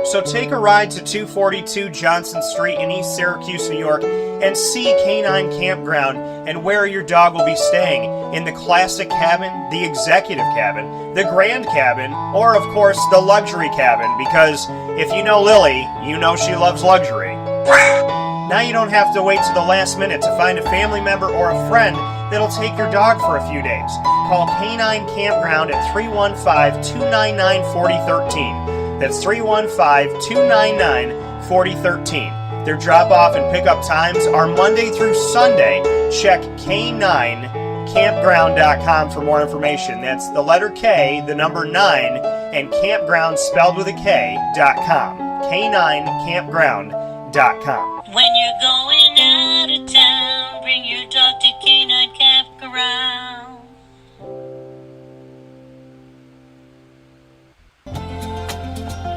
So take a ride to 242 Johnson Street in East Syracuse, New York, and see Canine Campground and where your dog will be staying in the classic cabin, the executive cabin, the grand cabin, or of course the luxury cabin, because if you know Lily, you know she loves luxury. Now you don't have to wait to the last minute to find a family member or a friend that'll take your dog for a few days. Call Canine Campground at 315-299-4013. That's 315-299-4013. Their drop-off and pickup times are Monday through Sunday. Check K9campground.com for more information. That's the letter K, the number 9, and campground spelled with a K.com. K9campground.com. When you're going out of town, bring your dog to Canine Campground.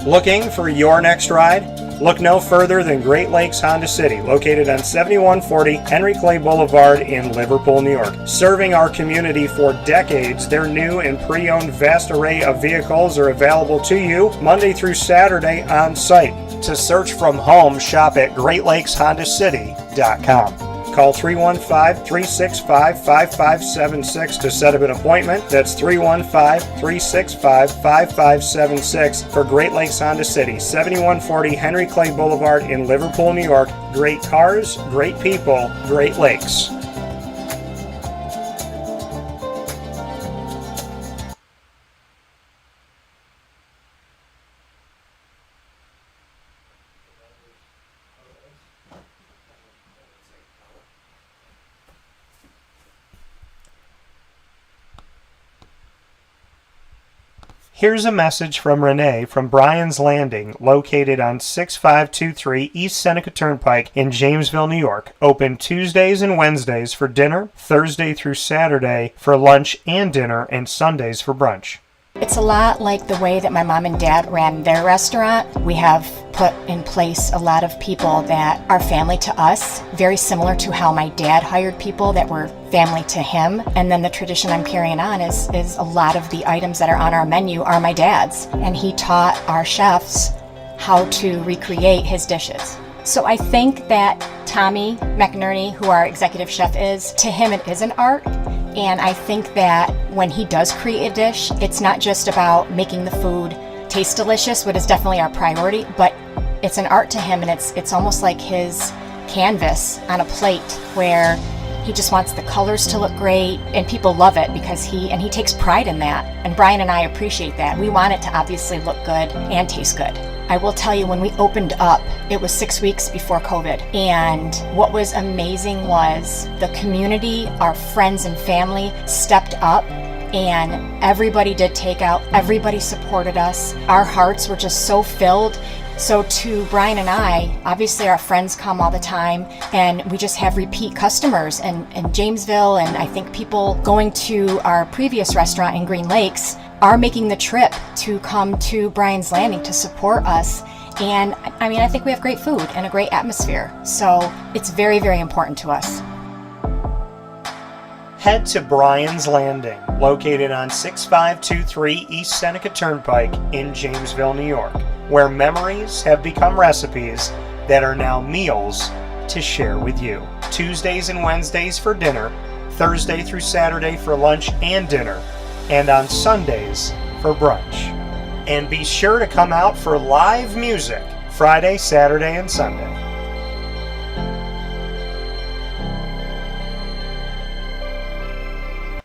Looking for your next ride? Look no further than Great Lakes Honda City, located on 7140 Henry Clay Boulevard in Liverpool, New York. Serving our community for decades, their new and pre-owned vast array of vehicles are available to you Monday through Saturday on site. To search from home, shop at GreatLakesHondaCity.com. Call 315-365-5576 to set up an appointment. That's 315-365-5576 for Great Lakes Honda City, 7140 Henry Clay Boulevard in Liverpool, New York. Great cars, great people, Great Lakes. Here's a message from Renee from Bryan's Landing, located on 6523 East Seneca Turnpike in Jamesville, New York. Open Tuesdays and Wednesdays for dinner, Thursday through Saturday for lunch and dinner, and Sundays for brunch. It's a lot like the way that my mom and dad ran their restaurant. We have put in place a lot of people that are family to us, very similar to how my dad hired people that were family to him. And then the tradition I'm carrying on is a lot of the items that are on our menu are my dad's. And he taught our chefs how to recreate his dishes. So I think that Tommy McNerney, who our executive chef is, to him it is an art. And I think that when he does create a dish, it's not just about making the food taste delicious, which is definitely our priority, but it's an art to him, and it's almost like his canvas on a plate where he just wants the colors to look great, and people love it because he takes pride in that. And Brian and I appreciate that. We want it to obviously look good and taste good. I will tell you, when we opened up, it was 6 weeks before COVID. And what was amazing was the community, our friends and family stepped up, and everybody did takeout. Everybody supported us. Our hearts were just so filled. So to Brian and I, obviously our friends come all the time, and we just have repeat customers in Jamesville, and I think people going to our previous restaurant in Green Lakes are making the trip to come to Bryan's Landing to support us. And I mean, I think we have great food and a great atmosphere. So it's very, very important to us. Head to Bryan's Landing, located on 6523 East Seneca Turnpike in Jamesville, New York, where memories have become recipes that are now meals to share with you. Tuesdays and Wednesdays for dinner, Thursday through Saturday for lunch and dinner, and on Sundays for brunch. And be sure to come out for live music Friday, Saturday, and Sunday.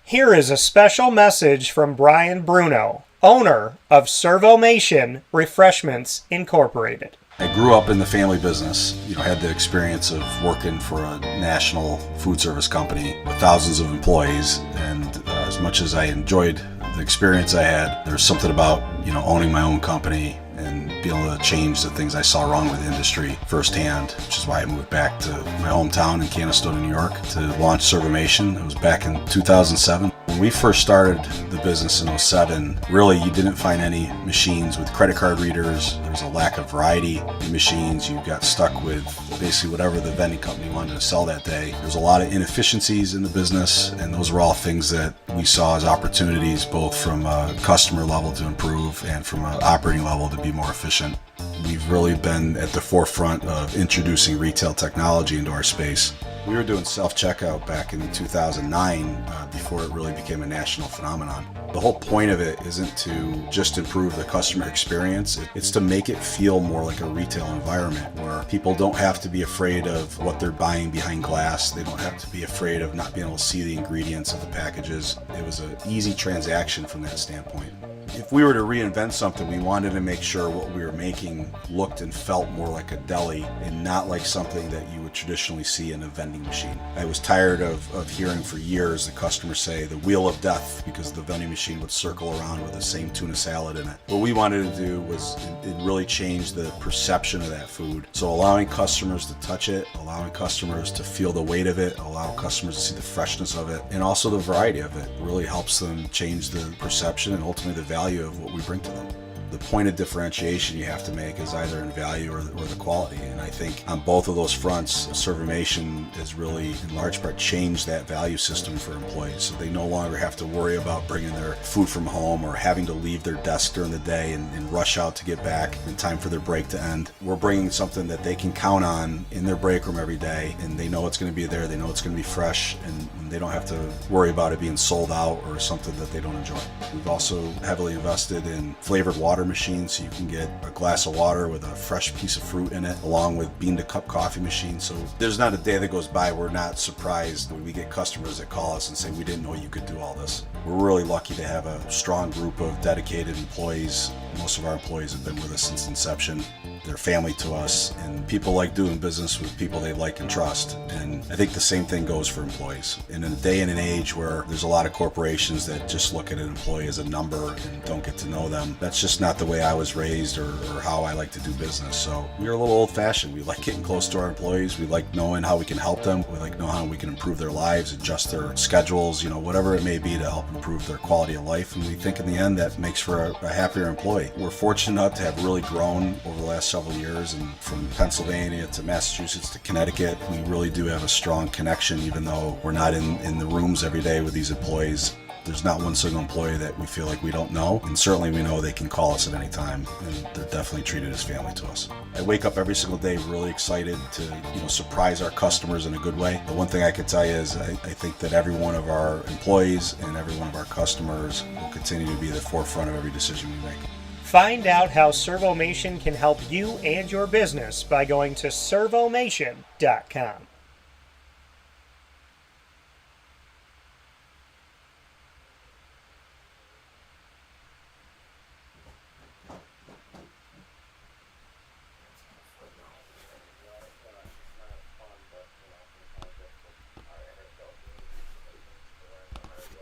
Here is a special message from Brian Bruno, owner of Servomation Refreshments Incorporated. I grew up in the family business, had the experience of working for a national food service company with thousands of employees, and as much as I enjoyed the experience I had, there was something about, owning my own company and being able to change the things I saw wrong with the industry firsthand, which is why I moved back to my hometown in Canastota, New York to launch Servomation. It was back in 2007. When we first started the business in 2007, really you didn't find any machines with credit card readers. There was a lack of variety in machines. You got stuck with basically whatever the vending company wanted to sell that day. There was a lot of inefficiencies in the business, and those were all things that we saw as opportunities, both from a customer level to improve and from an operating level to be more efficient. We've really been at the forefront of introducing retail technology into our space. We were doing self-checkout back in 2009 before it really became a national phenomenon. The whole point of it isn't to just improve the customer experience, it's to make it feel more like a retail environment where people don't have to be afraid of what they're buying behind glass. They don't have to be afraid of not being able to see the ingredients of the packages. It was an easy transaction from that standpoint. If we were to reinvent something, we wanted to make sure what we were making looked and felt more like a deli and not like something that you would traditionally see in a vending machine. I was tired of hearing for years the customers say the wheel of death because the vending machine would circle around with the same tuna salad in it. What we wanted to do was it really changed the perception of that food. So allowing customers to touch it, allowing customers to feel the weight of it, allow customers to see the freshness of it, and also the variety of it really helps them change the perception and ultimately the value of what we bring to them. The point of differentiation you have to make is either in value or the quality. And I think on both of those fronts, Servamation has really, in large part, changed that value system for employees. So they no longer have to worry about bringing their food from home or having to leave their desk during the day and rush out to get back in time for their break to end. We're bringing something that they can count on in their break room every day, and they know it's going to be there, they know it's going to be fresh, and they don't have to worry about it being sold out or something that they don't enjoy. We've also heavily invested in flavored water machines, so you can get a glass of water with a fresh piece of fruit in it, along with bean-to-cup coffee machines. So there's not a day that goes by we're not surprised when we get customers that call us and say, we didn't know you could do all this. We're really lucky to have a strong group of dedicated employees. Most of our employees have been with us since inception. They're family to us, and people like doing business with people they like and trust. And I think the same thing goes for employees. And in a day and an age where there's a lot of corporations that just look at an employee as a number and don't get to know them, that's just not the way I was raised or how I like to do business. So we're a little old-fashioned. We like getting close to our employees. We like knowing how we can help them. We like knowing how we can improve their lives, adjust their schedules, whatever it may be to help improve their quality of life. And we think in the end that makes for a happier employee. We're fortunate enough to have really grown over the last several years, and from Pennsylvania to Massachusetts to Connecticut, we really do have a strong connection, even though we're not in the rooms every day with these employees. There's not one single employee that we feel like we don't know, and certainly we know they can call us at any time, and they're definitely treated as family to us. I wake up every single day really excited to surprise our customers in a good way. The one thing I can tell you is I think that every one of our employees and every one of our customers will continue to be the forefront of every decision we make. Find out how Servomation can help you and your business by going to servomation.com.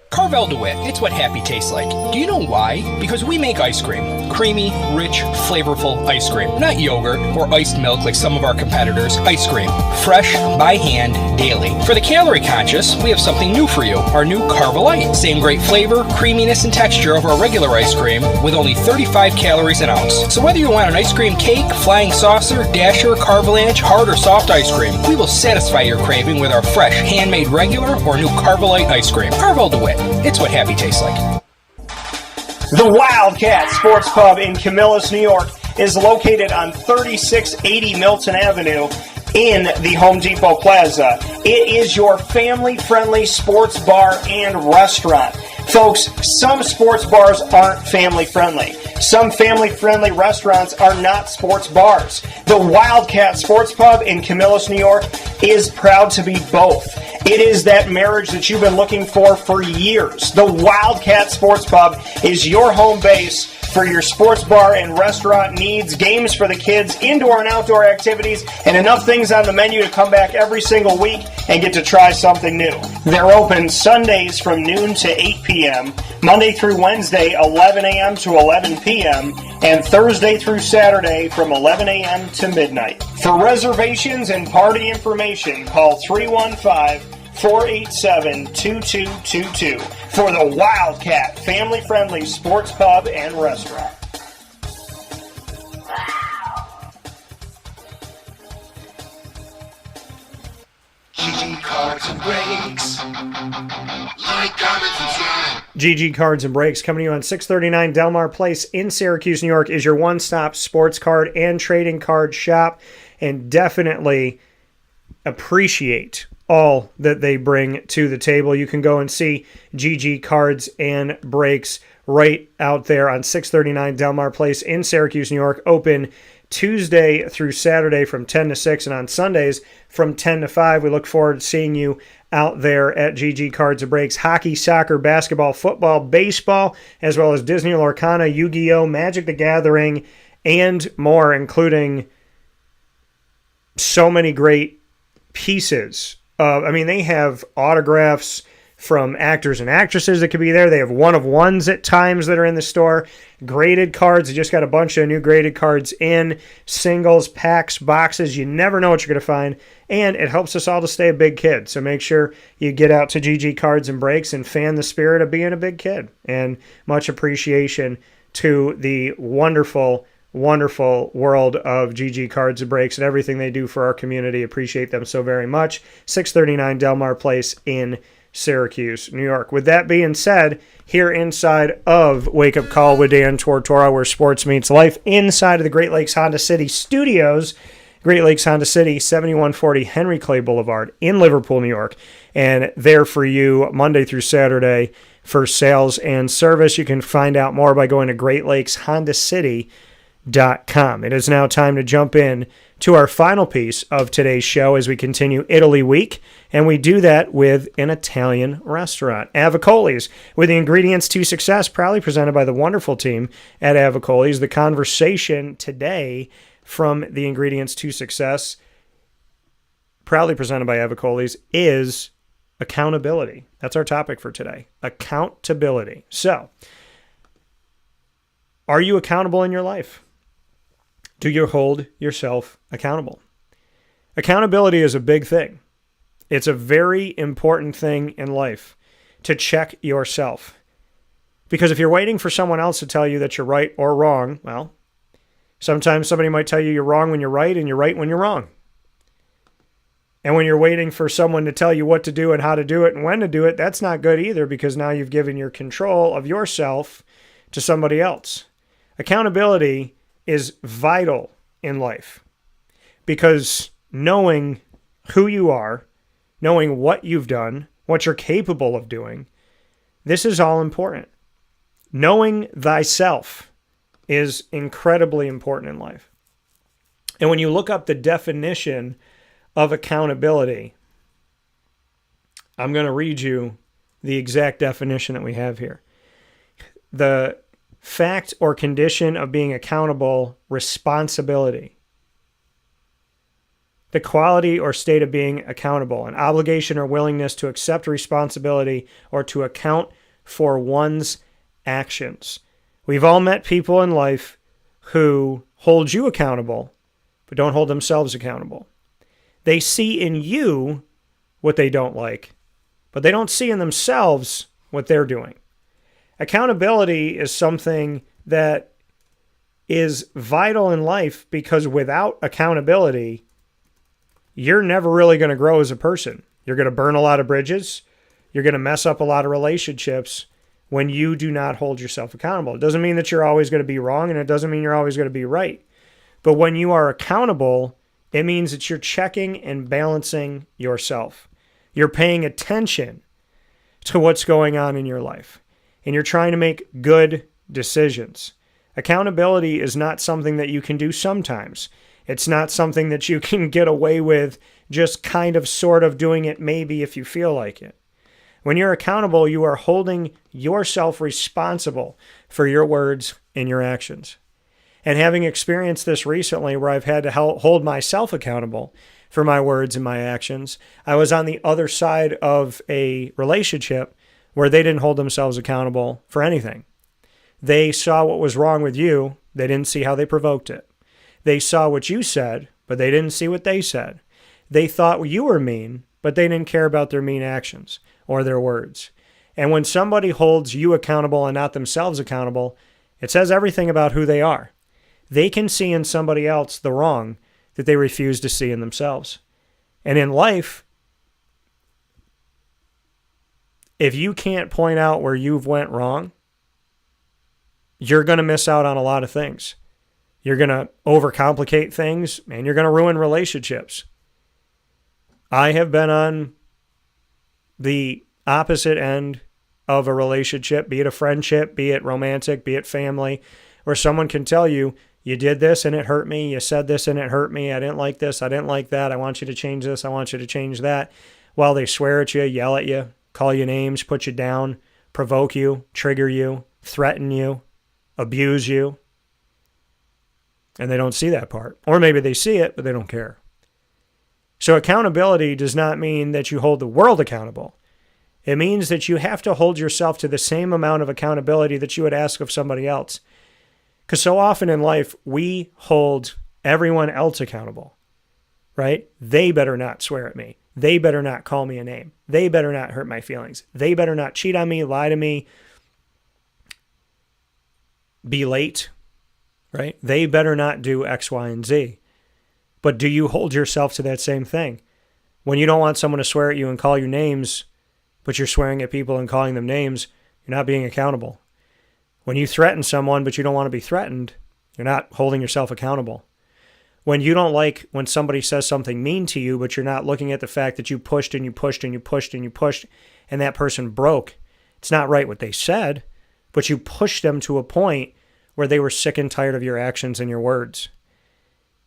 Carvel DeWitt, it's what happy tastes like. Do you know why? Because we make ice cream. Creamy, rich, flavorful ice cream. Not yogurt or iced milk like some of our competitors. Ice cream. Fresh, by hand, daily. For the calorie conscious, we have something new for you. Our new Carvelite. Same great flavor, creaminess, and texture of our regular ice cream with only 35 calories an ounce. So whether you want an ice cream cake, flying saucer, dasher, carvalanche, hard or soft ice cream, we will satisfy your craving with our fresh, handmade regular or new Carvelite ice cream. Carvel DeWitt. It's what happy tastes like. The Wildcat Sports Pub in Camillus, New York is located on 3680 Milton Avenue in the Home Depot Plaza. It is your family-friendly sports bar and restaurant. Folks, some sports bars aren't family-friendly. Some family-friendly restaurants are not sports bars. The Wildcat Sports Pub in Camillus, New York is proud to be both. It is that marriage that you've been looking for years. The Wildcat Sports Pub is your home base for your sports bar and restaurant needs, games for the kids, indoor and outdoor activities, and enough things on the menu to come back every single week and get to try something new. They're open Sundays from noon to 8 p.m., Monday through Wednesday 11 a.m. to 11 p.m., and Thursday through Saturday from 11 a.m. to midnight. For reservations and party information, call 315-487-2222 for the Wildcat family-friendly sports pub and restaurant. GG Cards and Breaks. Like, comment, subscribe. GG Cards and Breaks, coming to you on 639 Delmar Place in Syracuse, New York, is your one-stop sports card and trading card shop, and definitely appreciate all that they bring to the table. You can go and see GG Cards and Breaks right out there on 639 Delmar Place in Syracuse, New York, open Tuesday through Saturday from 10 to 6, and on Sundays from 10 to 5. We look forward to seeing you out there at GG Cards and Breaks. Hockey, soccer, basketball, football, baseball, as well as Disney Lorcana, Yu-Gi-Oh!, Magic the Gathering, and more, including so many great pieces. They have autographs from actors and actresses that could be there. They have one-of-ones at times that are in the store. Graded cards. They just got a bunch of new graded cards in. Singles, packs, boxes. You never know what you're going to find. And it helps us all to stay a big kid. So make sure you get out to GG Cards and Breaks and fan the spirit of being a big kid. And much appreciation to the wonderful world of GG Cards and Breaks and everything they do for our community. Appreciate them so very much. 639 Delmar Place in Syracuse, New York. With that being said, here inside of Wake Up Call with Dan Tortora, where sports meets life, inside of the Great Lakes Honda City Studios, Great Lakes Honda City, 7140 Henry Clay Boulevard in Liverpool, New York. And there for you Monday through Saturday for sales and service. You can find out more by going to greatlakeshondacity.com. It is now time to jump in to our final piece of today's show as we continue Italy Week, and we do that with an Italian restaurant. Avicolli's, with the ingredients to success, proudly presented by the wonderful team at Avicolli's. The conversation today from the ingredients to success, proudly presented by Avicolli's, is accountability. That's our topic for today, accountability. So, are you accountable in your life? Do you hold yourself accountable? Accountability is a big thing. It's a very important thing in life to check yourself. Because if you're waiting for someone else to tell you that you're right or wrong, well, sometimes somebody might tell you you're wrong when you're right and you're right when you're wrong. And when you're waiting for someone to tell you what to do and how to do it and when to do it, that's not good either, because now you've given your control of yourself to somebody else. Accountability is vital in life, because knowing who you are, knowing what you've done, what you're capable of doing, this is all important. Knowing thyself is incredibly important in life. And when you look up the definition of accountability, I'm going to read you the exact definition that we have here. The fact or condition of being accountable, responsibility. The quality or state of being accountable, an obligation or willingness to accept responsibility or to account for one's actions. We've all met people in life who hold you accountable, but don't hold themselves accountable. They see in you what they don't like, but they don't see in themselves what they're doing. Accountability is something that is vital in life, because without accountability, you're never really going to grow as a person. You're going to burn a lot of bridges. You're going to mess up a lot of relationships when you do not hold yourself accountable. It doesn't mean that you're always going to be wrong, and it doesn't mean you're always going to be right. But when you are accountable, it means that you're checking and balancing yourself. You're paying attention to what's going on in your life, and you're trying to make good decisions. Accountability is not something that you can do sometimes. It's not something that you can get away with just kind of sort of doing it maybe if you feel like it. When you're accountable, you are holding yourself responsible for your words and your actions. And having experienced this recently, where I've had to hold myself accountable for my words and my actions, I was on the other side of a relationship where they didn't hold themselves accountable for anything. They saw what was wrong with you. They didn't see how they provoked it. They saw what you said, but they didn't see what they said. They thought you were mean, but they didn't care about their mean actions or their words. And when somebody holds you accountable and not themselves accountable, it says everything about who they are. They can see in somebody else the wrong that they refuse to see in themselves. And in life, if you can't point out where you've went wrong, you're going to miss out on a lot of things. You're going to overcomplicate things, and you're going to ruin relationships. I have been on the opposite end of a relationship, be it a friendship, be it romantic, be it family, where someone can tell you, You did this and it hurt me. You said this and it hurt me. I didn't like this. I didn't like that. I want you to change this. I want you to change that. While they swear at you, yell at you, call you names, put you down, provoke you, trigger you, threaten you, abuse you. And they don't see that part. Or maybe they see it, but they don't care. So accountability does not mean that you hold the world accountable. It means that you have to hold yourself to the same amount of accountability that you would ask of somebody else. Because so often in life, we hold everyone else accountable, right? They better not swear at me. They better not call me a name. They better not hurt my feelings. They better not cheat on me, lie to me, be late, right? They better not do X, Y, and Z. But do you hold yourself to that same thing? When you don't want someone to swear at you and call you names, but you're swearing at people and calling them names, you're not being accountable. When you threaten someone, but you don't want to be threatened, you're not holding yourself accountable. When you don't like when somebody says something mean to you, but you're not looking at the fact that you pushed and you pushed and you pushed and you pushed, and that person broke. It's not right what they said, but you pushed them to a point where they were sick and tired of your actions and your words.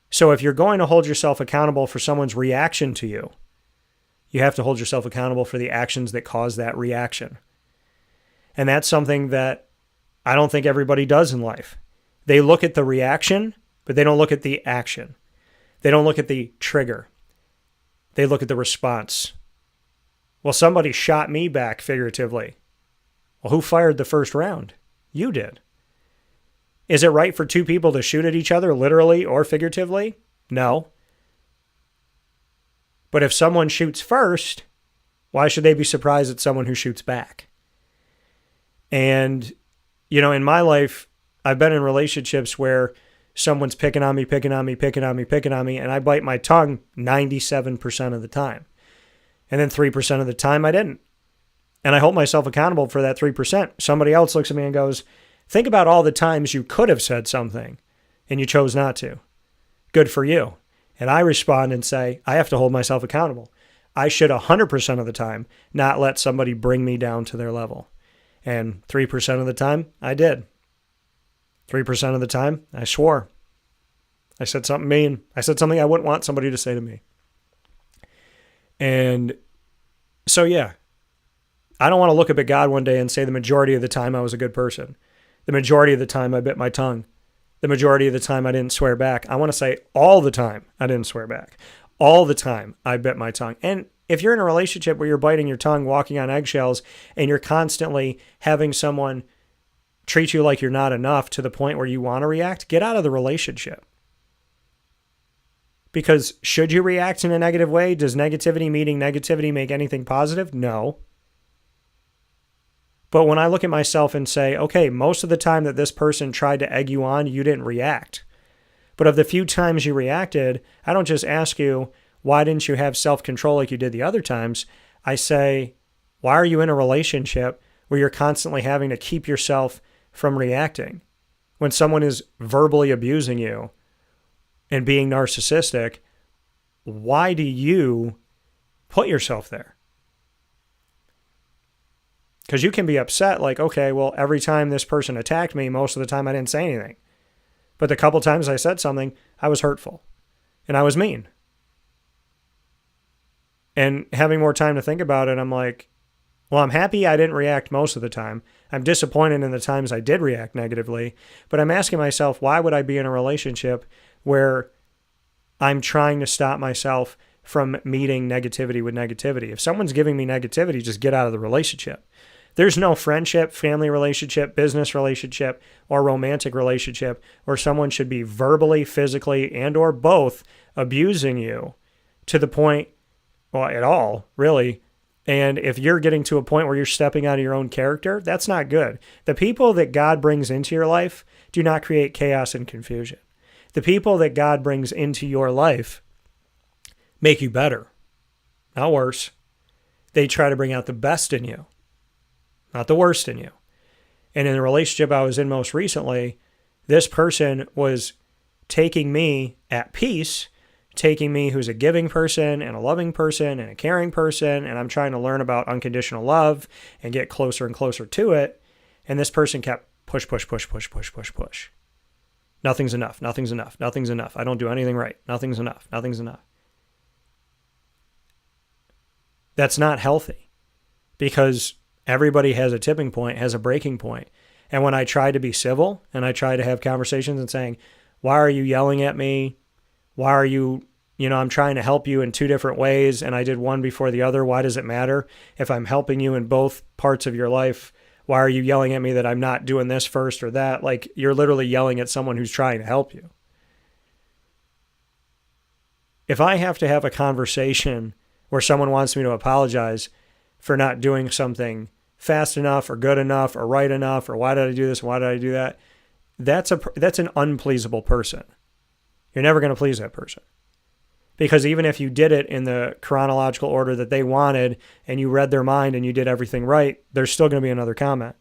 So if you're going to hold yourself accountable for someone's reaction to you, you have to hold yourself accountable for the actions that cause that reaction. And that's something that I don't think everybody does in life. They look at the reaction, but they don't look at the action. They don't look at the trigger. They look at the response. Well, somebody shot me back figuratively. Well, who fired the first round? You did. Is it right for two people to shoot at each other literally or figuratively? No. But if someone shoots first, why should they be surprised at someone who shoots back? And, you know, in my life, I've been in relationships where someone's picking on me, and I bite my tongue 97% of the time. And then 3% of the time I didn't. And I hold myself accountable for that 3%. Somebody else looks at me and goes, think about all the times you could have said something and you chose not to. Good for you. And I respond and say, I have to hold myself accountable. I should 100% of the time not let somebody bring me down to their level. And 3% of the time, I did. 3% of the time, I swore. I said something mean. I said something I wouldn't want somebody to say to me. And so, yeah, I don't want to look up at God one day and say the majority of the time I was a good person. The majority of the time I bit my tongue. The majority of the time I didn't swear back. I want to say all the time I didn't swear back. All the time I bit my tongue. And if you're in a relationship where you're biting your tongue, walking on eggshells, and you're constantly having someone treat you like you're not enough to the point where you want to react, get out of the relationship. Because should you react in a negative way? Does negativity meeting negativity make anything positive? No. But when I look at myself and say, okay, most of the time that this person tried to egg you on, you didn't react. But of the few times you reacted, I don't just ask you, why didn't you have self-control like you did the other times? I say, why are you in a relationship where you're constantly having to keep yourself from reacting? When someone is verbally abusing you and being narcissistic, why do you put yourself there? Because you can be upset, like, okay, well, every time this person attacked me, most of the time I didn't say anything. But the couple times I said something, I was hurtful. And I was mean. And having more time to think about it, I'm like, well, I'm happy I didn't react most of the time. I'm disappointed in the times I did react negatively. But I'm asking myself, why would I be in a relationship where I'm trying to stop myself from meeting negativity with negativity? If someone's giving me negativity, just get out of the relationship. There's no friendship, family relationship, business relationship, or romantic relationship where someone should be verbally, physically, and or both abusing you to the point, well, at all, really. And if you're getting to a point where you're stepping out of your own character, that's not good. The people that God brings into your life do not create chaos and confusion. The people that God brings into your life make you better, not worse. They try to bring out the best in you, not the worst in you. And in the relationship I was in most recently, this person was taking me at peace, taking me who's a giving person and a loving person and a caring person, and I'm trying to learn about unconditional love and get closer and closer to it. And this person kept push. Nothing's enough. Nothing's enough. Nothing's enough. I don't do anything right. Nothing's enough. Nothing's enough. That's not healthy, because everybody has a tipping point, has a breaking point. And when I try to be civil and I try to have conversations and saying, why are you yelling at me? Why are you, I'm trying to help you in two different ways and I did one before the other. Why does it matter if I'm helping you in both parts of your life? Why are you yelling at me that I'm not doing this first or that? Like, you're literally yelling at someone who's trying to help you. If I have to have a conversation where someone wants me to apologize for not doing something fast enough or good enough or right enough, or why did I do this? Why did I do that? That's an unpleasable person. You're never going to please that person. Because even if you did it in the chronological order that they wanted and you read their mind and you did everything right, there's still going to be another comment.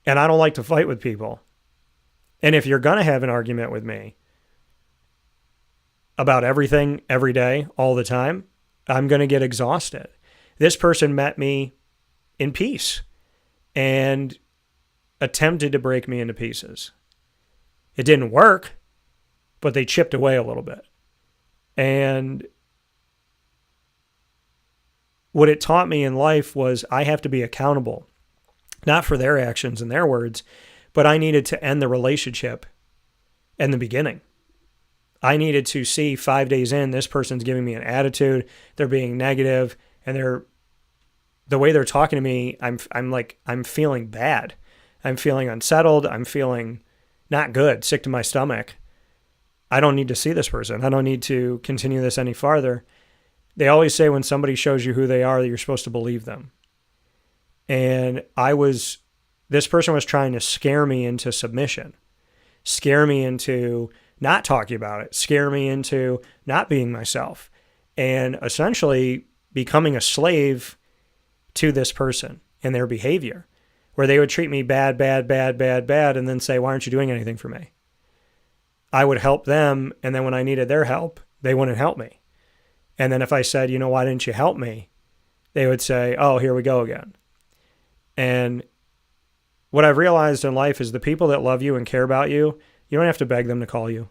And I don't like to fight with people. And if you're going to have an argument with me about everything, every day, all the time, I'm going to get exhausted. This person met me in peace and attempted to break me into pieces. It didn't work, but they chipped away a little bit. And what it taught me in life was I have to be accountable, not for their actions and their words, but I needed to end the relationship in the beginning. I needed to see 5 days in, this person's giving me an attitude, they're being negative, and the way they're talking to me, I'm feeling bad. I'm feeling unsettled. I'm feeling not good, sick to my stomach. I don't need to see this person. I don't need to continue this any farther. They always say when somebody shows you who they are, that you're supposed to believe them. And this person was trying to scare me into submission, scare me into not talking about it, scare me into not being myself, and essentially becoming a slave to this person and their behavior, where they would treat me bad, and then say, why aren't you doing anything for me? I would help them, and then when I needed their help, they wouldn't help me. And then if I said, why didn't you help me? They would say, oh, here we go again. And what I've realized in life is the people that love you and care about you, you don't have to beg them to call you.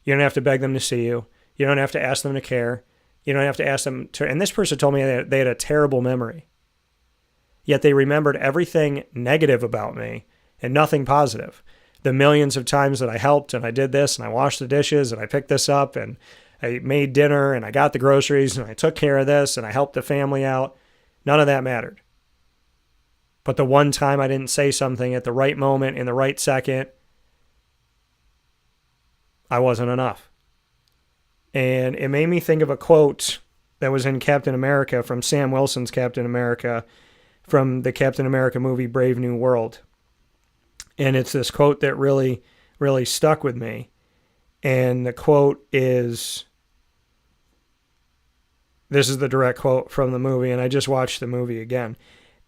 You don't have to beg them to see you. You don't have to ask them to care. You don't have to ask them to... And this person told me that they had a terrible memory. Yet they remembered everything negative about me and nothing positive. The millions of times that I helped and I did this and I washed the dishes and I picked this up and I made dinner and I got the groceries and I took care of this and I helped the family out. None of that mattered. But the one time I didn't say something at the right moment, in the right second, I wasn't enough. And it made me think of a quote that was in Captain America, from Sam Wilson's Captain America, from the Captain America movie Brave New World. And it's this quote that really, really stuck with me. And the quote is, this is the direct quote from the movie, and I just watched the movie again.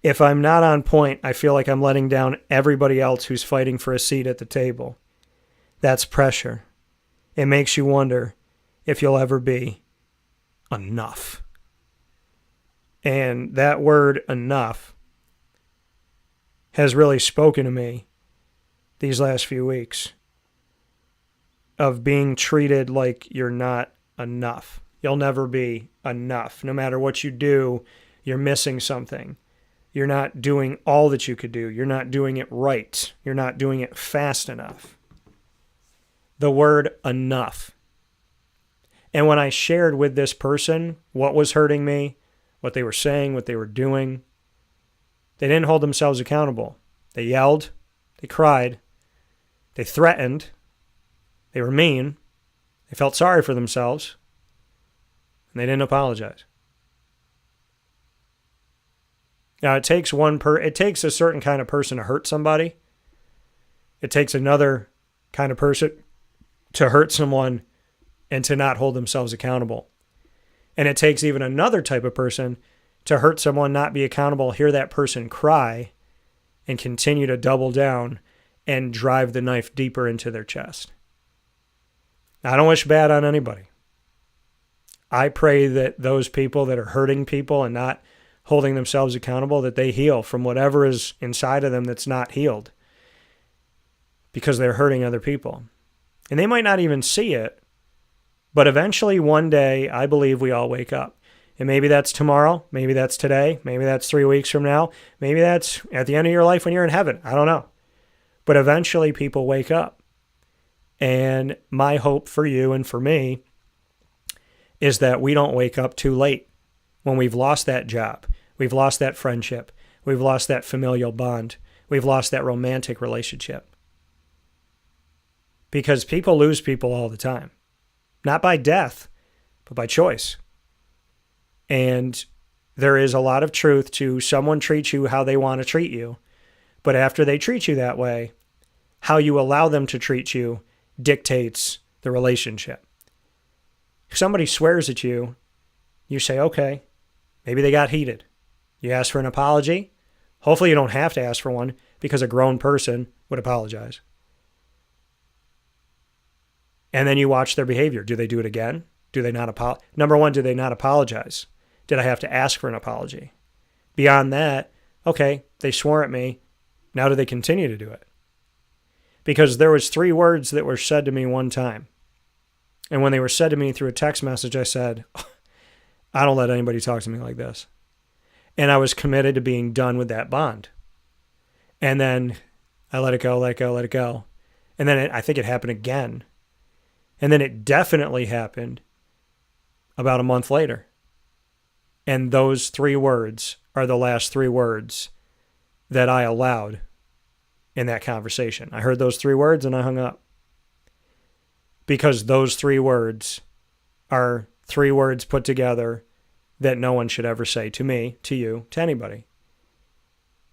If I'm not on point, I feel like I'm letting down everybody else who's fighting for a seat at the table. That's pressure. It makes you wonder if you'll ever be enough. And that word, enough, has really spoken to me these last few weeks, of being treated like you're not enough. You'll never be enough. No matter what you do, you're missing something. You're not doing all that you could do. You're not doing it right. You're not doing it fast enough. The word enough. And when I shared with this person what was hurting me, what they were saying, what they were doing, they didn't hold themselves accountable. They yelled, they cried, they threatened, they were mean, they felt sorry for themselves, and they didn't apologize. Now, it takes a certain kind of person to hurt somebody. It takes another kind of person to hurt someone and to not hold themselves accountable. And it takes even another type of person to hurt someone, not be accountable, hear that person cry, and continue to double down and drive the knife deeper into their chest. I don't wish bad on anybody. I pray that those people that are hurting people and not holding themselves accountable, that they heal from whatever is inside of them that's not healed. because they're hurting other people. And they might not even see it, but eventually one day, I believe we all wake up. And maybe that's tomorrow, maybe that's today, maybe that's 3 weeks from now, maybe that's at the end of your life when you're in heaven. I don't know. But eventually people wake up. And my hope for you and for me is that we don't wake up too late when we've lost that job, we've lost that friendship, we've lost that familial bond, we've lost that romantic relationship. Because people lose people all the time. Not by death, but by choice. And there is a lot of truth to someone treats you how they want to treat you. But after they treat you that way, how you allow them to treat you dictates the relationship. If somebody swears at you, you say, okay, maybe they got heated. You ask for an apology. Hopefully you don't have to ask for one because a grown person would apologize. And then you watch their behavior. Do they do it again? Do they not apologize? Number one, do they not apologize? Did I have to ask for an apology? Beyond that, okay, they swore at me. Now do they continue to do it? Because there was 3 words that were said to me one time. And when they were said to me through a text message, I said, I don't let anybody talk to me like this. And I was committed to being done with that bond. And then I let it go, let it go, let it go. And then I think it happened again. And then it definitely happened about a month later. And those 3 words are the last 3 words that I allowed in that conversation. I heard those 3 words and I hung up. Because those 3 words are 3 words put together that no one should ever say to me, to you, to anybody.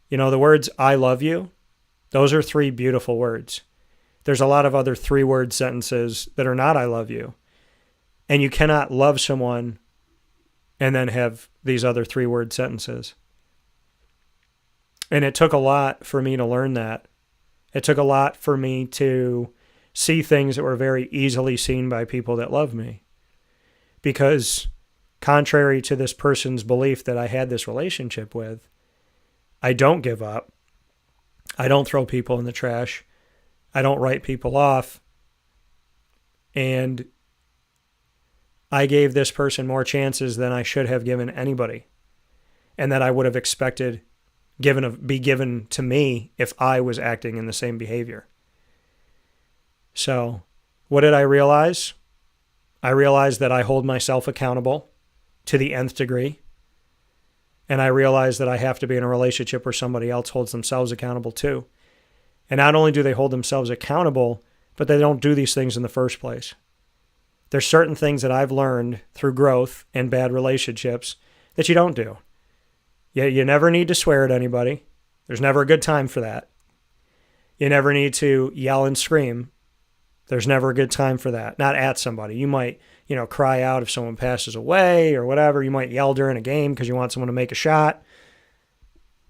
You know, the words, I love you, those are 3 beautiful words. There's a lot of other 3-word sentences that are not I love you. And you cannot love someone and then have these other 3-word sentences. And it took a lot for me to learn that. It took a lot for me to see things that were very easily seen by people that love me. Because contrary to this person's belief that I had this relationship with, I don't give up. I don't throw people in the trash. I don't write people off. And I gave this person more chances than I should have given anybody. And that I would have expected be given to me if I was acting in the same behavior. So, what did I realize? I realized that I hold myself accountable to the nth degree. And I realized that I have to be in a relationship where somebody else holds themselves accountable too. And not only do they hold themselves accountable, but they don't do these things in the first place. There's certain things that I've learned through growth and bad relationships that you don't do. You never need to swear at anybody. There's never a good time for that. You never need to yell and scream. There's never a good time for that. Not at somebody. You might, cry out if someone passes away or whatever. You might yell during a game because you want someone to make a shot.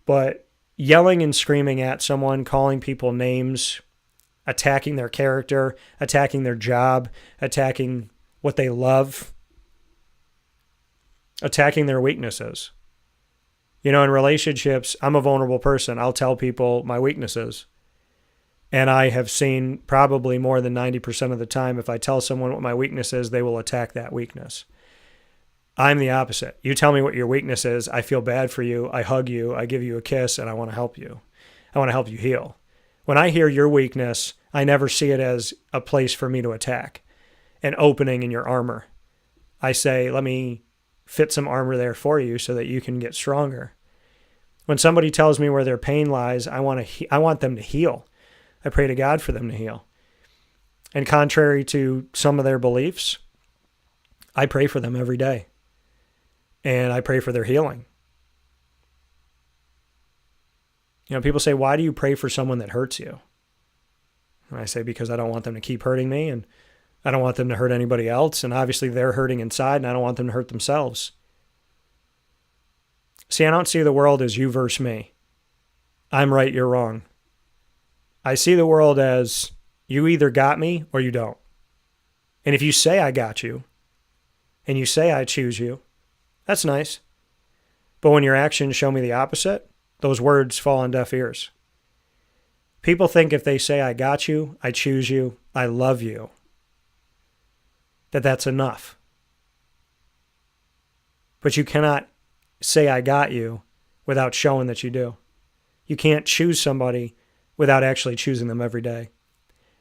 But yelling and screaming at someone, calling people names, attacking their character, attacking their job, attacking what they love, attacking their weaknesses. In relationships, I'm a vulnerable person. I'll tell people my weaknesses. And I have seen probably more than 90% of the time, if I tell someone what my weakness is, they will attack that weakness. I'm the opposite. You tell me what your weakness is, I feel bad for you, I hug you, I give you a kiss, and I want to help you. I want to help you heal. When I hear your weakness, I never see it as a place for me to attack, an opening in your armor. I say, let me fit some armor there for you so that you can get stronger. When somebody tells me where their pain lies, I want them to heal. I pray to God for them to heal. And contrary to some of their beliefs, I pray for them every day. And I pray for their healing. People say, why do you pray for someone that hurts you? And I say, because I don't want them to keep hurting me, and I don't want them to hurt anybody else. And obviously they're hurting inside, and I don't want them to hurt themselves. See, I don't see the world as you versus me. I'm right, you're wrong. I see the world as you either got me or you don't. And if you say I got you, and you say I choose you, that's nice. But when your actions show me the opposite, those words fall on deaf ears. People think if they say, I got you, I choose you, I love you, that's enough. But you cannot say, I got you, without showing that you do. You can't choose somebody without actually choosing them every day.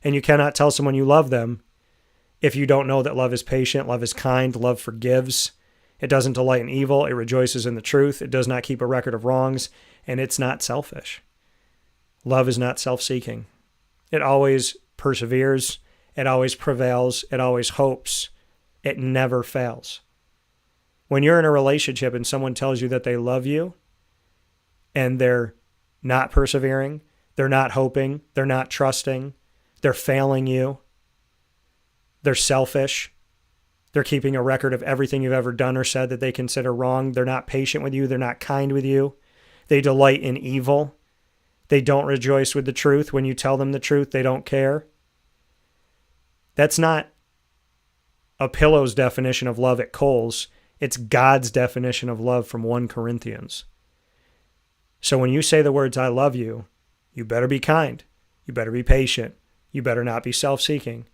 And you cannot tell someone you love them if you don't know that love is patient, love is kind, love forgives. It doesn't delight in evil. It rejoices in the truth. It does not keep a record of wrongs. And it's not selfish. Love is not self-seeking. It always perseveres. It always prevails. It always hopes. It never fails. When you're in a relationship and someone tells you that they love you and they're not persevering, they're not hoping, they're not trusting, they're failing you, they're selfish, they're keeping a record of everything you've ever done or said that they consider wrong, they're not patient with you, they're not kind with you, they delight in evil, they don't rejoice with the truth. When you tell them the truth, they don't care. That's not a Pillow's definition of love at Kohl's. It's God's definition of love from 1 Corinthians. So when you say the words, I love you, you better be kind. You better be patient. You better not be self-seeking.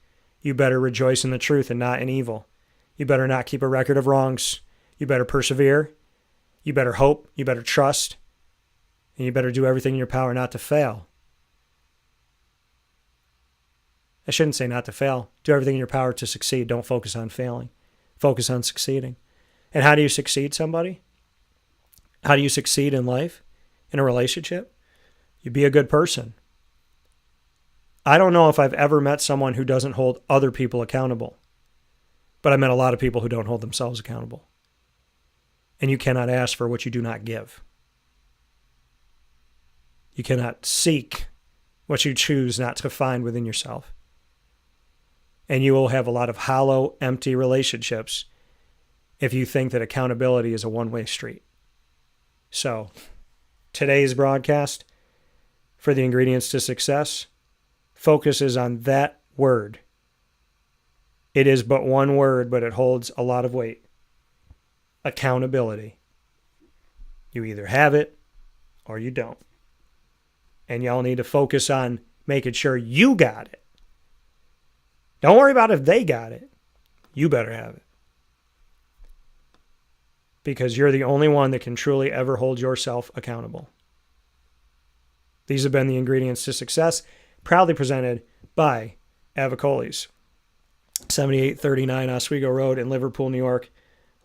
You better rejoice in the truth and not in evil. You better not keep a record of wrongs. You better persevere. You better hope. You better trust. And you better do everything in your power not to fail. I shouldn't say not to fail. Do everything in your power to succeed. Don't focus on failing. Focus on succeeding. And how do you succeed somebody? How do you succeed in life, in a relationship? You be a good person. I don't know if I've ever met someone who doesn't hold other people accountable, but I met a lot of people who don't hold themselves accountable. And you cannot ask for what you do not give. You cannot seek what you choose not to find within yourself. And you will have a lot of hollow, empty relationships if you think that accountability is a one-way street. So, today's broadcast for the ingredients to success focuses on that word. It is but one word, but it holds a lot of weight. Accountability. You either have it or you don't. And y'all need to focus on making sure you got it. Don't worry about if they got it. You better have it. Because you're the only one that can truly ever hold yourself accountable. These have been the ingredients to success, proudly presented by Avicolli's, 7839 Oswego Road in Liverpool, New York.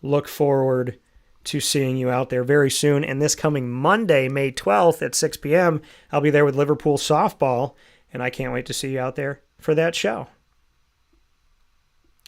Look forward to seeing you out there very soon. And this coming Monday, May 12th at 6 p.m., I'll be there with Liverpool softball, and I can't wait to see you out there for that show.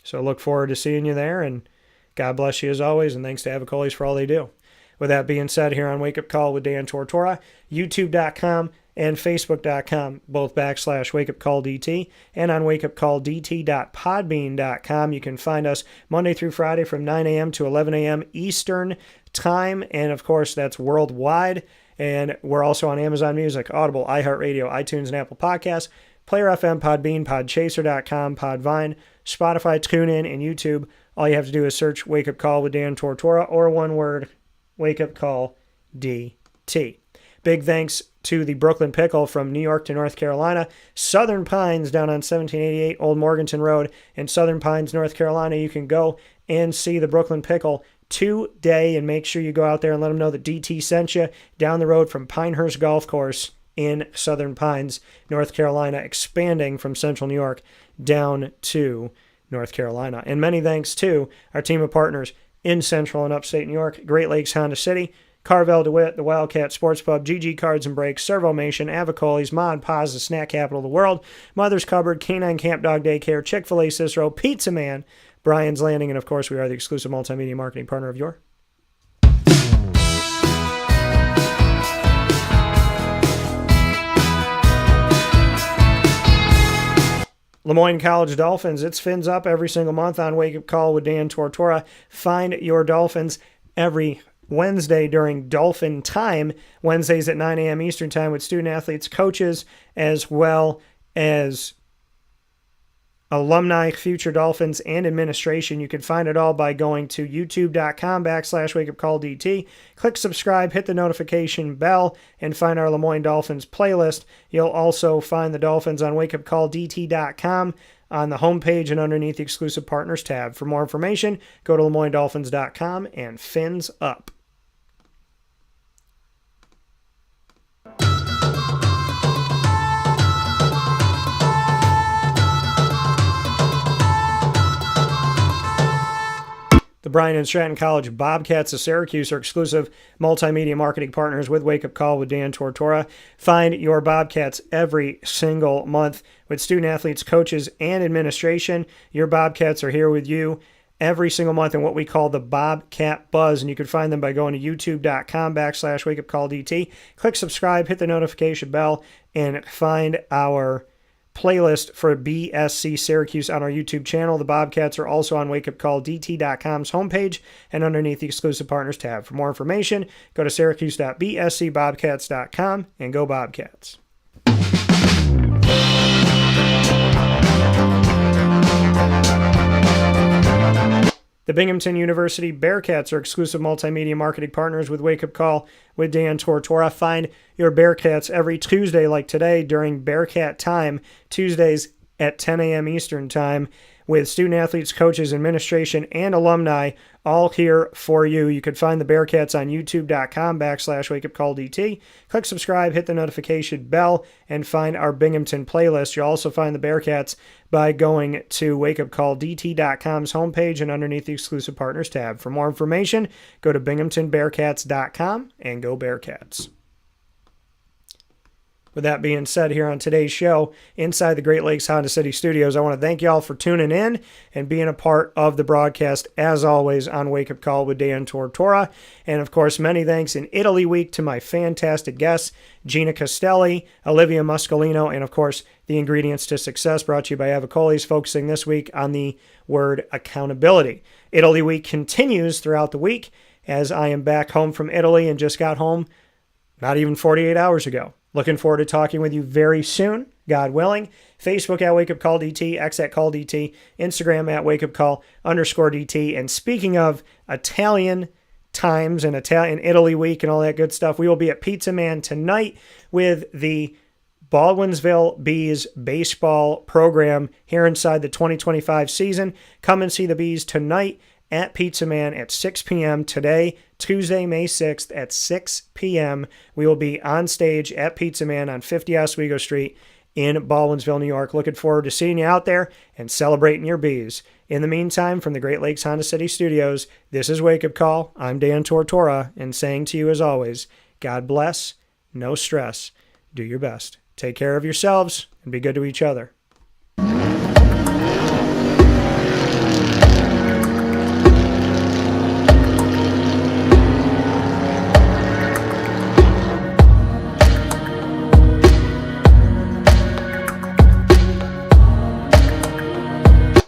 So look forward to seeing you there, and God bless you as always, and thanks to Avicolli's for all they do. With that being said, here on Wake Up Call with Dan Tortora, youtube.com and facebook.com, both /WakeUpCallDT, and on wakeupcalldt.podbean.com. You can find us Monday through Friday from 9 a.m. to 11 a.m. Eastern Time, and of course, that's worldwide. And we're also on Amazon Music, Audible, iHeartRadio, iTunes, and Apple Podcasts, Player FM, Podbean, Podchaser.com, Podvine, Spotify, TuneIn, and YouTube. All you have to do is search Wake Up Call with Dan Tortora, or one word, Wake Up Call DT. Big thanks to the Brooklyn Pickle from New York to North Carolina, Southern Pines down on 1788 Old Morganton Road in Southern Pines, North Carolina. You can go and see the Brooklyn Pickle today, and make sure you go out there and let them know that DT sent you, down the road from Pinehurst Golf Course in Southern Pines, North Carolina, expanding from Central New York down to North Carolina. And many thanks to our team of partners in Central and Upstate New York, Great Lakes Honda City, Carvel DeWitt, the Wildcat Sports Pub, GG Cards and Breaks, Servomation, Avicolli's, Ma and Pa's, the snack capital of the world, Mother's Cupboard, Canine Camp Dog Daycare, Chick-fil-A Cicero, Pizza Man, Brian's Landing, and of course we are the exclusive multimedia marketing partner of your Lemoyne College Dolphins. It's Fins Up every single month on Wake Up Call with Dan Tortora. Find your Dolphins every Wednesday during Dolphin Time, Wednesdays at 9 a.m. Eastern Time, with student athletes, coaches, as well as alumni, future Dolphins, and administration. You can find it all by going to youtube.com/wakeupcalldt. Click subscribe, hit the notification bell, and find our Lemoyne Dolphins playlist. You'll also find the Dolphins on wakeupcalldt.com on the homepage and underneath the exclusive partners tab. For more information, go to LeMoyneDolphins.com and fins up. The Bryan and Stratton College Bobcats of Syracuse are exclusive multimedia marketing partners with Wake Up Call with Dan Tortora. Find your Bobcats every single month with student athletes, coaches, and administration. Your Bobcats are here with you every single month in what we call the Bobcat Buzz, and you can find them by going to youtube.com/wakeupcalldt. Click subscribe, hit the notification bell, and find our playlist for BSC Syracuse on our YouTube channel. The Bobcats are also on wakeupcalldt.com's homepage and underneath the exclusive partners tab. For more information, go to syracuse.bscbobcats.com and go Bobcats. The Binghamton University Bearcats are exclusive multimedia marketing partners with Wake Up Call with Dan Tortora. Find your Bearcats every Tuesday like today during Bearcat Time, Tuesdays at 10 a.m. Eastern Time, with student athletes, coaches, administration, and alumni all here for you. You can find the Bearcats on youtube.com/wakeupcalldt. Click subscribe, hit the notification bell, and find our Binghamton playlist. You'll also find the Bearcats by going to wakeupcalldt.com's homepage and underneath the exclusive partners tab. For more information, go to binghamtonbearcats.com and go Bearcats. With that being said, here on today's show, inside the Great Lakes Honda City Studios, I want to thank you all for tuning in and being a part of the broadcast, as always, on Wake Up Call with Dan Tortora. And, of course, many thanks in Italy week to my fantastic guests, Gina Castelli, Olivia Muscolino, and, of course, the Ingredients to Success, brought to you by Avicolli, focusing this week on the word accountability. Italy week continues throughout the week, as I am back home from Italy and just got home not even 48 hours ago. Looking forward to talking with you very soon, God willing. Facebook at WakeUpCallDT, X at CallDT, Instagram at WakeUpCall_DT. And speaking of Italian times and Italian Italy week and all that good stuff, we will be at Pizza Man tonight with the Baldwinsville Bees baseball program here inside the 2025 season. Come and see the Bees tonight at Pizza Man at 6 p.m. today, Tuesday, May 6th at 6 p.m. We will be on stage at Pizza Man on 50 Oswego Street in Baldwinsville, New York. Looking forward to seeing you out there and celebrating your Bees. In the meantime, from the Great Lakes Honda City Studios, this is Wake Up Call. I'm Dan Tortora, and saying to you as always, God bless, no stress, do your best. Take care of yourselves and be good to each other.